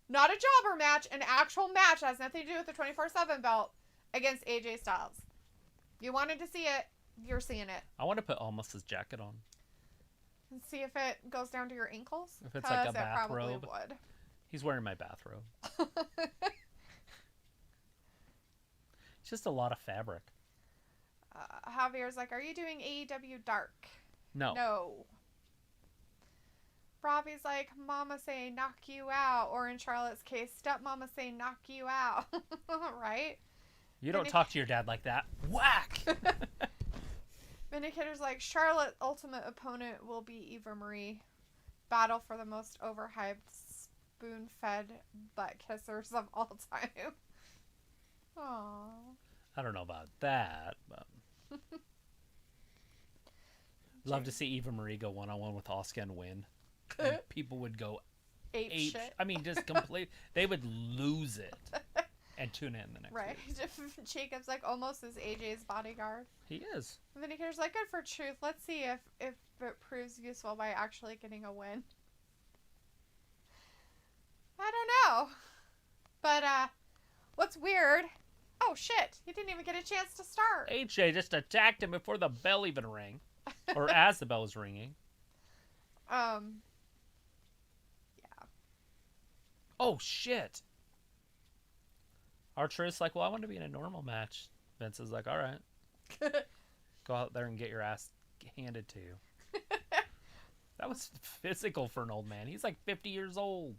not a jobber match, an actual match that has nothing to do with the 24/7 belt against AJ Styles. You wanted to see it, you're seeing it. I want to put Almost' jacket on. And see if it goes down to your ankles. If it's like a bathrobe. Probably would. He's wearing my bathrobe. It's just a lot of fabric. Javier's like, are you doing AEW Dark? No. No. Robbie's like, Mama say knock you out. Or in Charlotte's case, stepmama say knock you out. Right? You don't talk to your dad like that. Whack! Vindicator's like, Charlotte's ultimate opponent will be Eva Marie. Battle for the most overhyped, spoon-fed butt kissers of all time. Aww. I don't know about that, but... Love to see Eva Marie go one-on-one with Asuka and win. And people would go ape shit. I mean, just complete. They would lose it and tune in the next week. Jacob's like almost as AJ's bodyguard. He is. Vindicator's like, good for Truth. Let's see if it proves useful by actually getting a win. I don't know. But, what's weird... Oh, shit. He didn't even get a chance to start. AJ just attacked him before the bell even rang. Or as the bell was ringing. Yeah. Oh, shit. R-Truth's like, well, I want to be in a normal match. Vince is like, all right. Go out there and get your ass handed to you. That was physical for an old man. He's like 50 years old.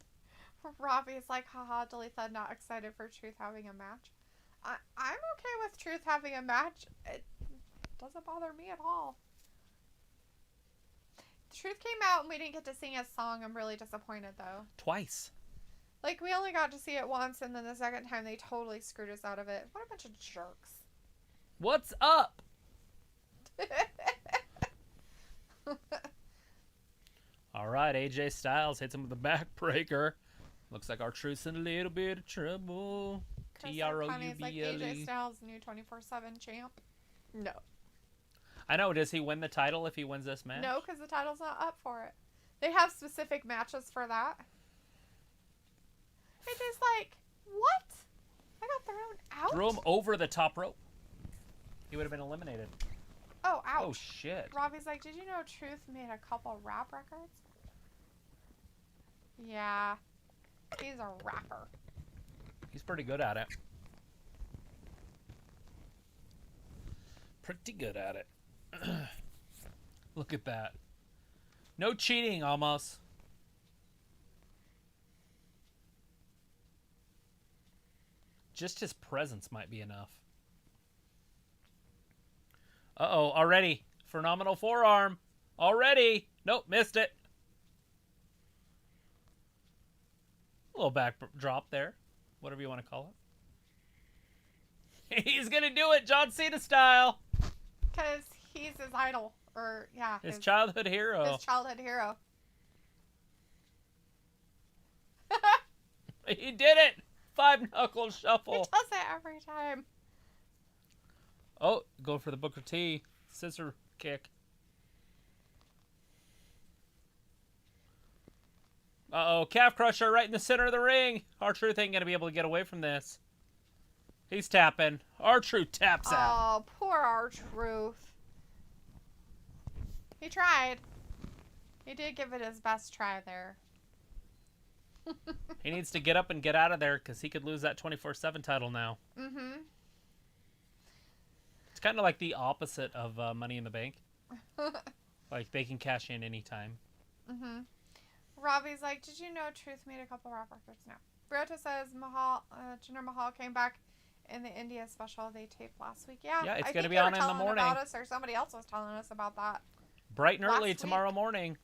Robbie's like, haha, Dalethea not excited for Truth having a match. I'm okay with Truth having a match. It doesn't bother me at all. Truth came out and we didn't get to sing his song. I'm really disappointed, though. Twice. Like, we only got to see it once, and then the second time they totally screwed us out of it. What a bunch of jerks. What's up? All right, AJ Styles hits him with a backbreaker. Looks like R-Truth's in a little bit of trouble. T-R-O-U-B-L-E. Like AJ Styles, new 24/7 champ. No. I know. Does he win the title if he wins this match? No, because the title's not up for it. They have specific matches for that. AJ's like, what? I got thrown out? Threw him over the top rope. He would have been eliminated. Oh, ouch. Oh, shit. Robbie's like, did you know Truth made a couple rap records? Yeah. He's a rapper. He's pretty good at it. Pretty good at it. Look at that. No cheating, almost. Just his presence might be enough. Uh-oh, already. Phenomenal forearm. Already. Nope, missed it. A little back drop there. Whatever you want to call it. He's going to do it John Cena style. Because he's his idol. Or, yeah. His childhood hero. His childhood hero. He did it. 5-knuckle shuffle. He does it every time. Oh, go for the Booker T. Scissor kick. Uh-oh, calf crusher right in the center of the ring. R-Truth ain't going to be able to get away from this. He's tapping. R-Truth taps out. Oh, poor R-Truth. He tried. He did give it his best try there. He needs to get up and get out of there because he could lose that 24/7 title now. Mm-hmm. It's kind of like the opposite of Money in the Bank. Like, they can cash in anytime. Mm-hmm. Robbie's like, did you know Truth made a couple rap records? No. Brota says Jinder Mahal came back in the India special they taped last week. Yeah, it's going to be on in the morning. About us, or somebody else was telling us about that. Bright and early tomorrow morning.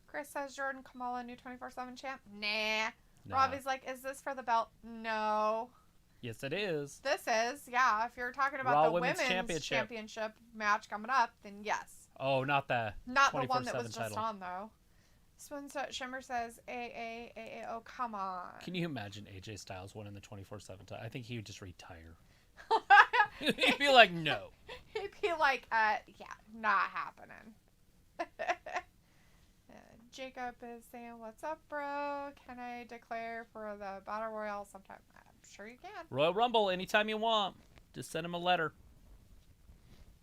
Chris says Jordan Kamala, new 24/7 champ. Nah. Robbie's like, is this for the belt? No. Yes, it is. This is, yeah. If you're talking about Raw the Women's women's championship match coming up, then yes. Oh, not the Not the one that was just title. on, though. Shimmer says, oh, come on. Can you imagine AJ Styles winning the 24/7 title? I think he would just retire. He'd be like, no. He'd be like, yeah, not happening. Jacob is saying, what's up, bro? Can I declare for the Battle Royale sometime? I'm sure you can. Royal Rumble anytime you want. Just send him a letter.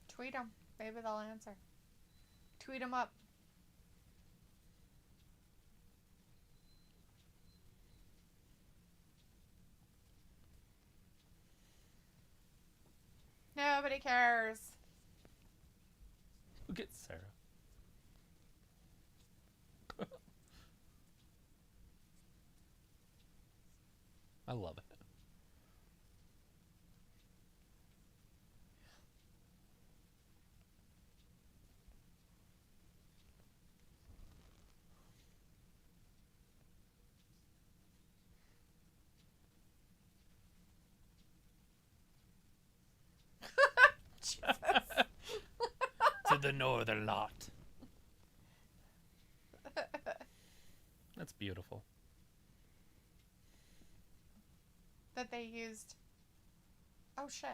Tweet them. Maybe they'll answer. Tweet them up. Nobody cares. Look at Sarah. I love it. To the northern lot. That's beautiful. That they used. Oh shit.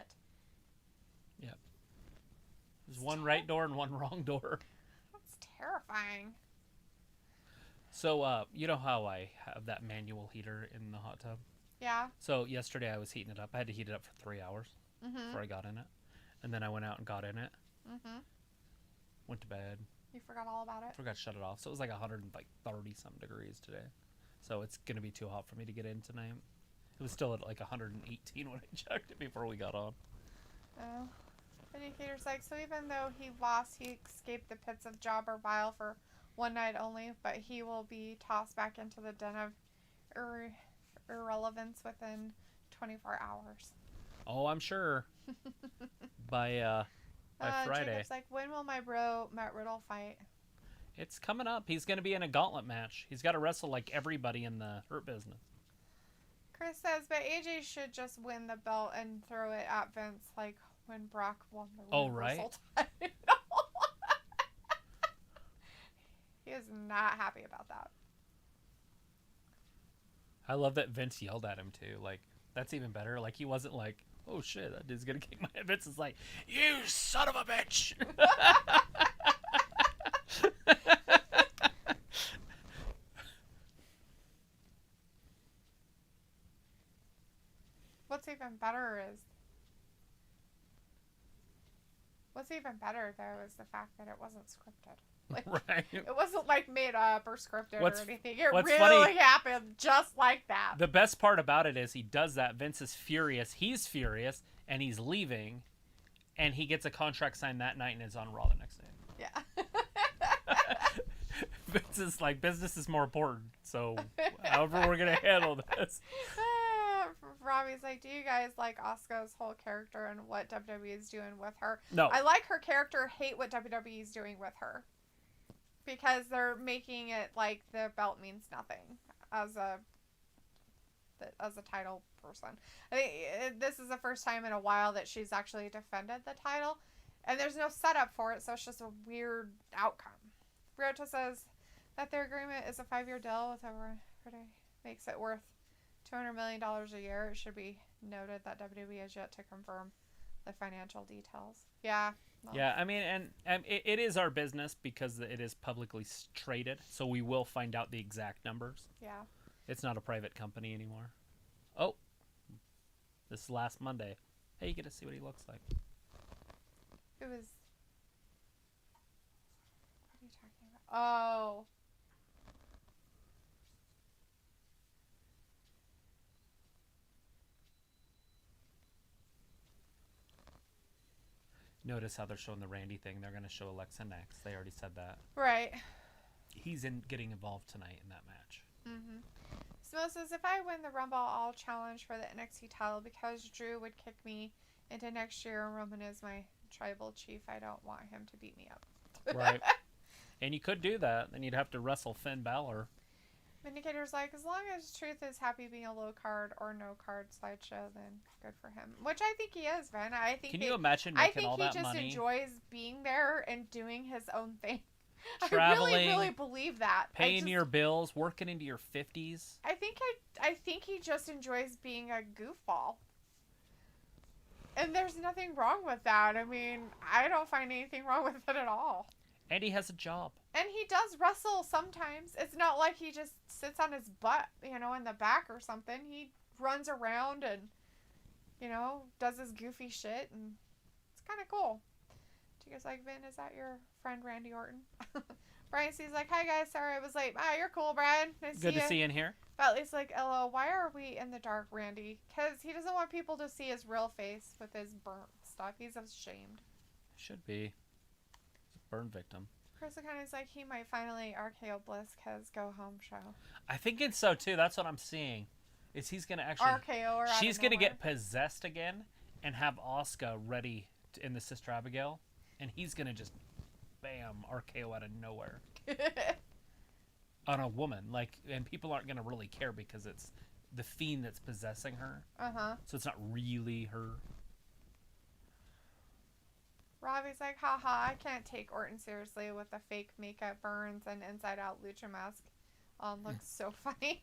Yep. There's one right door and one wrong door. That's terrifying. So, you know how I have that manual heater in the hot tub? Yeah. So yesterday I was heating it up. I had to heat it up for 3 hours before I got in it. And then I went out and got in it. Went to bed. You forgot all about it? Forgot to shut it off. So it was like 130-some degrees today. So it's going to be too hot for me to get in tonight. It was still at like 118 when I checked it before we got on. Oh. Indicator's like, so even though he lost, he escaped the pits of Jobber Vile for one night only, but he will be tossed back into the den of irrelevance within 24 hours. Oh, I'm sure. by Friday. Jacob's like, when will my bro Matt Riddle fight? It's coming up. He's going to be in a gauntlet match. He's got to wrestle like everybody in the Hurt Business. Chris says, but AJ should just win the belt and throw it at Vince like when Brock won the Universal title. He is not happy about that. I love that Vince yelled at him too. Like, that's even better. Like, he wasn't like, oh shit, that dude's gonna kick my head. Vince is like, you son of a bitch. What's even better though is the fact that it wasn't scripted. Like, right. It wasn't like made up or scripted or anything. It what's really funny, happened just like that. The best part about it is he does that. Vince is furious. He's furious, and he's leaving, and he gets a contract signed that night and is on Raw the next day. Yeah. Vince is like, business is more important, so however we're going to handle this. Robbie's like, do you guys like Asuka's whole character and what WWE is doing with her? No. I like her character, hate what WWE is doing with her. Because they're making it like the belt means nothing as a title person. I think this is the first time in a while that she's actually defended the title. And there's no setup for it, so it's just a weird outcome. Ryota says that their agreement is a 5-year deal with over makes it worth $200 million a year. It should be noted that WWE has yet to confirm the financial details. Yeah. Well. Yeah, I mean, and it is our business because it is publicly traded, so we will find out the exact numbers. Yeah. It's not a private company anymore. Oh, this is last Monday. Hey, you get to see what he looks like. It was... What are you talking about? Oh. Notice how they're showing the Randy thing. They're going to show Alexa next. They already said that. Right. He's getting involved tonight in that match. Mm-hmm. Smo says, if I win the Rumble, I'll challenge for the NXT title because Drew would kick me into next year and Roman is my tribal chief. I don't want him to beat me up. Right. And you could do that. Then you'd have to wrestle Finn Balor. Vindicator's like, as long as Truth is happy being a low card or no card slideshow, then good for him. Which I think he is, Ben. Can you imagine making all that money? I think he just enjoys being there and doing his own thing. Traveling, I really believe that. Paying your bills, working into your 50s. I think he just enjoys being a goofball. And there's nothing wrong with that. I mean, I don't find anything wrong with it at all. And he has a job. And he does wrestle sometimes. It's not like he just sits on his butt, in the back or something. He runs around and, does his goofy shit. And it's kind of cool. Chica's like, Vin, is that your friend Randy Orton? Brian C's like, hi guys, sorry I was late. You're cool, Brian. Nice Good to see you in here. Valley's like, LO, why are we in the dark, Randy? Because he doesn't want people to see his real face with his burnt stuff. He's ashamed. Should be. Burn victim. Chris kind of like he might finally RKO Bliss because go home show. I think it's so too. That's what I'm seeing. is he's going to actually... RKO or she's going to get possessed again and have Asuka ready in the Sister Abigail. And he's going to just, bam, RKO out of nowhere. On a woman. And people aren't going to really care because it's the fiend that's possessing her. Uh-huh. So it's not really her. Robbie's like, haha, I can't take Orton seriously with the fake makeup burns and inside out lucha mask. Looks so funny.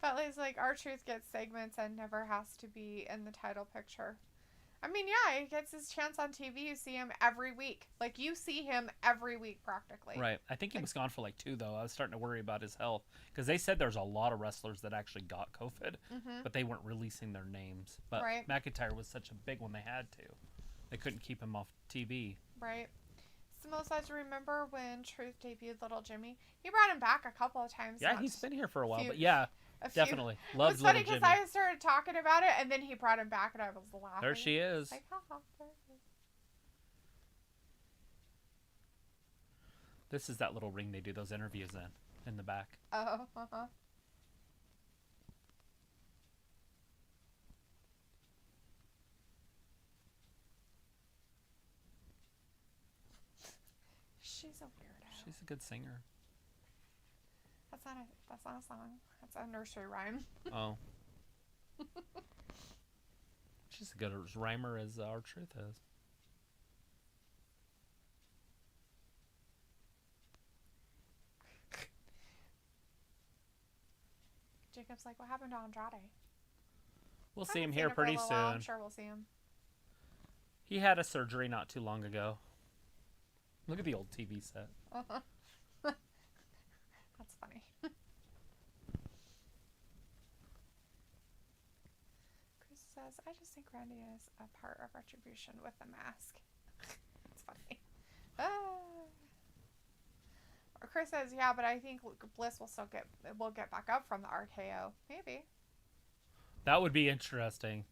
Bentley's like, R-Truth gets segments and never has to be in the title picture. I mean, yeah, he gets his chance on TV. You see him every week. You see him every week practically. Right. I think he was gone for 2, though. I was starting to worry about his health. Because they said there's a lot of wrestlers that actually got COVID, but they weren't releasing their names. But McIntyre was such a big one, they had to. They couldn't keep him off TV. Right. Simone says, remember when Truth debuted Little Jimmy? He brought him back a couple of times. Yeah, he's been here for a while, but yeah. Definitely. Loves Little Jimmy. Jimmy. It's funny because I started talking about it, and then he brought him back, and I was laughing. There she is. Like, haha, there it is. This is that little ring they do those interviews in the back. Oh, uh-huh. She's a weirdo. She's a good singer. That's not a song. That's a nursery rhyme. Oh. She's a good rhymer as R-Truth is. Jacob's like, what happened to Andrade? We'll see him here pretty soon. I'm sure we'll see him. He had a surgery not too long ago. Look at the old TV set. Uh-huh. That's funny. Chris says, I just think Randy is a part of Retribution with the mask. It's funny. Or Chris says, yeah, but I think Bliss will get back up from the RKO. Maybe. That would be interesting.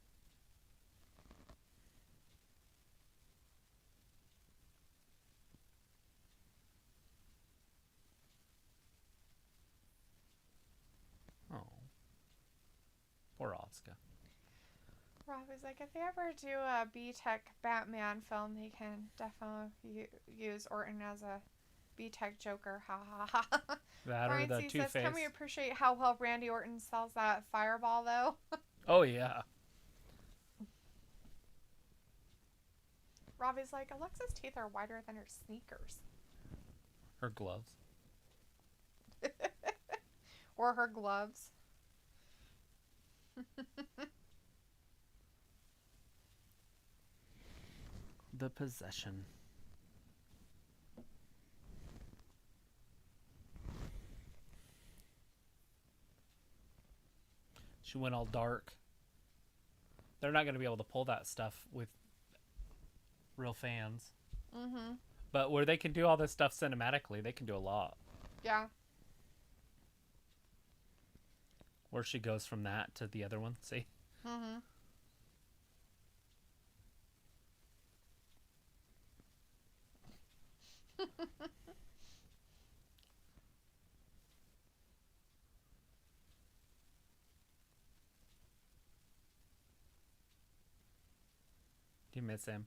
Poor Asuka. Robbie's like, if they ever do a B-Tech Batman film, they can definitely use Orton as a B-Tech Joker. Ha ha ha. That or the Two-Face. Says, can we appreciate how well Randy Orton sells that fireball, though? Oh, yeah. Robbie's like, Alexa's teeth are whiter than her sneakers. Her gloves. Or her gloves. The possession. She went all dark. They're not going to be able to pull that stuff with real fans. Mm-hmm. But where they can do all this stuff cinematically, they can do a lot. Yeah. Where she goes from that to the other one, see? Mm-hmm. Do you miss him?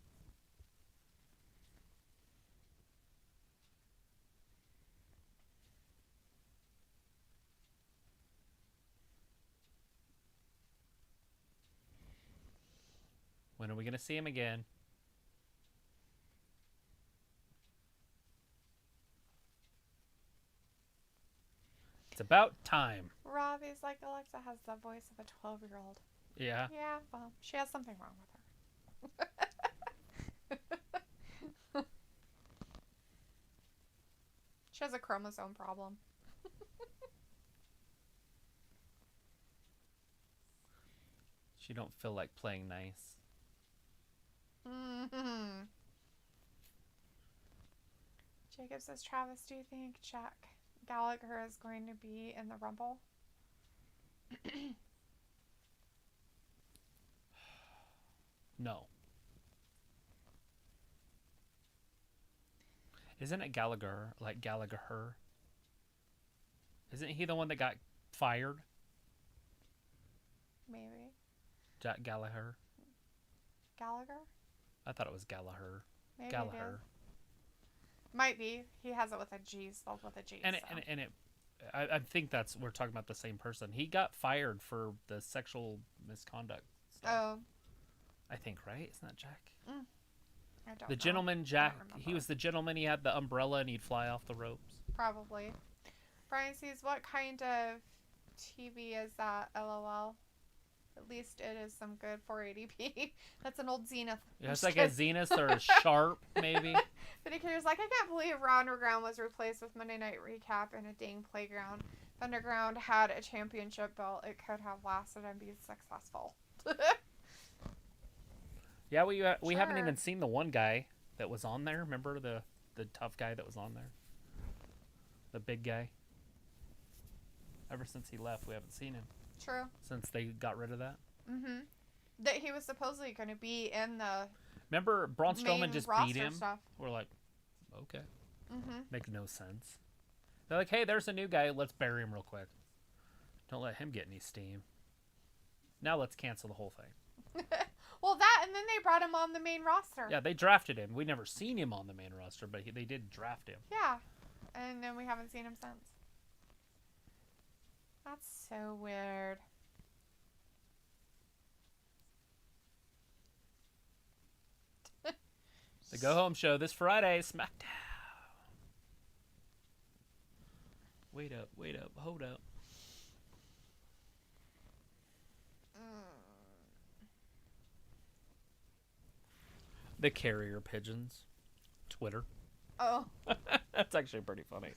When are we going to see him again? It's about time. Robbie's like, Alexa has the voice of a 12-year-old. Yeah. Yeah, well, she has something wrong with her. She has a chromosome problem. She don't feel like playing nice. Mm-hmm. Jacob says, Travis, do you think Jack Gallagher is going to be in the Rumble? No. Isn't it Gallagher, like Gallagher? Isn't he the one that got fired? Maybe. Jack Gallagher. Gallagher? I thought it was Gallagher. Maybe Gallagher. Might be. He has it with a G, spelled with a G. I think we're talking about the same person. He got fired for the sexual misconduct stuff. Oh. I think, right? Isn't that Jack? I don't know. The gentleman, Jack. He was the gentleman. He had the umbrella and he'd fly off the ropes. Probably. Brian sees, what kind of TV is that? LOL. At least it is some good 480p. That's an old Zenith. Yeah, it's like a Zenith or a Sharp, maybe. But he cares, like, I can't believe Raw Underground was replaced with Monday Night Recap in a dang playground. If Underground had a championship belt, it could have lasted and be successful. Yeah, we haven't even seen the one guy that was on there. Remember the tough guy that was on there? The big guy. Ever since he left, we haven't seen him. True. Since they got rid of that. Mm-hmm. That he was supposedly going to be in the Remember Braun Strowman just beat him? Stuff. We're like, okay. Mm-hmm. Makes no sense. They're like, hey, there's a new guy. Let's bury him real quick. Don't let him get any steam. Now let's cancel the whole thing. Well, that, and then they brought him on the main roster. Yeah, they drafted him. We never seen him on the main roster, but they did draft him. Yeah. And then we haven't seen him since. That's so weird. The Go Home Show this Friday, SmackDown. Wait up, hold up. The carrier pigeons. Twitter. Oh. That's actually pretty funny.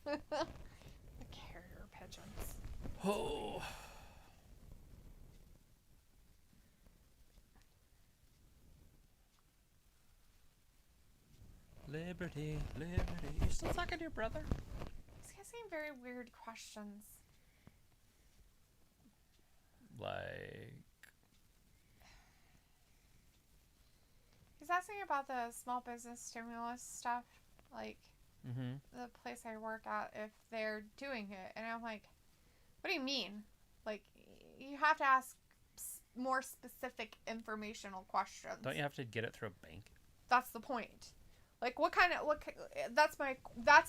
The carrier pigeons. Oh. Liberty, liberty. You still talking to your brother? He's asking very weird questions. Like... He's asking about the small business stimulus stuff. Like, the place I work at, if they're doing it. And I'm like, what do you mean? Like, you have to ask more specific informational questions. Don't you have to get it through a bank? That's the point. Like, that's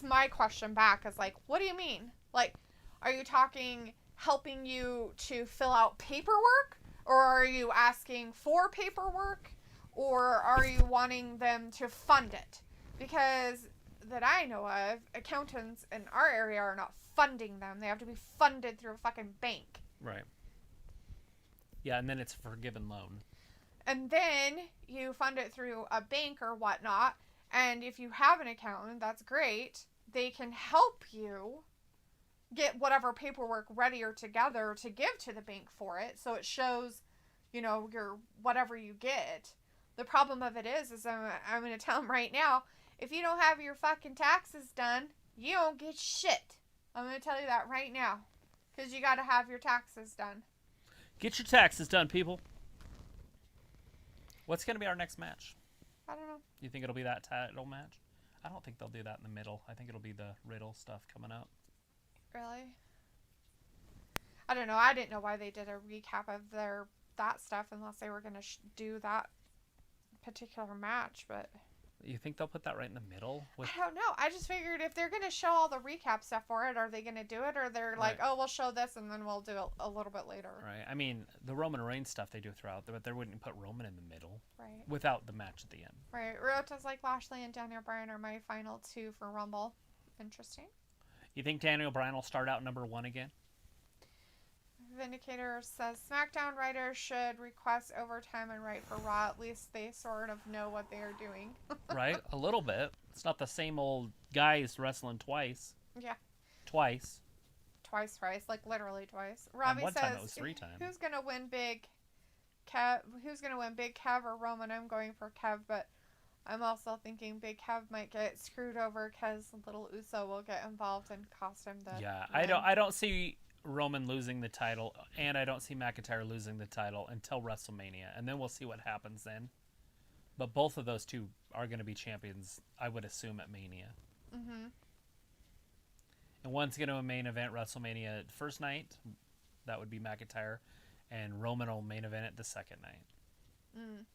my question back, is like, what do you mean? Like, are you talking helping you to fill out paperwork? Or are you asking for paperwork? Or are you wanting them to fund it? Because that I know of, accountants in our area are not funding them. They have to be funded through a fucking bank. Right. Yeah, and then it's a forgiven loan. And then you fund it through a bank or whatnot. And if you have an accountant, that's great. They can help you get whatever paperwork ready or together to give to the bank for it. So it shows, your whatever you get. The problem of it is I'm going to tell them right now, if you don't have your fucking taxes done, you don't get shit. I'm going to tell you that right now. Because you got to have your taxes done. Get your taxes done, people. What's going to be our next match? I don't know. You think it'll be that title match? I don't think they'll do that in the middle. I think it'll be the Riddle stuff coming up. Really? I don't know. I didn't know why they did a recap of that stuff unless they were going to do that particular match, but... You think they'll put that right in the middle? I don't know. I just figured if they're going to show all the recap stuff for it, are they going to do it? Or they're like, oh, we'll show this and then we'll do it a little bit later. Right. I mean, the Roman Reigns stuff they do throughout, but they wouldn't put Roman in the middle. Right. Without the match at the end. Right. Ryota's like Lashley and Daniel Bryan are my final two for Rumble. Interesting. You think Daniel Bryan will start out number 1 again? Vindicator says SmackDown writers should request overtime and write for Raw. At least they sort of know what they are doing. Right? A little bit. It's not the same old guys wrestling twice. Yeah. Twice. Twice. Like literally twice. Robbie one says, time it was 3 times. Who's going to win big? Kev? Who's going to win, Big Kev or Roman? I'm going for Kev, but I'm also thinking Big Kev might get screwed over because little Uso will get involved and cost him the win. I don't see Roman losing the title, and I don't see McIntyre losing the title until WrestleMania, and then we'll see what happens then. But both of those two are going to be champions, I would assume, at Mania. Mm-hmm. And one's going to main event WrestleMania first night. That would be McIntyre. And Roman will main event it the second night. Mm.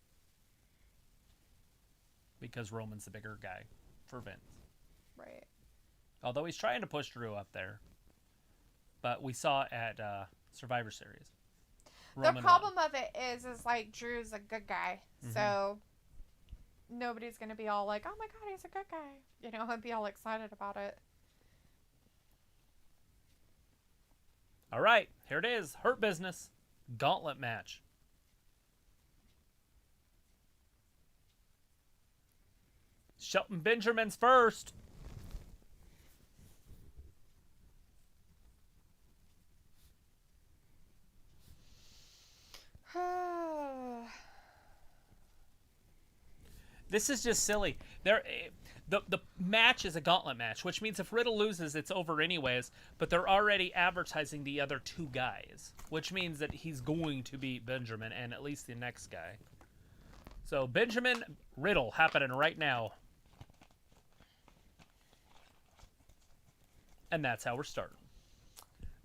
Because Roman's the bigger guy for Vince. Right. Although he's trying to push Drew up there. But we saw at Survivor Series. The problem of it is like Drew's a good guy. Mm-hmm. So nobody's going to be all like, oh my God, he's a good guy. You know, and be all excited about it. All right, here it is. Hurt Business. Gauntlet match. Shelton Benjamin's first. This is just silly. The match is a gauntlet match, which means if Riddle loses, it's over anyways. But they're already advertising the other two guys, which means that he's going to beat Benjamin and at least the next guy. So Benjamin Riddle happening right now. And that's how we're starting.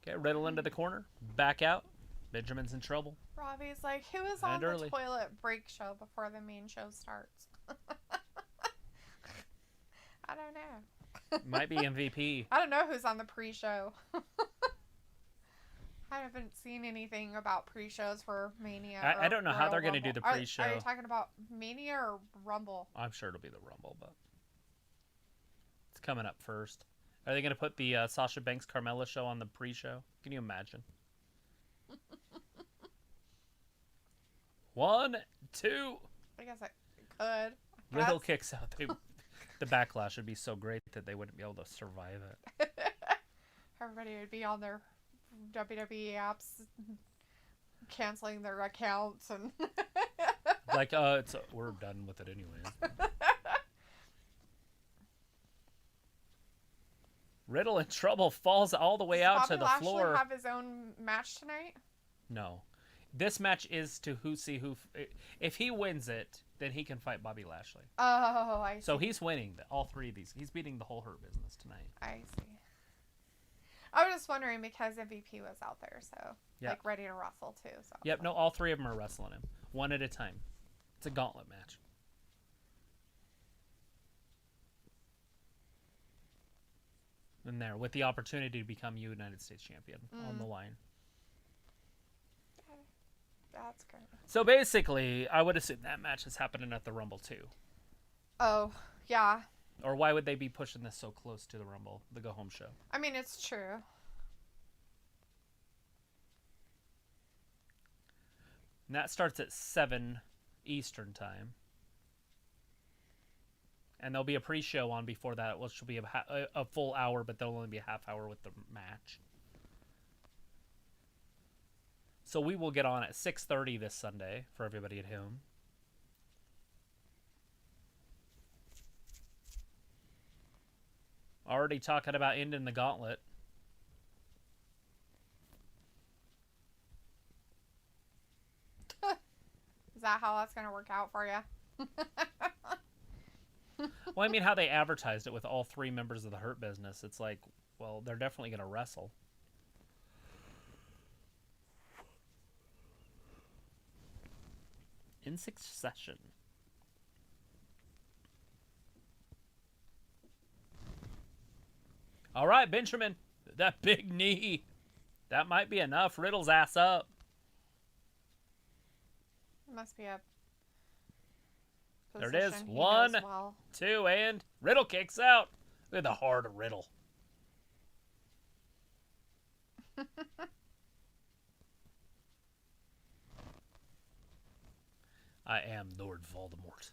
Okay, Riddle into the corner. Back out. Benjamin's in trouble. Robbie's like, who is on the toilet break show before the main show starts? I don't know. Might be MVP. I don't know who's on the pre-show. I haven't seen anything about pre-shows for Mania. I don't know how they're going to do the pre-show. Are you talking about Mania or Rumble? I'm sure it'll be the Rumble, but it's coming up first. Are they going to put the Sasha Banks Carmella show on the pre-show? Can you imagine? 1, 2. I guess I could. Riddle kicks out. The backlash would be so great that they wouldn't be able to survive it. Everybody would be on their WWE apps canceling their accounts and like we're done with it anyways. Riddle in trouble, falls all the way out to the floor. Does Bobby Lashley have his own match tonight? No. This match is to who. If he wins it, then he can fight Bobby Lashley. Oh, I see. So he's winning all three of these. He's beating the whole Hurt Business tonight. I see. I was just wondering because MVP was out there, so like ready to wrestle too. So yep, no, all three of them are wrestling him, one at a time. It's a gauntlet match. And there, with the opportunity to become United States champion on the line. That's good. So basically, I would assume that match is happening at the Rumble too. Oh, yeah. Or why would they be pushing this so close to the Rumble, the go-home show? I mean, it's true. And that starts at 7 Eastern time. And there'll be a pre-show on before that, which will be a full hour, but there'll only be a half hour with the match. So we will get on at 6:30 this Sunday for everybody at home. Already talking about ending the gauntlet. Is that how that's going to work out for you? Well, I mean, how they advertised it with all three members of the Hurt Business. It's like, well, they're definitely going to wrestle. In succession. All right, Benjamin. That big knee. That might be enough. Riddle's ass up. It must be a there it is. 1, 2, and Riddle kicks out. Look at the heart of Riddle. I am Lord Voldemort.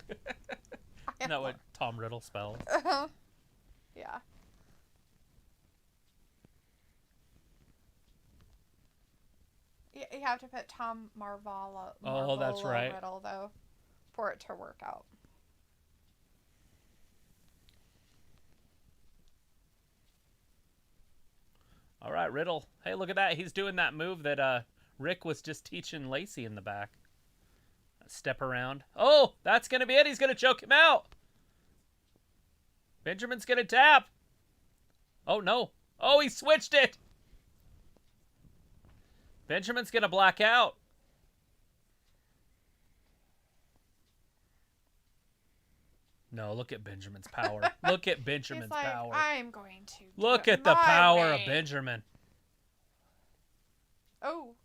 Isn't that what Tom Riddle spells? Yeah. You have to put Tom Marvolo. Oh, that's right. Riddle, though, for it to work out. All right, Riddle. Hey, look at that. He's doing that move that Rick was just teaching Lacey in the back. Step around. Oh, that's going to be it. He's going to choke him out. Benjamin's going to tap. Oh, no. Oh, he switched it. Benjamin's going to black out. No, look at Benjamin's power. Look at Benjamin's He's like, power. I'm going to Look do it at the my power way. of Benjamin. Oh.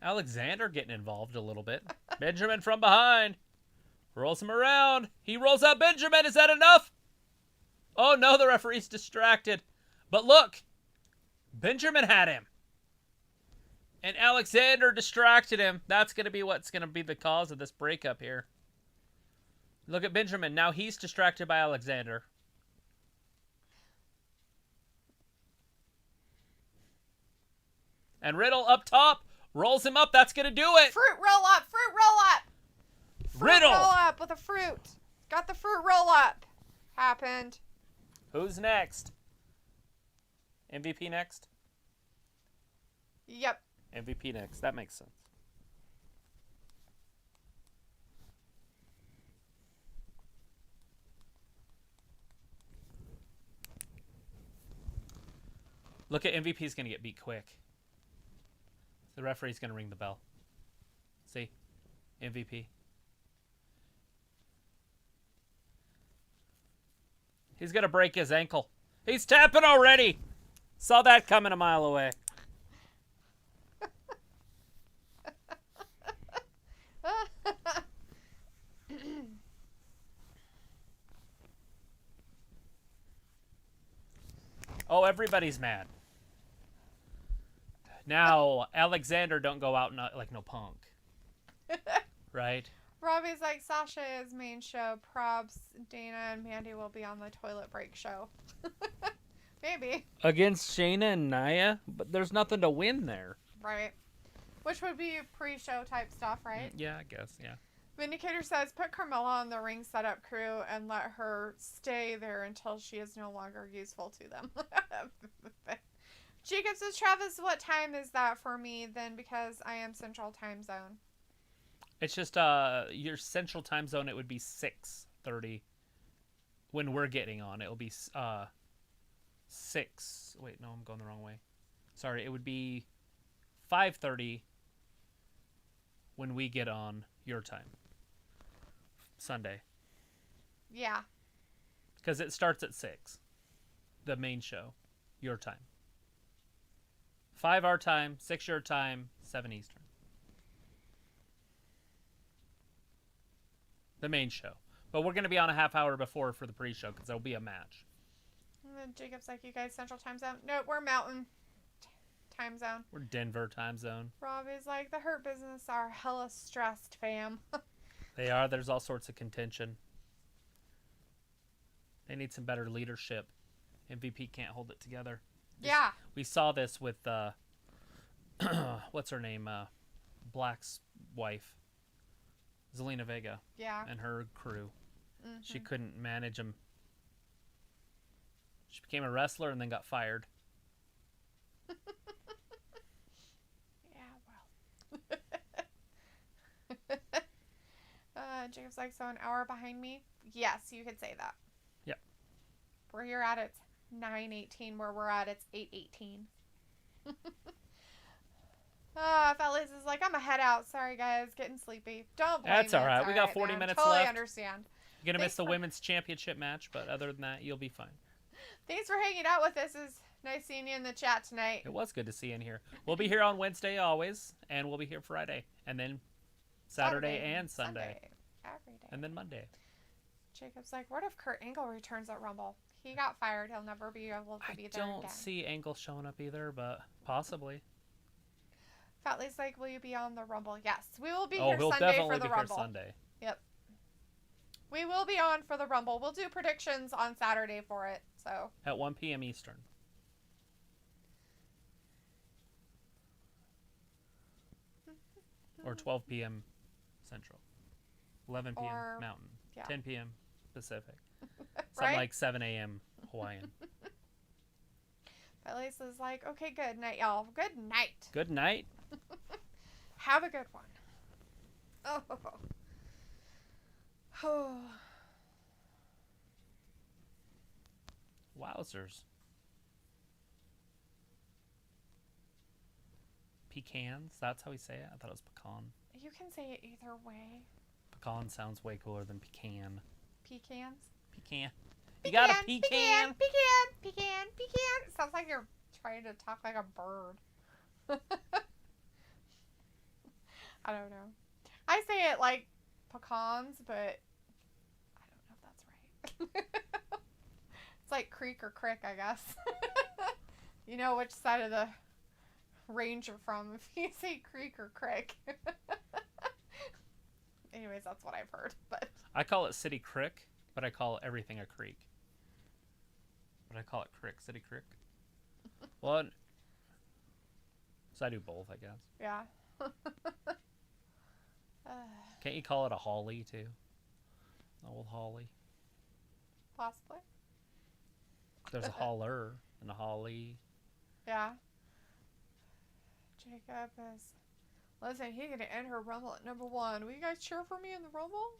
Alexander getting involved a little bit. Benjamin from behind. Rolls him around. He rolls out Benjamin. Is that enough? Oh, no, the referee's distracted. But look. Benjamin had him. And Alexander distracted him. That's going to be what's going to be the cause of this breakup here. Look at Benjamin. Now he's distracted by Alexander. And Riddle up top. Rolls him up. That's going to do it. Fruit roll up. Fruit roll up. Fruit Riddle. roll up with a fruit. Got the fruit roll up. Happened. Who's next? MVP next? Yep. MVP next. That makes sense. Look at MVP's going to get beat quick. The referee's going to ring the bell. See? MVP. He's going to break his ankle. He's tapping already. Saw that coming a mile away. Oh, everybody's mad. Now, Alexander don't go out like no punk. Right? Robbie's like, Sasha is main show. Probs, Dana and Mandy will be on the toilet break show. Maybe. Against Shayna and Nia? But there's nothing to win there. Right. Which would be pre-show type stuff, right? Yeah, I guess, yeah. Vindicator says, put Carmella on the ring setup crew and let her stay there until she is no longer useful to them. Jacob says, Travis, what time is that for me then? Because I am Central Time Zone. It's just your Central Time Zone, it would be 6:30. When we're getting on, it will be 6. Wait, no, I'm going the wrong way. Sorry, it would be 5:30 when we get on your time. Sunday. Yeah. Because it starts at 6. The main show. Your time. 5 our time, 6 your time, 7 Eastern. The main show. But we're going to be on a half hour before for the pre-show because there'll be a match. And then Jacob's like, you guys Central Time Zone? Nope, we're Mountain Time Zone. We're Denver Time Zone. Robbie's like, the Hurt Business are hella stressed, fam. They are. There's all sorts of contention. They need some better leadership. MVP can't hold it together. Yeah. We saw this with, what's her name? Black's wife. Zelina Vega. Yeah. And her crew. Mm-hmm. She couldn't manage them. She became a wrestler and then got fired. Yeah, well. Jacob's like, so an hour behind me? Yes, you could say that. Yep. Where you're at, it's 9:18. Where we're at, it's 8:18. Fellas is like, I'm a head out. Sorry, guys. Getting sleepy. Don't blame That's me. all right. It's We got 40 man. minutes totally left. Understand. You're going to miss Thanks the for- women's championship match, but other than that, you'll be fine. Thanks for hanging out with us. It's nice seeing you in the chat tonight. It was good to see you in here. We'll be here on Wednesday always, and we'll be here Friday, and then Saturday and Sunday, Every day. and then Monday. Jacob's like, what if Kurt Angle returns at Rumble? He got fired. He'll never be able to be I there don't again. see Angle showing up either, but possibly. Fatley's like, will you be on the Rumble? Yes. We will be Oh, here he'll Sunday definitely for the be here Rumble. Sunday. Yep. We will be on for the Rumble. We'll do predictions on Saturday for it. So At 1 p.m. Eastern. Or 12 p.m. Central. 11 p.m. Or- Mountain. yeah. 10 p.m. Pacific. Something right? like 7 a.m. Hawaiian. Fatley's is like, okay, good night, y'all. Good night. Good night. Have a good one. Oh. Oh. Wowzers. Pecans? That's how we say it? I thought it was pecan. You can say it either way. Pecan sounds way cooler than pecan. Pecans? Pecan. You got a pecan? Pecan. It sounds like you're trying to talk like a bird. I don't know. I say it like pecans, but I don't know if that's right. It's like creek or crick, I guess. You know which side of the range you're from if you say creek or crick. Anyways, that's what I've heard. But I call it City Crick, but I call everything a creek. But I call it crick, City Crick. Well, so I do both, I guess. yeah. Can't you call it a holly too? Old holly. Possibly. There's a holler and a holly. Yeah. Jacob is. Listen, he gonna enter Rumble at number 1. Will you guys cheer for me in the Rumble?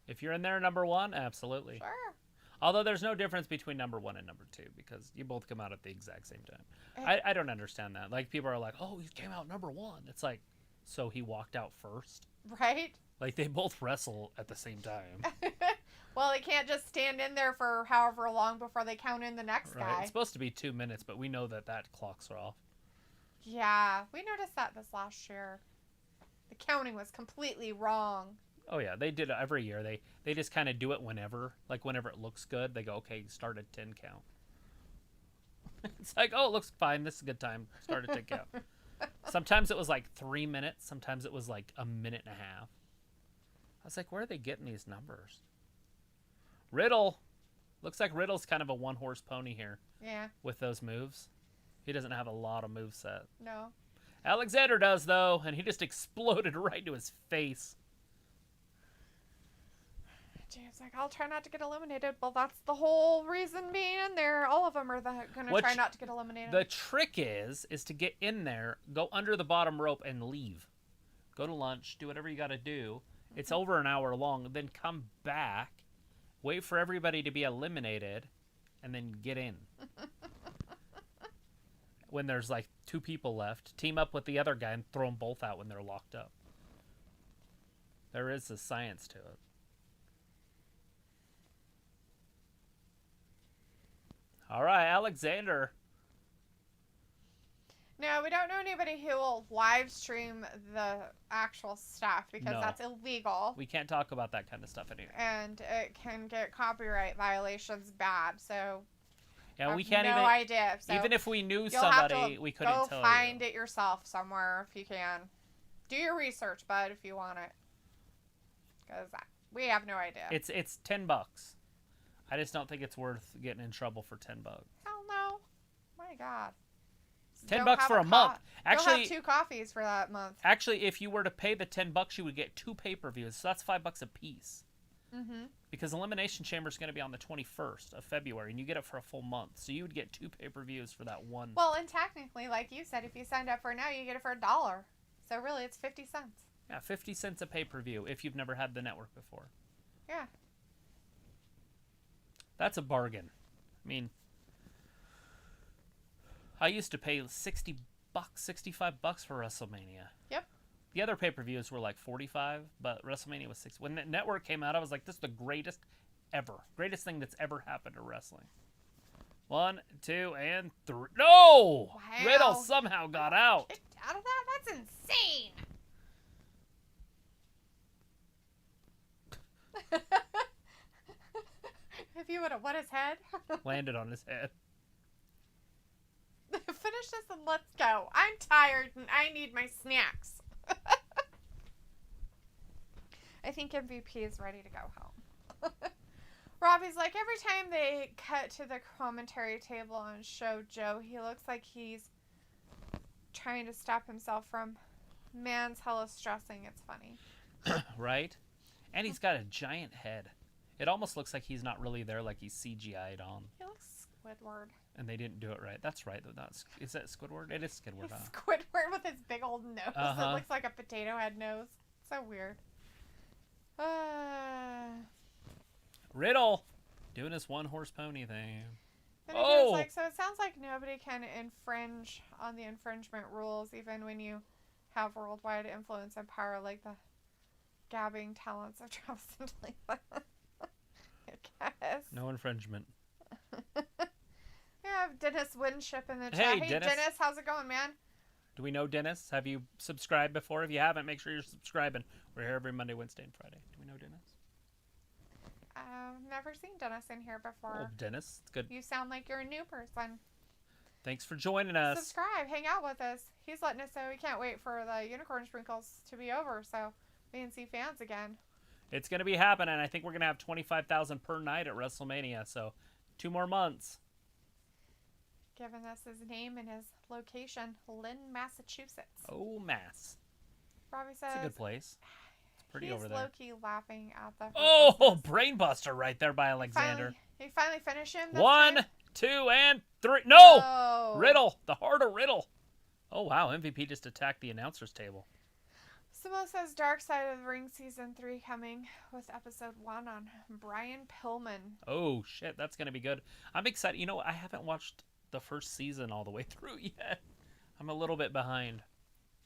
If you're in there number 1, absolutely. Sure. Although there's no difference between number 1 and number 2 because you both come out at the exact same time. I don't understand that. Like, people are like, oh, he came out number 1. It's like, so he walked out first? Right? Like, they both wrestle at the same time. Well, they can't just stand in there for however long before they count in the next Right. guy. It's supposed to be 2 minutes, but we know that clocks are off. Yeah, we noticed that this last year. The counting was completely wrong. Oh, yeah. They did it every year. They just kind of do it whenever. Like, whenever it looks good, they go, okay, start at 10 count. It's like, oh, it looks fine. This is a good time. Start at 10 count. Sometimes it was like 3 minutes. Sometimes it was like a minute and a half. I was like, where are they getting these numbers? Riddle. Looks like Riddle's kind of a one-horse pony here. Yeah. With those moves. He doesn't have a lot of moveset. No. Alexander does, though, and he just exploded right to his face. James like, I'll try not to get eliminated. Well, that's the whole reason being in there. All of them are going to try not to get eliminated. The trick is to get in there, go under the bottom rope, and leave. Go to lunch, do whatever you got to do. It's over an hour long. Then come back, wait for everybody to be eliminated, and then get in. When there's like 2 people left, team up with the other guy and throw them both out when they're locked up. There is a science to it. All right, Alexander. No, we don't know anybody who will live stream the actual stuff because No. that's illegal. We can't talk about that kind of stuff anymore. And it can get copyright violations bad. So Yeah, we I can't have no idea. So even if we knew you'll somebody, have to we couldn't go tell find you. it yourself somewhere if you can. Do your research, bud, if you want it. Because we have no idea. It's $10. I just don't think it's worth getting in trouble for $10. Hell no. My God. $10 for a month. Don't Actually, have 2 coffees for that month. Actually, if you were to pay the $10, you would get 2 pay-per-views. So that's $5 a piece. Mm-hmm. Because Elimination Chamber is going to be on the 21st of February, and you get it for a full month. So you would get 2 pay-per-views for that one. Well, and technically, like you said, if you signed up for it now, you get it for $1. So really, it's 50 cents. Yeah, 50 cents a pay-per-view if you've never had the network before. Yeah. That's a bargain. I mean, I used to pay $60, $65 for WrestleMania. Yep. The other pay-per-views were like $45, but WrestleMania was $60. When the network came out, I was like, this is the greatest ever. Greatest thing that's ever happened to wrestling. 1, 2, and 3. No! Wow. Riddle somehow got out. Kicked out of that? That's insane. If you would have won his head. Landed on his head. Finish this and let's go. I'm tired and I need my snacks. I think MVP is ready to go home. Robbie's like, every time they cut to the commentary table and show Joe, he looks like he's trying to stop himself from man's hella stressing. It's funny. Right? And he's got a giant head. It almost looks like he's not really there, like he's CGI'd on. He looks Squidward. And they didn't do it right. That's right, though. Is that Squidward? It is Squidward, huh? Squidward with his big old nose. Uh-huh. It looks like a potato head nose. So weird. Riddle doing his one-horse pony thing. And he was like, so it sounds like nobody can infringe on the infringement rules, even when you have worldwide influence and power like the gabbing talents of Travis and Dalethea. I guess. No infringement. We have Dennis Winship in the chat. Hey, Dennis, how's it going, man? Do we know Dennis? Have you subscribed before? If you haven't, make sure you're subscribing. We're here every Monday, Wednesday, and Friday. Do we know Dennis? I've never seen Dennis in here before. Oh, Dennis, it's good. You sound like you're a new person. Thanks for joining us. Subscribe, hang out with us. He's letting us know we can't wait for the unicorn sprinkles to be over so we can see fans again. It's going to be happening. I think we're going to have 25,000 per night at WrestleMania, so 2 more months. Giving us his name and his location, Lynn, Massachusetts. Oh, Mass. Robbie says... It's a good place. It's pretty over there. He's low-key laughing at the... Oh, brainbuster right there by Alexander. He finally finished him. 1, 2, and 3. No! Riddle. The heart of Riddle. Oh, wow. MVP just attacked the announcer's table. Samo says Dark Side of the Ring Season 3 coming with Episode 1 on Brian Pillman. Oh, shit. That's going to be good. I'm excited. You know, I haven't watched the first season all the way through yet. I'm a little bit behind.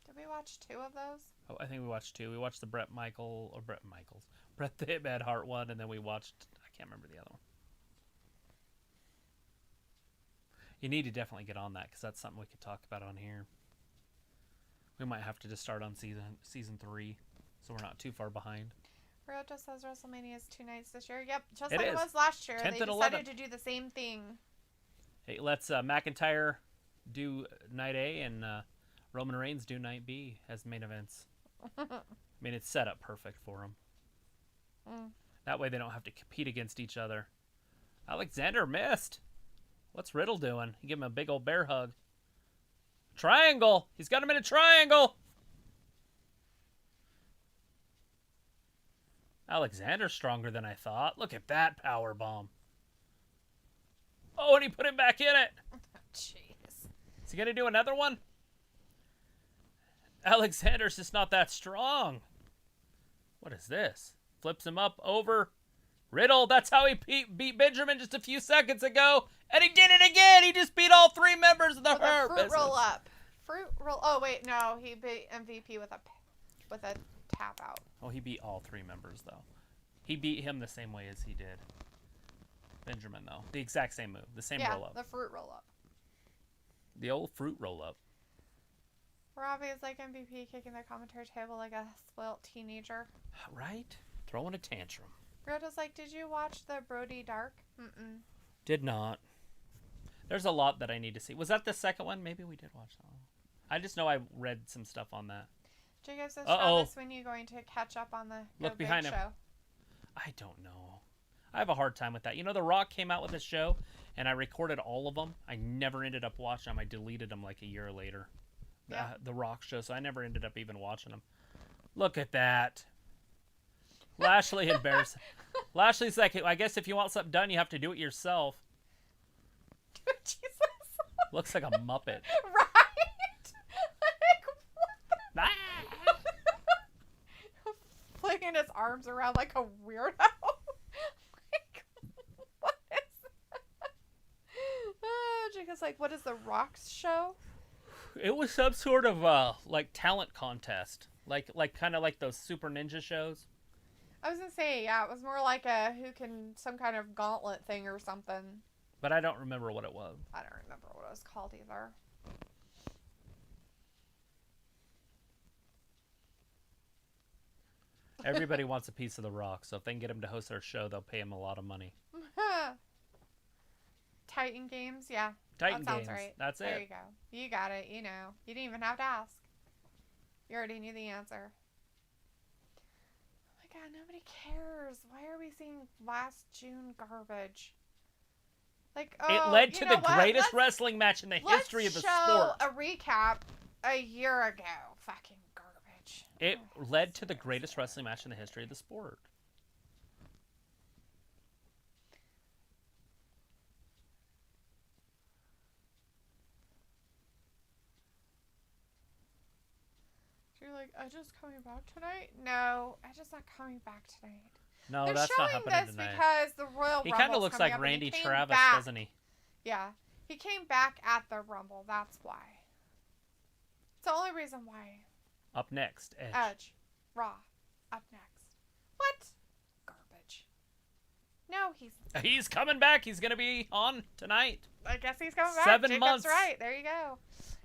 Did we watch 2 of those? Oh, I think we watched 2. We watched the Bret the Hitman Hart one, and then we watched, I can't remember the other one. You need to definitely get on that, because that's something we could talk about on here. We might have to just start on season 3, so we're not too far behind. Ryota says WrestleMania is 2 nights this year. Yep, just like it was last year. They decided to do the same thing. Hey, let's McIntyre do Night A and Roman Reigns do Night B as main events. I mean, it's set up perfect for them. That way they don't have to compete against each other. Alexander missed. What's Riddle doing? He gave him a big old bear hug. Triangle! He's got him in a triangle! Alexander's stronger than I thought. Look at that power bomb. Oh, and he put him back in it. Jeez. Is he going to do another one? Alexander's just not that strong. What is this? Flips him up over. Riddle, that's how he beat Benjamin just a few seconds ago. And he did it again. He just beat all 3 members of the Hurt Business. Roll up. Fruit roll. Oh, wait, no. He beat MVP with a tap out. Oh, he beat all 3 members, though. He beat him the same way as he did Benjamin, though. The exact same move. The same roll-up. Yeah, the fruit roll-up. The old fruit roll-up. Robbie is like MVP kicking the commentary table like a spoilt teenager. Right? Throwing a tantrum. Rhoda's like, did you watch the Brody Dark? Mm-mm. Did not. There's a lot that I need to see. Was that the second one? Maybe we did watch that one. I just know I read some stuff on that. Jacob says, Travis, when are you going to catch up on the Look behind him. Show? I don't know. I have a hard time with that. You know, The Rock came out with a show, and I recorded all of them. I never ended up watching them. I deleted them like a year later. Yeah. The Rock show, so I never ended up even watching them. Look at that. Lashley embarrassing. Lashley's like, I guess if you want something done, you have to do it yourself. Jesus. Looks like a Muppet. Right? Like, Ah! flinging his arms around like a weirdo. Like, what is that? Jacob's like, what is the Rock's show? It was some sort of like talent contest, like kind of like those Super Ninja shows. I was gonna say, yeah, it was more like some kind of gauntlet thing or something. But I don't remember what it was. I don't remember what it was called either. Everybody wants a piece of The Rock, so if they can get him to host their show, they'll pay him a lot of money. Titan Games, yeah. Titan that sounds Games. Right. That's it. There you go. You got it. You know. You didn't even have to ask. You already knew the answer. Oh my god, nobody cares. Why are we seeing last June garbage? Like, oh, it led to the greatest wrestling match in the history of the sport. Let's show a recap a year ago. Fucking garbage. It led to the greatest wrestling match in the history of the sport. You're like, I just coming back tonight? No, I just not coming back tonight. No, They're that's not showing happening this tonight. because the Royal He Rumble's kind of looks coming like up Randy and he came Travis, back. doesn't he? Yeah. He came back at the Rumble. That's why. It's the only reason why. Up next, Edge. Edge. Raw. Up next. What? Garbage. No, He's coming back. He's going to be on tonight. I guess he's coming back. 7 Jacob's months. right. There you go.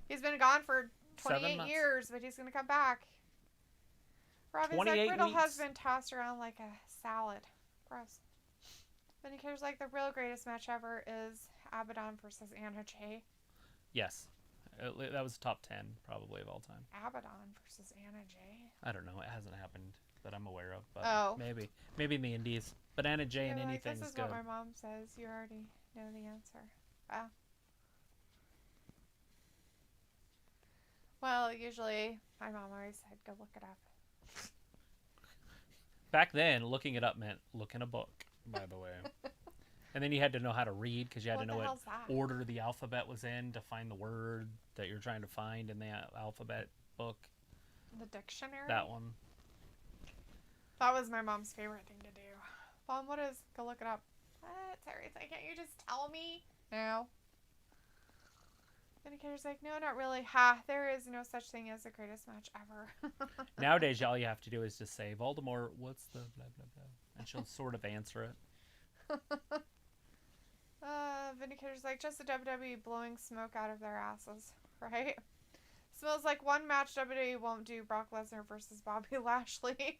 He's been gone for 7 28 months. years, but he's going to come back. Robbie's 28 like, Riddle weeks. has been tossed around like a salad. Gross. Then he cares like the real greatest match ever is Abaddon versus Anna Jay. Yes. That was top 10 probably of all time. Abaddon versus Anna Jay? I don't know. It hasn't happened that I'm aware of, but Oh. maybe in the indies. But Anna Jay and You're anything like, this is is good. what my mom says. You already know the answer. Wow. Well, usually my mom always said, go look it up. Back then, looking it up meant look in a book, by the way. And then you had to know how to read because you had What to know the what hell's that? order the alphabet was in to find the word that you're trying to find in the alphabet book. The dictionary? That one. That was my mom's favorite thing to do. Mom, what is? Go look it up. What? Seriously, can't you just tell me? No. Indicator's like, no, not really. Ha, there is no such thing as the greatest match ever. Nowadays, all you have to do is just say, Voldemort, what's the blah, blah, blah? And she'll sort of answer it. Vindicator's like, just the WWE blowing smoke out of their asses, right? Smells like one match WWE won't do Brock Lesnar versus Bobby Lashley.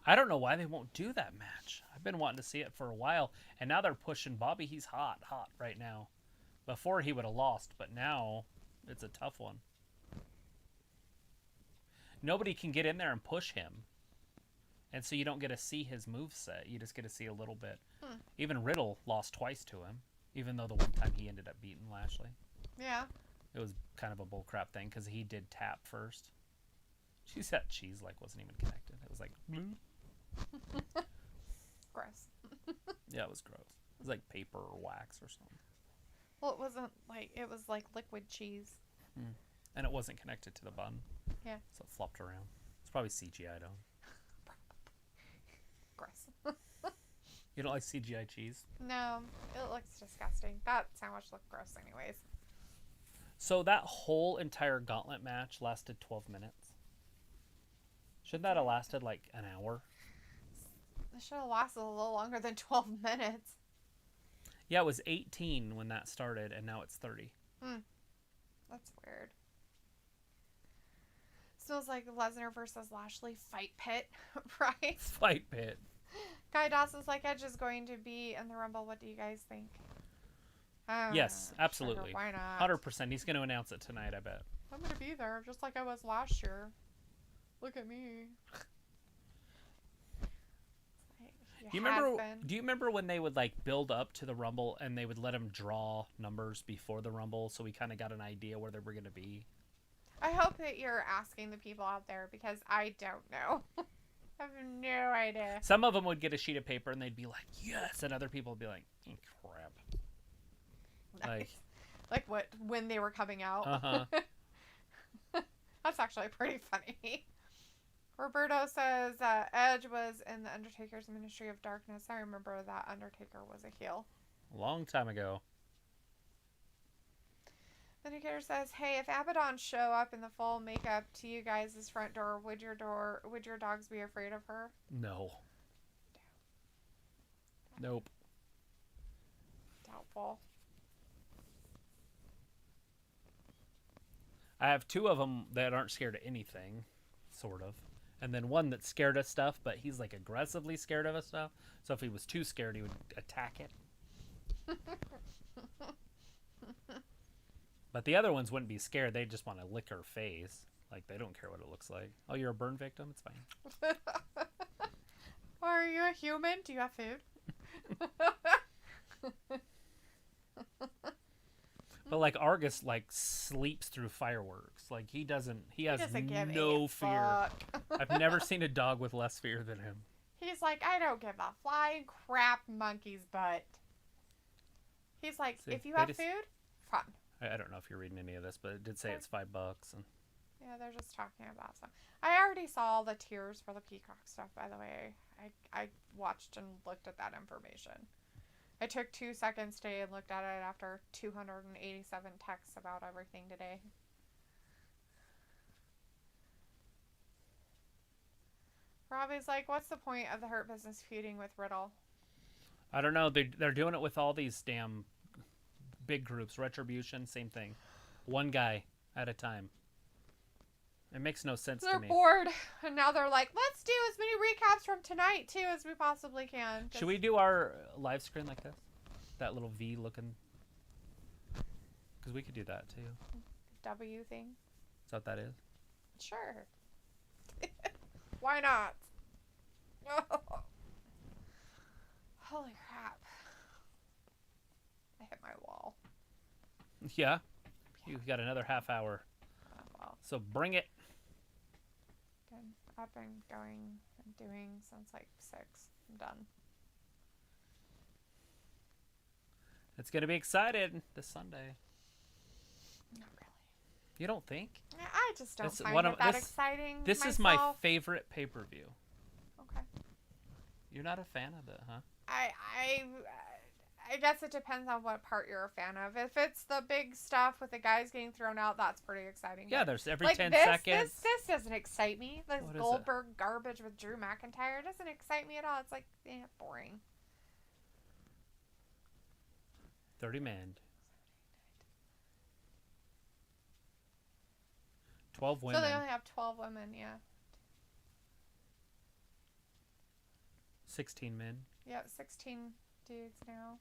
I don't know why they won't do that match. I've been wanting to see it for a while, and now they're pushing Bobby. He's hot right now. Before he would have lost, but now it's a tough one. Nobody can get in there and push him. And so you don't get to see his moveset. You just get to see a little bit. Even Riddle lost twice to him, even though the one time he ended up beating Lashley. Yeah. It was kind of a bullcrap thing because he did tap first. She said cheese wasn't even connected. It was like, bloop. Gross. Yeah, it was gross. It was like paper or wax or something. Well, it wasn't like, it was like liquid cheese. And it wasn't connected to the bun. Yeah. So it flopped around. It's probably CGI, though. Gross. You don't like CGI cheese? No, it looks disgusting. That sandwich looked gross anyways. So that whole entire gauntlet match lasted 12 minutes. Shouldn't that have lasted like an hour? It should have lasted a little longer than 12 minutes. Yeah, it was 18 when that started, and now it's 30. That's weird. Smells like Lesnar versus Lashley fight pit, right? Fight pit. Guy Dawson's like, Edge is going to be in the Rumble. What do you guys think? Yes, absolutely. Sure, why not? 100%. He's going to announce it tonight, I bet. I'm going to be there, just like I was last year. Look at me. Do you remember when they would build up to the Rumble and they would let him draw numbers before the Rumble so we kind of got an idea where they were going to be? I hope that you're asking the people out there because I don't know. I have no idea. Some of them would get a sheet of paper and they'd be like, yes, and other people would be like, crap. Nice. Like what, when they were coming out? Uh-huh. That's actually pretty funny. Roberto says Edge was in the Undertaker's Ministry of Darkness. I remember that Undertaker was a heel. A long time ago. Vindicator says, hey, if Abaddon show up in the full makeup to you guys' front door, would your dogs be afraid of her? No. Nope. Doubtful. I have 2 of them that aren't scared of anything, sort of. And then one that's scared of stuff, but he's aggressively scared of stuff. So if he was too scared, he would attack it. But the other ones wouldn't be scared. They just want to lick her face. They don't care what it looks like. Oh, you're a burn victim? It's fine. Are you a human? Do you have food? But Argus sleeps through fireworks. He has doesn't give no a fear. fuck. I've never seen a dog with less fear than him. He's like, I don't give a flying crap monkey's butt. He's like, See, if you have food, fun. I don't know if you're reading any of this, but it did say it's $5. And yeah, they're just talking about some. I already saw all the tiers for the Peacock stuff, by the way. I watched and looked at that information. I took 2 seconds today and looked at it after 287 texts about everything today. Robbie's like, what's the point of the Hurt Business feuding with Riddle? I don't know. They're doing it with all these damn big groups. Retribution, same thing. One guy at a time. It makes no sense to me. They're bored, and now they're like, let's do as many recaps from tonight, too, as we possibly can. Should we do our live screen like this? That little V looking... Because we could do that, too. W thing? Is that what that is? Sure. Why not? Holy crap. I hit my wall. Yeah. You've got another half hour. Oh, well. So bring it. Good. I've been going and doing since like 6. I'm done. It's going to be exciting this Sunday. Not really. You don't think? I just don't find it that exciting. This myself. is my favorite pay-per-view. Okay. You're not a fan of it, huh? I guess it depends on what part you're a fan of. If it's the big stuff with the guys getting thrown out, that's pretty exciting. Yeah, there's every like 10 this, seconds. This doesn't excite me. This What is Goldberg garbage with Drew McIntyre doesn't excite me at all. It's like, boring. 30 men. 12 women. So they only have 12 women, yeah. 16 men. Yeah, 16 dudes now.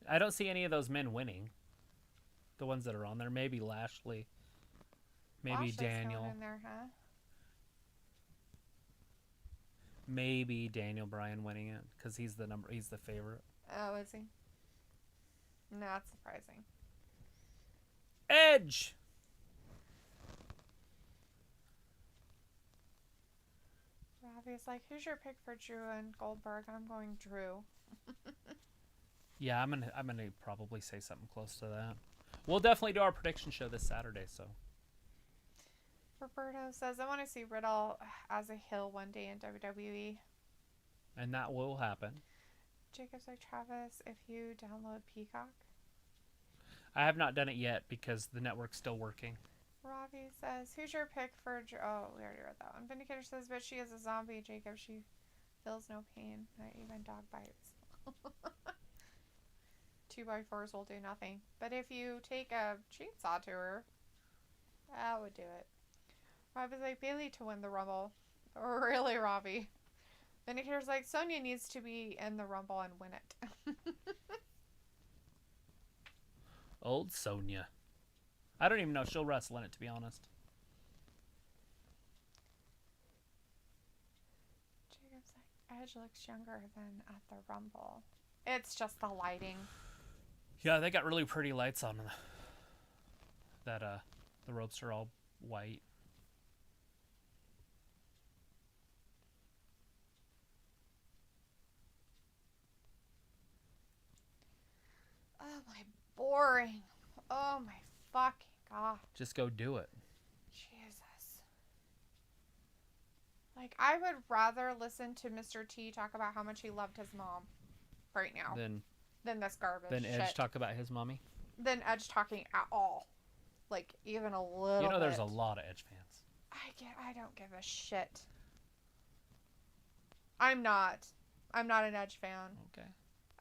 I don't see any of those men winning. The ones that are on there. Maybe Lashley. Maybe Lashley's Daniel. going in there, huh? Maybe Daniel Bryan winning it because he's the favorite. Oh, is he? Not surprising. Edge. Robbie's like, who's your pick for Drew and Goldberg? I'm going Drew. Yeah, I'm gonna probably say something close to that. We'll definitely do our prediction show this Saturday. So. Roberto says, I want to see Riddle as a heel one day in WWE. And that will happen. Jacob's like, Travis, if you download Peacock. I have not done it yet because the network's still working. Robbie says, who's your pick for... Oh, we already read that one. Vindicator says, but she is a zombie, Jacob. She feels no pain, not even dog bites. 2x4s will do nothing. But if you take a chainsaw to her, that would do it. Robbie's like, Bailey to win the Rumble. Really, Robbie? Vindicator's like, Sonya needs to be in the Rumble and win it. Old Sonya. I don't even know if she'll wrestle in it, to be honest. Jacob's like, Edge looks younger than at the Rumble. It's just the lighting. Yeah, they got really pretty lights on that. The ropes are all white. Oh my boring. Oh my fucking god. Just go do it. Jesus. Like, I would rather listen to Mr. T talk about how much he loved his mom right now than this garbage Then Edge shit. talk about his mommy. Than Edge talking at all. Like, even a little You know, bit. there's a lot of Edge fans. I don't give a shit. I'm not an Edge fan. Okay.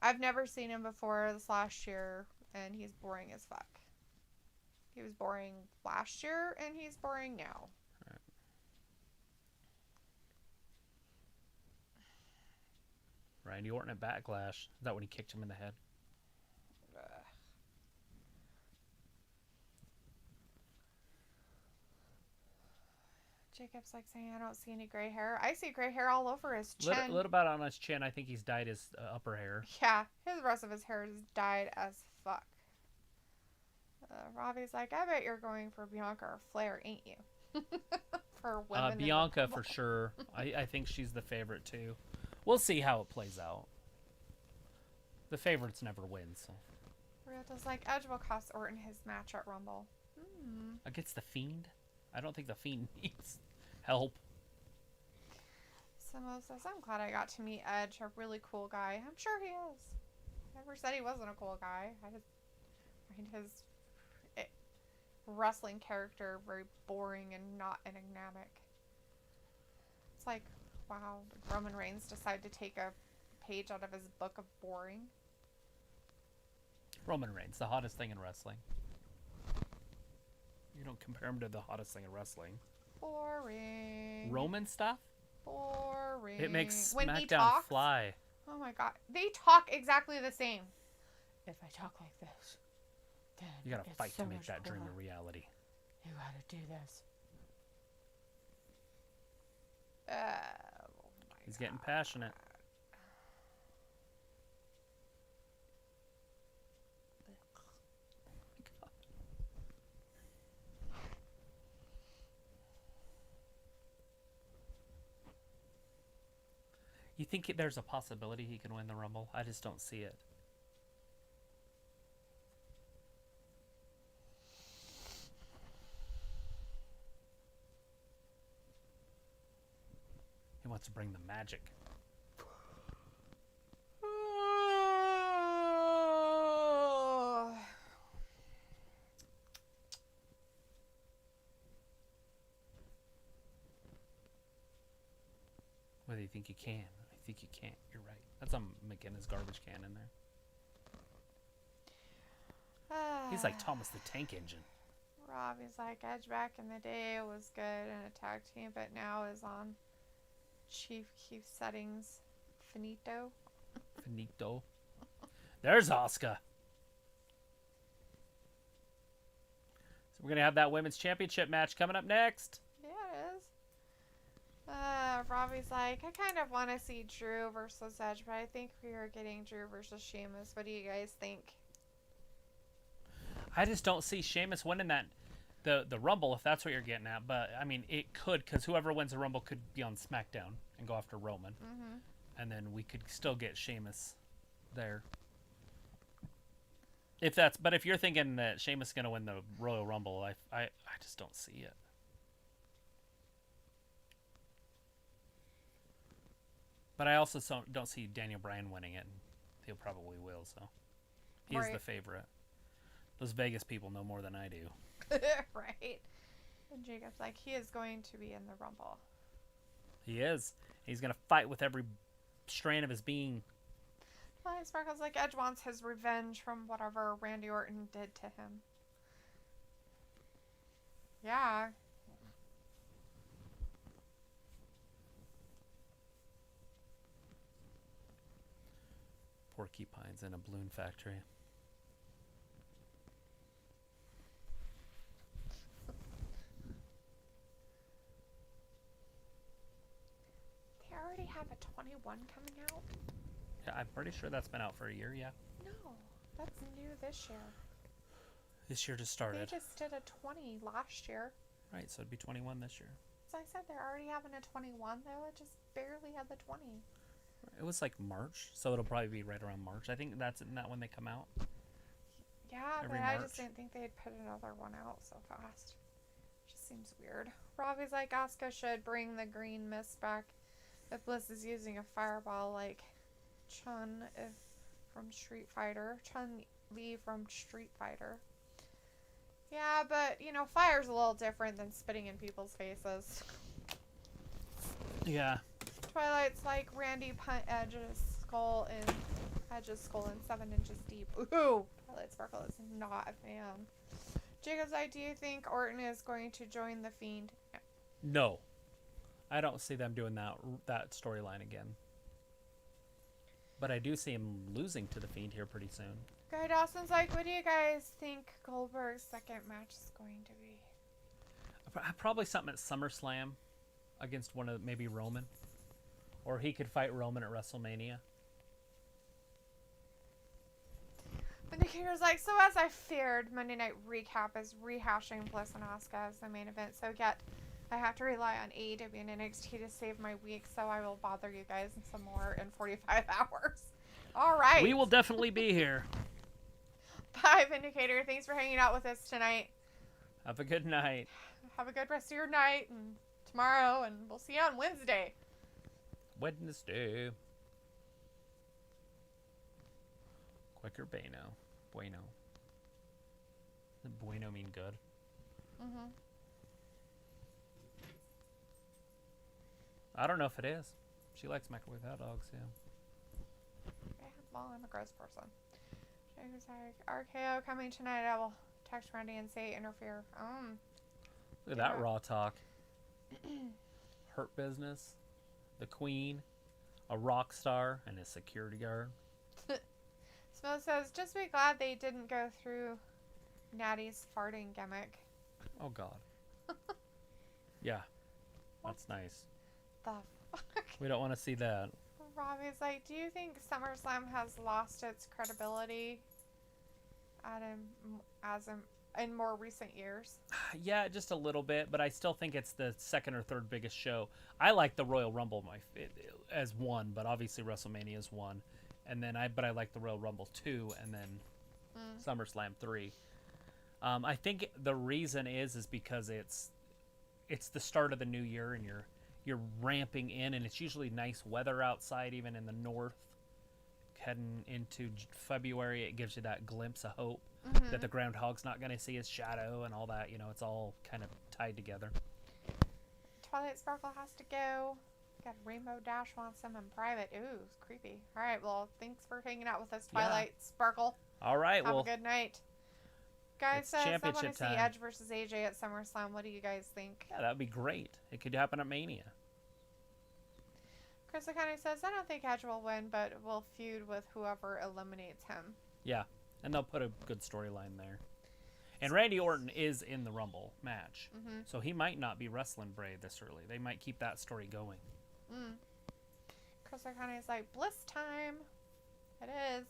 I've never seen him before this last year, and he's boring as fuck. He was boring last year, and he's boring now. Right. Randy Orton at Backlash. Is that when he kicked him in the head? Jacob's like saying, I don't see any gray hair. I see gray hair all over his chin. A little bit on his chin. I think he's dyed his upper hair. Yeah, the rest of his hair is dyed as fuck. Robbie's like, I bet you're going for Bianca or Flair, ain't you? For women. Bianca for sure. I think she's the favorite too. We'll see how it plays out. The favorites never win, so. Riota's like, Edge will cost Orton his match at Rumble. Against the Fiend? I don't think the Fiend needs help. Simo says, I'm glad I got to meet Edge, a really cool guy. I'm sure he is. Never said he wasn't a cool guy. I just find his wrestling character very boring and not enigmatic. It's like, wow, did Roman Reigns decide to take a page out of his book of boring? Roman Reigns, the hottest thing in wrestling. You don't compare him to the hottest thing in wrestling. Boring. Roman stuff? Boring. It makes when he SmackDown talks, fly. Oh my god. They talk exactly the same. If I talk like this, then You gotta it's fight so to make much that dream cooler. a reality. You gotta do this. He's getting passionate. You think there's a possibility he can win the Rumble? I just don't see it. He wants to bring the magic. Whether you think you can, I think you can't. You're right. That's a McGinnis garbage can in there. He's like Thomas the Tank Engine. Robbie's like, Edge back in the day was good in a tag team, but now is on Chief Keef settings. Finito. Finito. There's Asuka. So we're going to have that women's championship match coming up next. Yeah, it is. Robbie's like, I kind of want to see Drew versus Edge, but I think we are getting Drew versus Sheamus. What do you guys think? I just don't see Sheamus winning that the Rumble, if that's what you're getting at. But, I mean, it could, because whoever wins the Rumble could be on SmackDown and go after Roman. Mm-hmm. And then we could still get Sheamus there. But if you're thinking that Sheamus is going to win the Royal Rumble, I just don't see it. But I also don't see Daniel Bryan winning it. He'll probably will, so. He's Right. the favorite. Those Vegas people know more than I do. Right. And Jacob's like, he is going to be in the Rumble. He is. He's going to fight with every strand of his being. Well, Sparkle's like, Edge wants his revenge from whatever Randy Orton did to him. Yeah. Porcupines in a balloon factory. They already have a 21 coming out? Yeah, I'm pretty sure that's been out for a year, yeah. No, that's new this year. This year just They started. just did a 20 last year. Right, so it'd be 21 this year. So I said they're already having a 21, though. It just barely had the 20. It was like March, so it'll probably be right around March. I think isn't that when they come out? Yeah, Every but I March. just didn't think they'd put another one out so fast. Just seems weird. Robbie's like, Asuka should bring the green mist back if Bliss is using a fireball like Chun from Street Fighter. Chun-Li from Street Fighter. Yeah, but, fire's a little different than spitting in people's faces. Yeah. Twilight's like, Randy punt Edge's skull in 7 inches deep. Ooh! Twilight Sparkle is not a fan. Jacob's like, do you think Orton is going to join the Fiend? No. I don't see them doing that storyline again. But I do see him losing to the Fiend here pretty soon. Guy Dawson's like, what do you guys think Goldberg's second match is going to be? Probably something at SummerSlam against maybe Roman. Or he could fight Roman at WrestleMania. Vindicator's like, so as I feared, Monday Night Recap is rehashing Bliss and Asuka as the main event. So yet, I have to rely on AEW and NXT to save my week. So I will bother you guys some more in 45 hours. All right. We will definitely be here. Bye, Vindicator. Thanks for hanging out with us tonight. Have a good night. Have a good rest of your night and tomorrow, and we'll see you on Wednesday. Wednesday. Quicker Bueno. Bueno. Does bueno mean good? Mm-hmm. I don't know if it is. She likes microwave hot dogs, yeah. Okay, well, I'm a gross person. Jacob Zag, RKO coming tonight. I will text Randy and say interfere. Look at that raw talk. Hurt Business, the Queen, a rock star, and a security guard. Smo says, just be glad they didn't go through Natty's farting gimmick. Oh, God. Yeah, that's nice. The fuck? We don't want to see that. Robbie's like, do you think SummerSlam has lost its credibility in more recent years? Yeah, just a little bit, but I still think it's the second or third biggest show. I like the Royal Rumble as one, but obviously WrestleMania is one, and then I like the Royal Rumble 2, and then SummerSlam 3. I think the reason is because it's the start of the new year, and you're ramping in, and it's usually nice weather outside, even in the north. Heading into February, it gives you that glimpse of hope that the groundhog's not going to see his shadow and all that. You know, it's all kind of tied together. Twilight Sparkle has to go. Got Rainbow Dash wants him in private. Ooh, it's creepy. All right, well, thanks for hanging out with us, Twilight Sparkle. All right, Have a good night. Guys says, I want to see time. Edge versus AJ at SummerSlam. What do you guys think? Yeah, that would be great. It could happen at Mania. Chris Akane says, I don't think Edge will win, but will feud with whoever eliminates him. Yeah, and they'll put a good storyline there. And Randy Orton is in the Rumble match, so he might not be wrestling Bray this early. They might keep that story going. Chris Akane is like, bliss time. It is.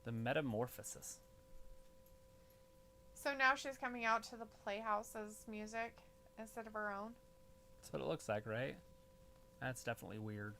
The Metamorphosis. So now she's coming out to the Playhouse's music instead of her own? That's what it looks like, right? That's definitely weird.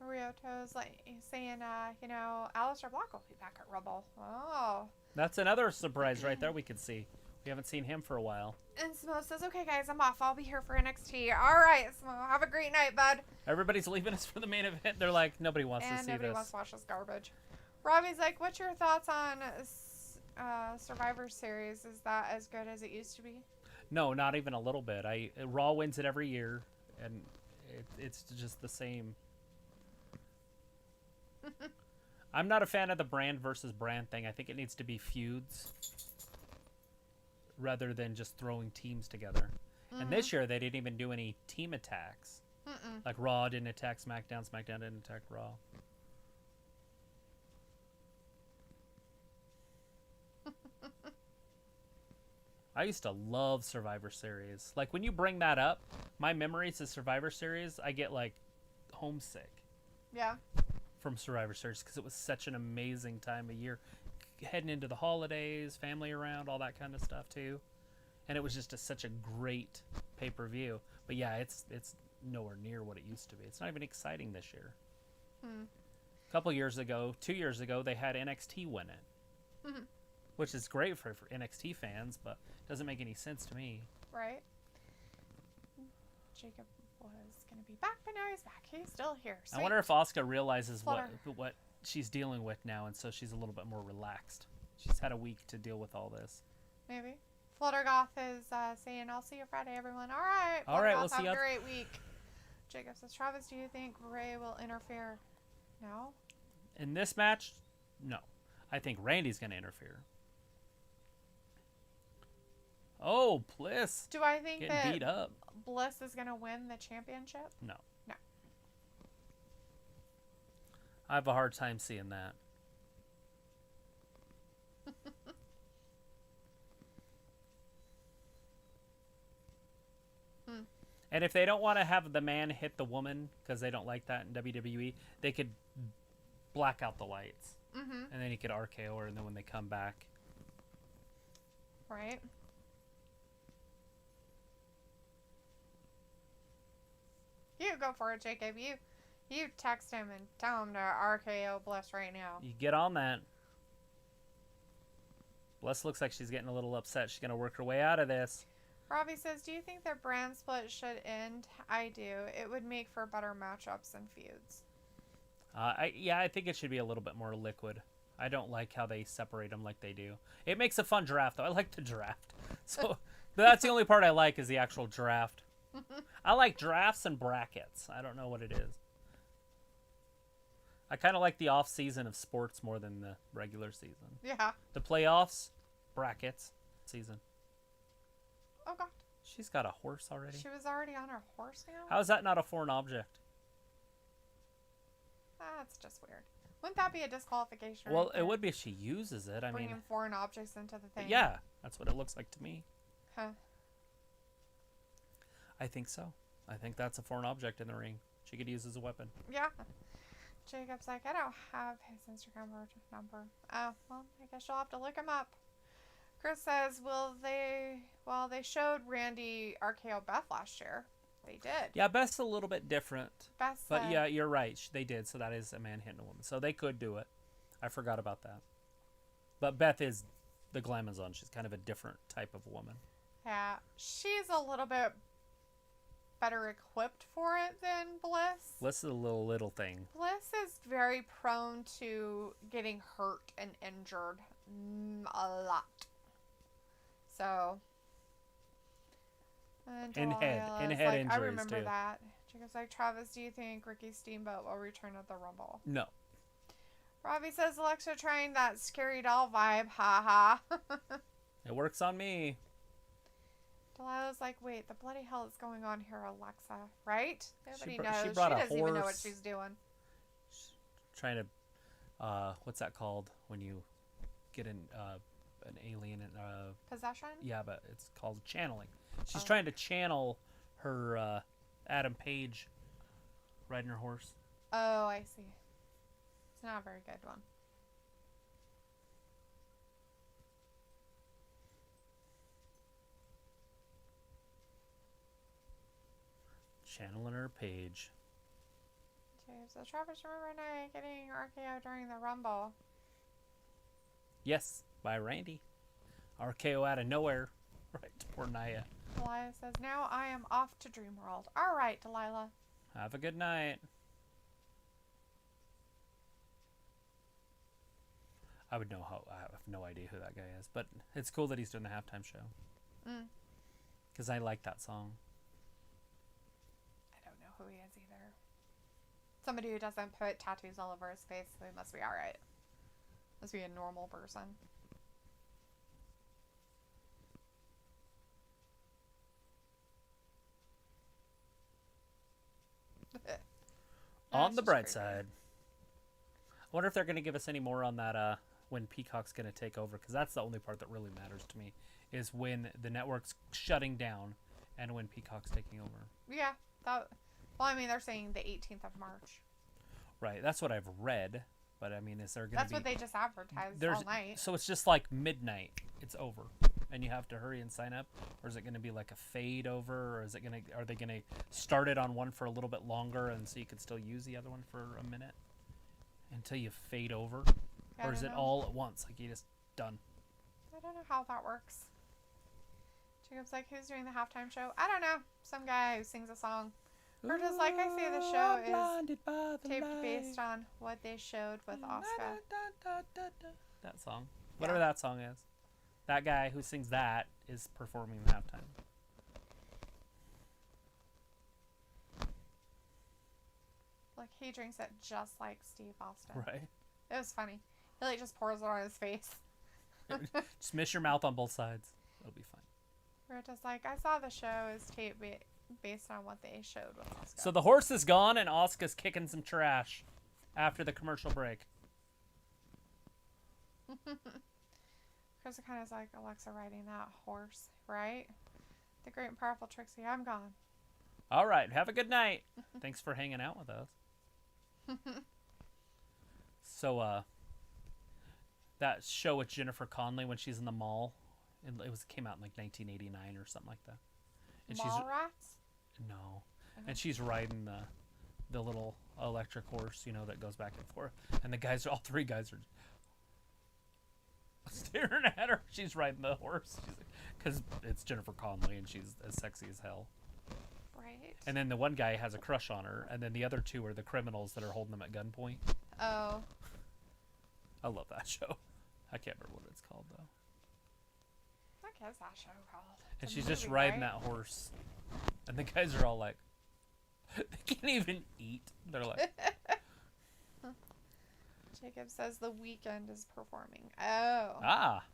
Ryoto's like saying, Aleister Black will be back at Rumble. Oh. That's another surprise right there we could see. We haven't seen him for a while. And Smo says, okay, guys, I'm off. I'll be here for NXT. All right, Smo. Have a great night, bud. Everybody's leaving us for the main event. They're like, nobody wants to see this. And nobody wants to watch this garbage. Robbie's like, what's your thoughts on Survivor Series? Is that as good as it used to be? No, not even a little bit. Raw wins it every year, and it's just the same. I'm not a fan of the brand versus brand thing. I think it needs to be feuds rather than just throwing teams together. And this year, they didn't even do any team attacks. Like Raw didn't attack SmackDown, SmackDown didn't attack Raw. I used to love Survivor Series. Like, when you bring that up, my memories of Survivor Series, I get, like, homesick. Yeah. From Survivor Series, because it was such an amazing time of year. Heading into the holidays, family around, all that kind of stuff, too. And it was just such a great pay-per-view. But, yeah, it's nowhere near what it used to be. It's not even exciting this year. A couple years ago, 2 years ago, they had NXT win it. Which is great for NXT fans, but doesn't make any sense to me. Right. Jacob was going to be back, but now he's back. He's still here. Sweet. I wonder if Asuka realizes what she's dealing with now, and so she's a little bit more relaxed. She's had a week to deal with all this. Maybe. Fluttergoth is saying, I'll see you Friday, everyone. All right. All right, we'll see you. Have a great week. Jacob says, Travis, do you think Ray will interfere? No. In this match, no. I think Randy's going to interfere. Oh, Bliss. Do I think getting beat up. Bliss is going to win the championship? No. No. I have a hard time seeing that. And if they don't want to have the man hit the woman, because they don't like that in WWE, they could black out the lights. And then he could RKO her, and then when they come back. Right. You You go for it, Jacob. You text him and tell him to RKO Bliss right now. You get on that. Bliss looks like she's getting a little upset. She's going to work her way out of this. Robbie says, do you think their brand split should end? I do. It would make for better matchups and feuds. I think it should be a little bit more liquid. I don't like how they separate them like they do. It makes a fun draft, though. I like the draft. So that's the only part I like is the actual draft. I like drafts and brackets. I don't know what it is. I kind of like the off season of sports more than the regular season. Yeah. The playoffs, brackets, season. Oh, God. She's got a horse already. She was already on her horse now? How is that not a foreign object? That's just weird. Wouldn't that be a disqualification? Well, it would be if she uses it. I Bringing mean, foreign objects into the thing. yeah, that's what it looks like to me. Huh. I think so. I think that's a foreign object in the ring. She could use as a weapon. Yeah. Jacob's like, I don't have his Instagram or number. Oh, well, I guess you'll have to look him up. Chris says, they showed Randy RKO Beth last year. They did. Yeah, Beth's a little bit different. Beth's But yeah, you're right. They did. So that is a man hitting a woman. So they could do it. I forgot about that. But Beth is the Glamazon. She's kind of a different type of woman. Yeah. She's a little bit better equipped for it than Bliss. Bliss is a little thing. Bliss is very prone to getting hurt and injured a lot. So. And head like, injuries I remember too. that. Jacob's like, Travis, do you think Ricky Steamboat will return at the Rumble? No. Robbie says Alexa trying that scary doll vibe. Ha ha. It works on me. Delilah's like, wait, the bloody hell is going on here, Alexa? Right? Nobody She knows. She brought a doesn't even know what horse. she's doing. Trying to, what's that called when you get an alien and Possession? yeah, but it's called channeling. She's Oh. trying to channel her Adam Page riding her horse. Oh, I see. It's not a very good one. Channeling her Page. James says, Travis, remember Nia getting RKO during the Rumble? Yes, by Randy. RKO out of nowhere. Right, poor Nia. Delilah says, now I am off to Dream World. All right, Delilah. Have a good night. I have no idea who that guy is, but it's cool that he's doing the halftime show. Because I like that song. I don't know who he is either. Somebody who doesn't put tattoos all over his face, so he must be all right. Must be a normal person. On the bright side. I wonder if they're going to give us any more on that when Peacock's going to take over, because that's the only part that really matters to me, is when the network's shutting down and when Peacock's taking over. Yeah. Well, I mean, they're saying the 18th of March. Right, that's what I've read, but I mean, is there going to be... That's what they just advertised all night. So it's just like midnight, it's over, and you have to hurry and sign up, or is it going to be like a fade over, or is it going to... Are they going to start it on one for a little bit longer, and so you could still use the other one for a minute until you fade over? Or is it all at once, like you just done? I don't know how that works. Jacob's like, who's doing the halftime show? I don't know. Some guy who sings a song. Or just like I say, the show is taped based on what they showed with Asuka. That song. Whatever that song is. That guy who sings that is performing the halftime. Like, he drinks it just like Steve Austin. Right. It was funny. He like just pours it on his face. Just miss your mouth on both sides. It'll be fine. We're just like, I saw the show is taped based on what they showed with Asuka. So the horse is gone and Asuka's kicking some trash after the commercial break. Chris kind of like Alexa riding that horse, right? The great and powerful Trixie, I'm gone. All right. Have a good night. Thanks for hanging out with us. So, that show with Jennifer Connelly when she's in the mall, came out in like 1989 or something like that. And Mallrats? No. And she's riding the little electric horse, that goes back and forth. And all three guys are staring at her. She's riding the horse. Because it's Jennifer Connelly, and she's as sexy as hell. Right. And then the one guy has a crush on her, and then the other two are the criminals that are holding them at gunpoint. Oh. I love that show. I can't remember what it's called, though. What is that show called? And she's just riding that horse. And the guys are all like, they can't even eat. They're like... Jacob says The Weeknd is performing. Oh. Ah.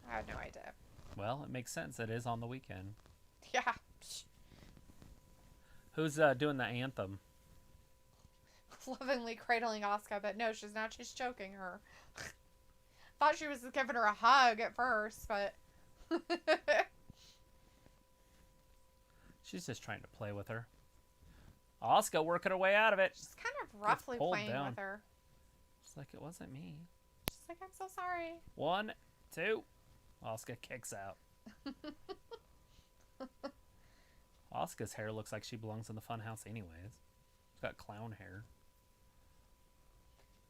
I had no idea. Well, it makes sense. It is on the weekend. Yeah. Who's doing the anthem? Lovingly cradling Asuka, but no, she's not. She's choking her. Thought she was giving her a hug at first, but... She's just trying to play with her. Asuka working her way out of it. She's kind of roughly playing with her. It's like, it wasn't me. She's like, I'm so sorry. 1, 2. Asuka kicks out. Asuka's hair looks like she belongs in the funhouse anyways. She's got clown hair.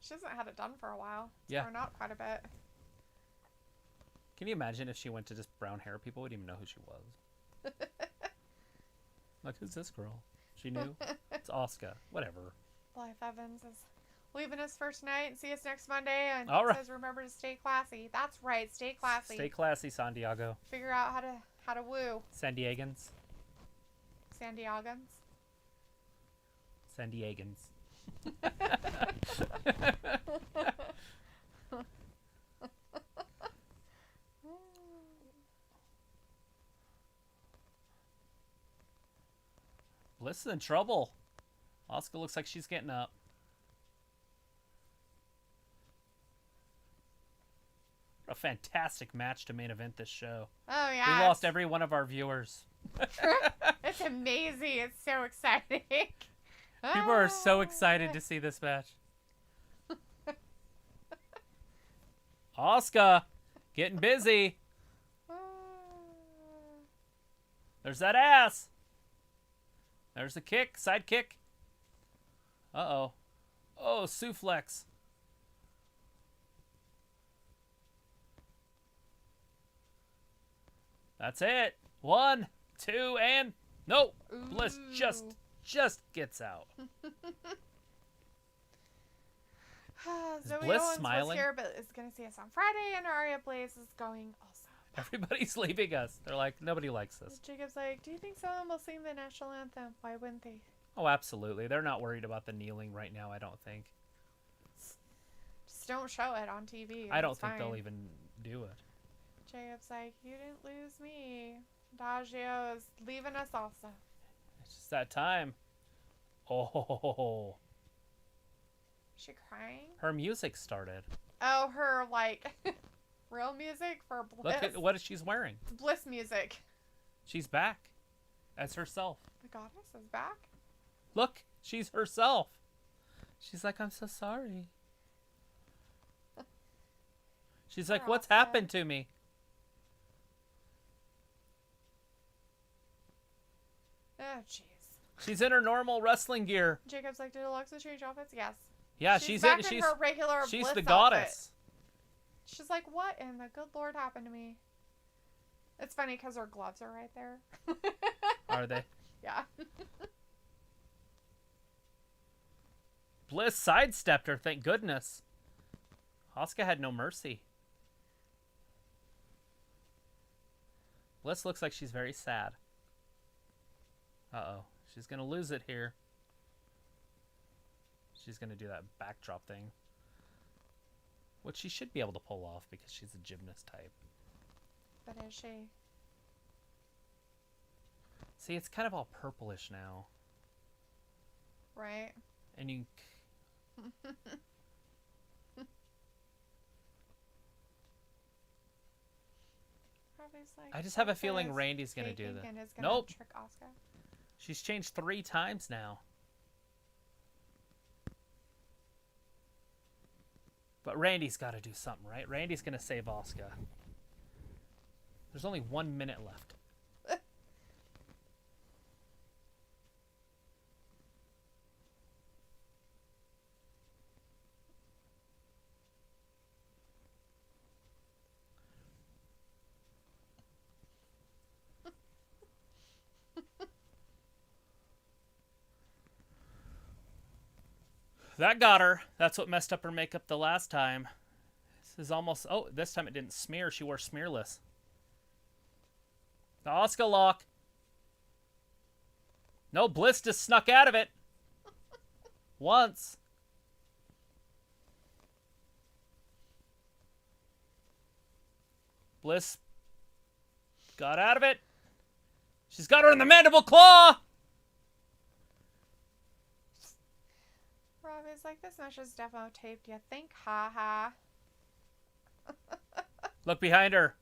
She hasn't had it done for a while. It's Yeah. grown out quite a bit. Can you imagine if she went to just brown hair? People wouldn't even know who she was. Like, who's this girl? She knew? It's Asuka. Whatever. Blythe Evans is leaving us first night and see us next Monday. And All right. says, remember to stay classy. That's right. Stay classy. Stay classy, San Diego. Figure out how to woo. San Diegans. San Diegans. San Diegans. Bliss is in trouble. Asuka looks like she's getting up. A fantastic match to main event this show. Oh, yeah. We lost every one of our viewers. It's amazing. It's so exciting. People are so excited to see this match. Asuka, getting busy. There's that ass. There's the kick, side kick. Uh-oh. Oh, suplex. That's it. 1, 2, and nope. Bliss just gets out. Zoe Bliss Owens smiling? was here, but is going to see us on Friday, and Aria Blaze is going also. Everybody's leaving us. They're like, nobody likes us. Jacob's like, do you think someone will sing the national anthem? Why wouldn't they? Oh, absolutely. They're not worried about the kneeling right now, I don't think. Just don't show it on TV. I don't It's think fine. they'll even do it. Jacob's like, you didn't lose me. Daggio is leaving us also. It's just that time. Oh, Is she crying? her music started. Oh, her, like, real music for Bliss. Look at what she's wearing. It's Bliss music. She's back as herself. The goddess is back. Look, she's herself. She's like, I'm so sorry. She's like, what's happened to me? Oh, jeez. She's in her normal wrestling gear. Jacob's like, did Alexa change outfits? Yes. Yeah, she's back in her regular she's Bliss the goddess. outfit. She's like, what in the good Lord happened to me? It's funny because her gloves are right there. Are they? Yeah. Bliss sidestepped her, thank goodness. Asuka had no mercy. Bliss looks like she's very sad. Uh-oh. She's going to lose it here. She's going to do that backdrop thing. Which she should be able to pull off because she's a gymnast type. But is she? See, it's kind of all purplish now. Right? And you... I just have a feeling Randy's going to do that. Nope. Trick Asuka. She's changed 3 times now. But Randy's got to do something, right? Randy's going to save Asuka. There's only 1 minute left. That got her. That's what messed up her makeup the last time. This is almost... Oh, this time it didn't smear. She wore smearless. The Asuka lock. No, Bliss just snuck out of it. Once. Bliss got out of it. She's got her in the mandible claw. Rob is like, this match is demo taped, you think? Ha ha. Look behind her.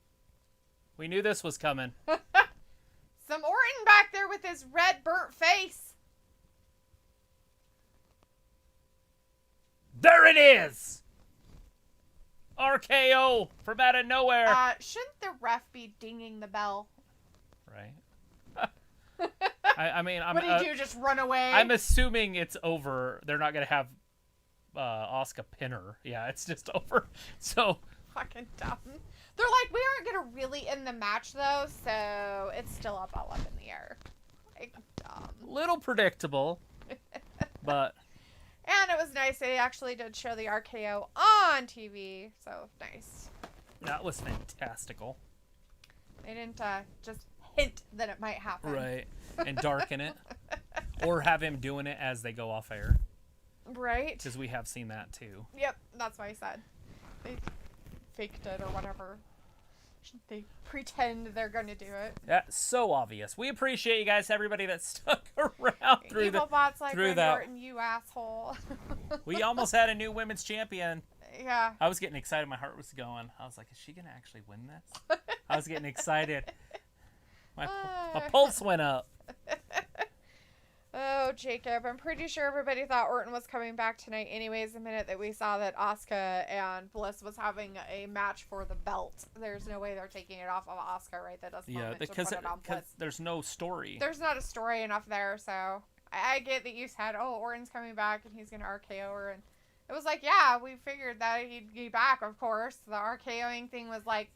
We knew this was coming. Some Orton back there with his red burnt face. There it is. RKO from out of nowhere. Shouldn't the ref be dinging the bell? Right. I mean, what do you do? Just run away? I'm assuming it's over. They're not gonna have Asuka pin her. Yeah, it's just over. So fucking dumb. They're like, we aren't gonna really end the match though, so it's still up in the air. Like, dumb. Little predictable, but. And it was nice. They actually did show the RKO on TV, so nice. That was fantastical. They didn't just hint that it might happen. Right. And darken it. Or have him doing it as they go off air. Right. Because we have seen that too. Yep, that's what I said. They faked it or whatever. They pretend they're going to do it. That's so obvious. We appreciate you guys, everybody that stuck around through Evil bots like through that. Orton, you asshole. We almost had a new women's champion. Yeah. I was getting excited. My heart was going. I was like, is she going to actually win this? I was getting excited. My pulse went up. Oh, Jacob. I'm pretty sure everybody thought Orton was coming back tonight anyways the minute that we saw that Asuka and Bliss was having a match for the belt. There's no way they're taking it off of Asuka right that doesn't moment to put it on Bliss. There's no story. There's not a story enough there, so I get that you said, oh, Orton's coming back and he's going to RKO her. And it was like, yeah, we figured that he'd be back, of course. The RKOing thing was like,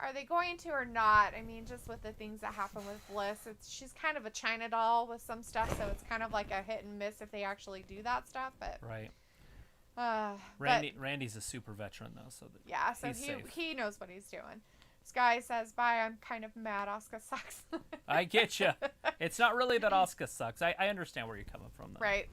are they going to or not? I mean, just with the things that happen with Bliss, she's kind of a China doll with some stuff, so it's kind of like a hit and miss if they actually do that stuff. But right. Randy's a super veteran though, so yeah, so he knows what he's doing. Sky says, "Bye. I'm kind of mad. Asuka sucks." I get you. It's not really that Asuka sucks. I understand where you're coming from though. Right.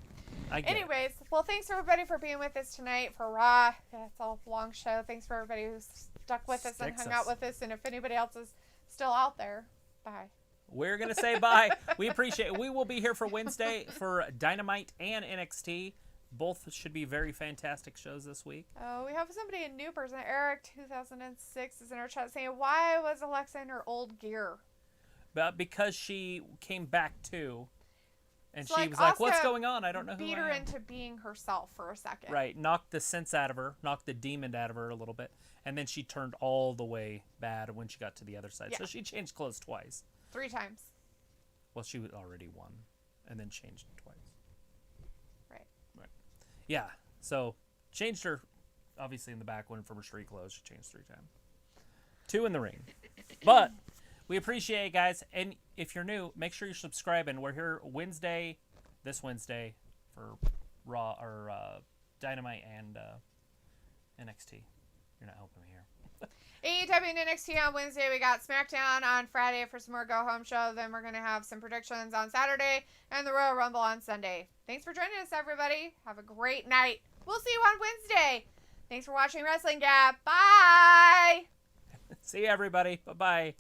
Anyways, well, thanks everybody for being with us tonight for Raw. It's a long show. Thanks for everybody who's stuck with us and hung out with us. And if anybody else is still out there, bye. We're going to say bye. We appreciate it. We will be here for Wednesday for Dynamite and NXT. Both should be very fantastic shows this week. Oh, we have somebody, a new person. Eric 2006 is in our chat saying, why was Alexa in her old gear? But because she came back too. And so she was like, what's going on? I don't know who I am. Beat her into being herself for a second. Right. Knocked the sense out of her. Knocked the demon out of her a little bit. And then she turned all the way bad when she got to the other side. Yeah. So she changed clothes twice. 3 times. Well, she was already won. And then changed twice. Right. Yeah. So changed her, obviously, in the back one from her street clothes. She changed 3 times. 2 in the ring. But we appreciate it, guys. And if you're new, make sure you're subscribing. We're here this Wednesday, for Raw or Dynamite and NXT. You're not helping me here. AEW and NXT on Wednesday. We got SmackDown on Friday for some more go-home show. Then we're going to have some predictions on Saturday and the Royal Rumble on Sunday. Thanks for joining us, everybody. Have a great night. We'll see you on Wednesday. Thanks for watching Wrestling Gab. Bye. See you, everybody. Bye-bye.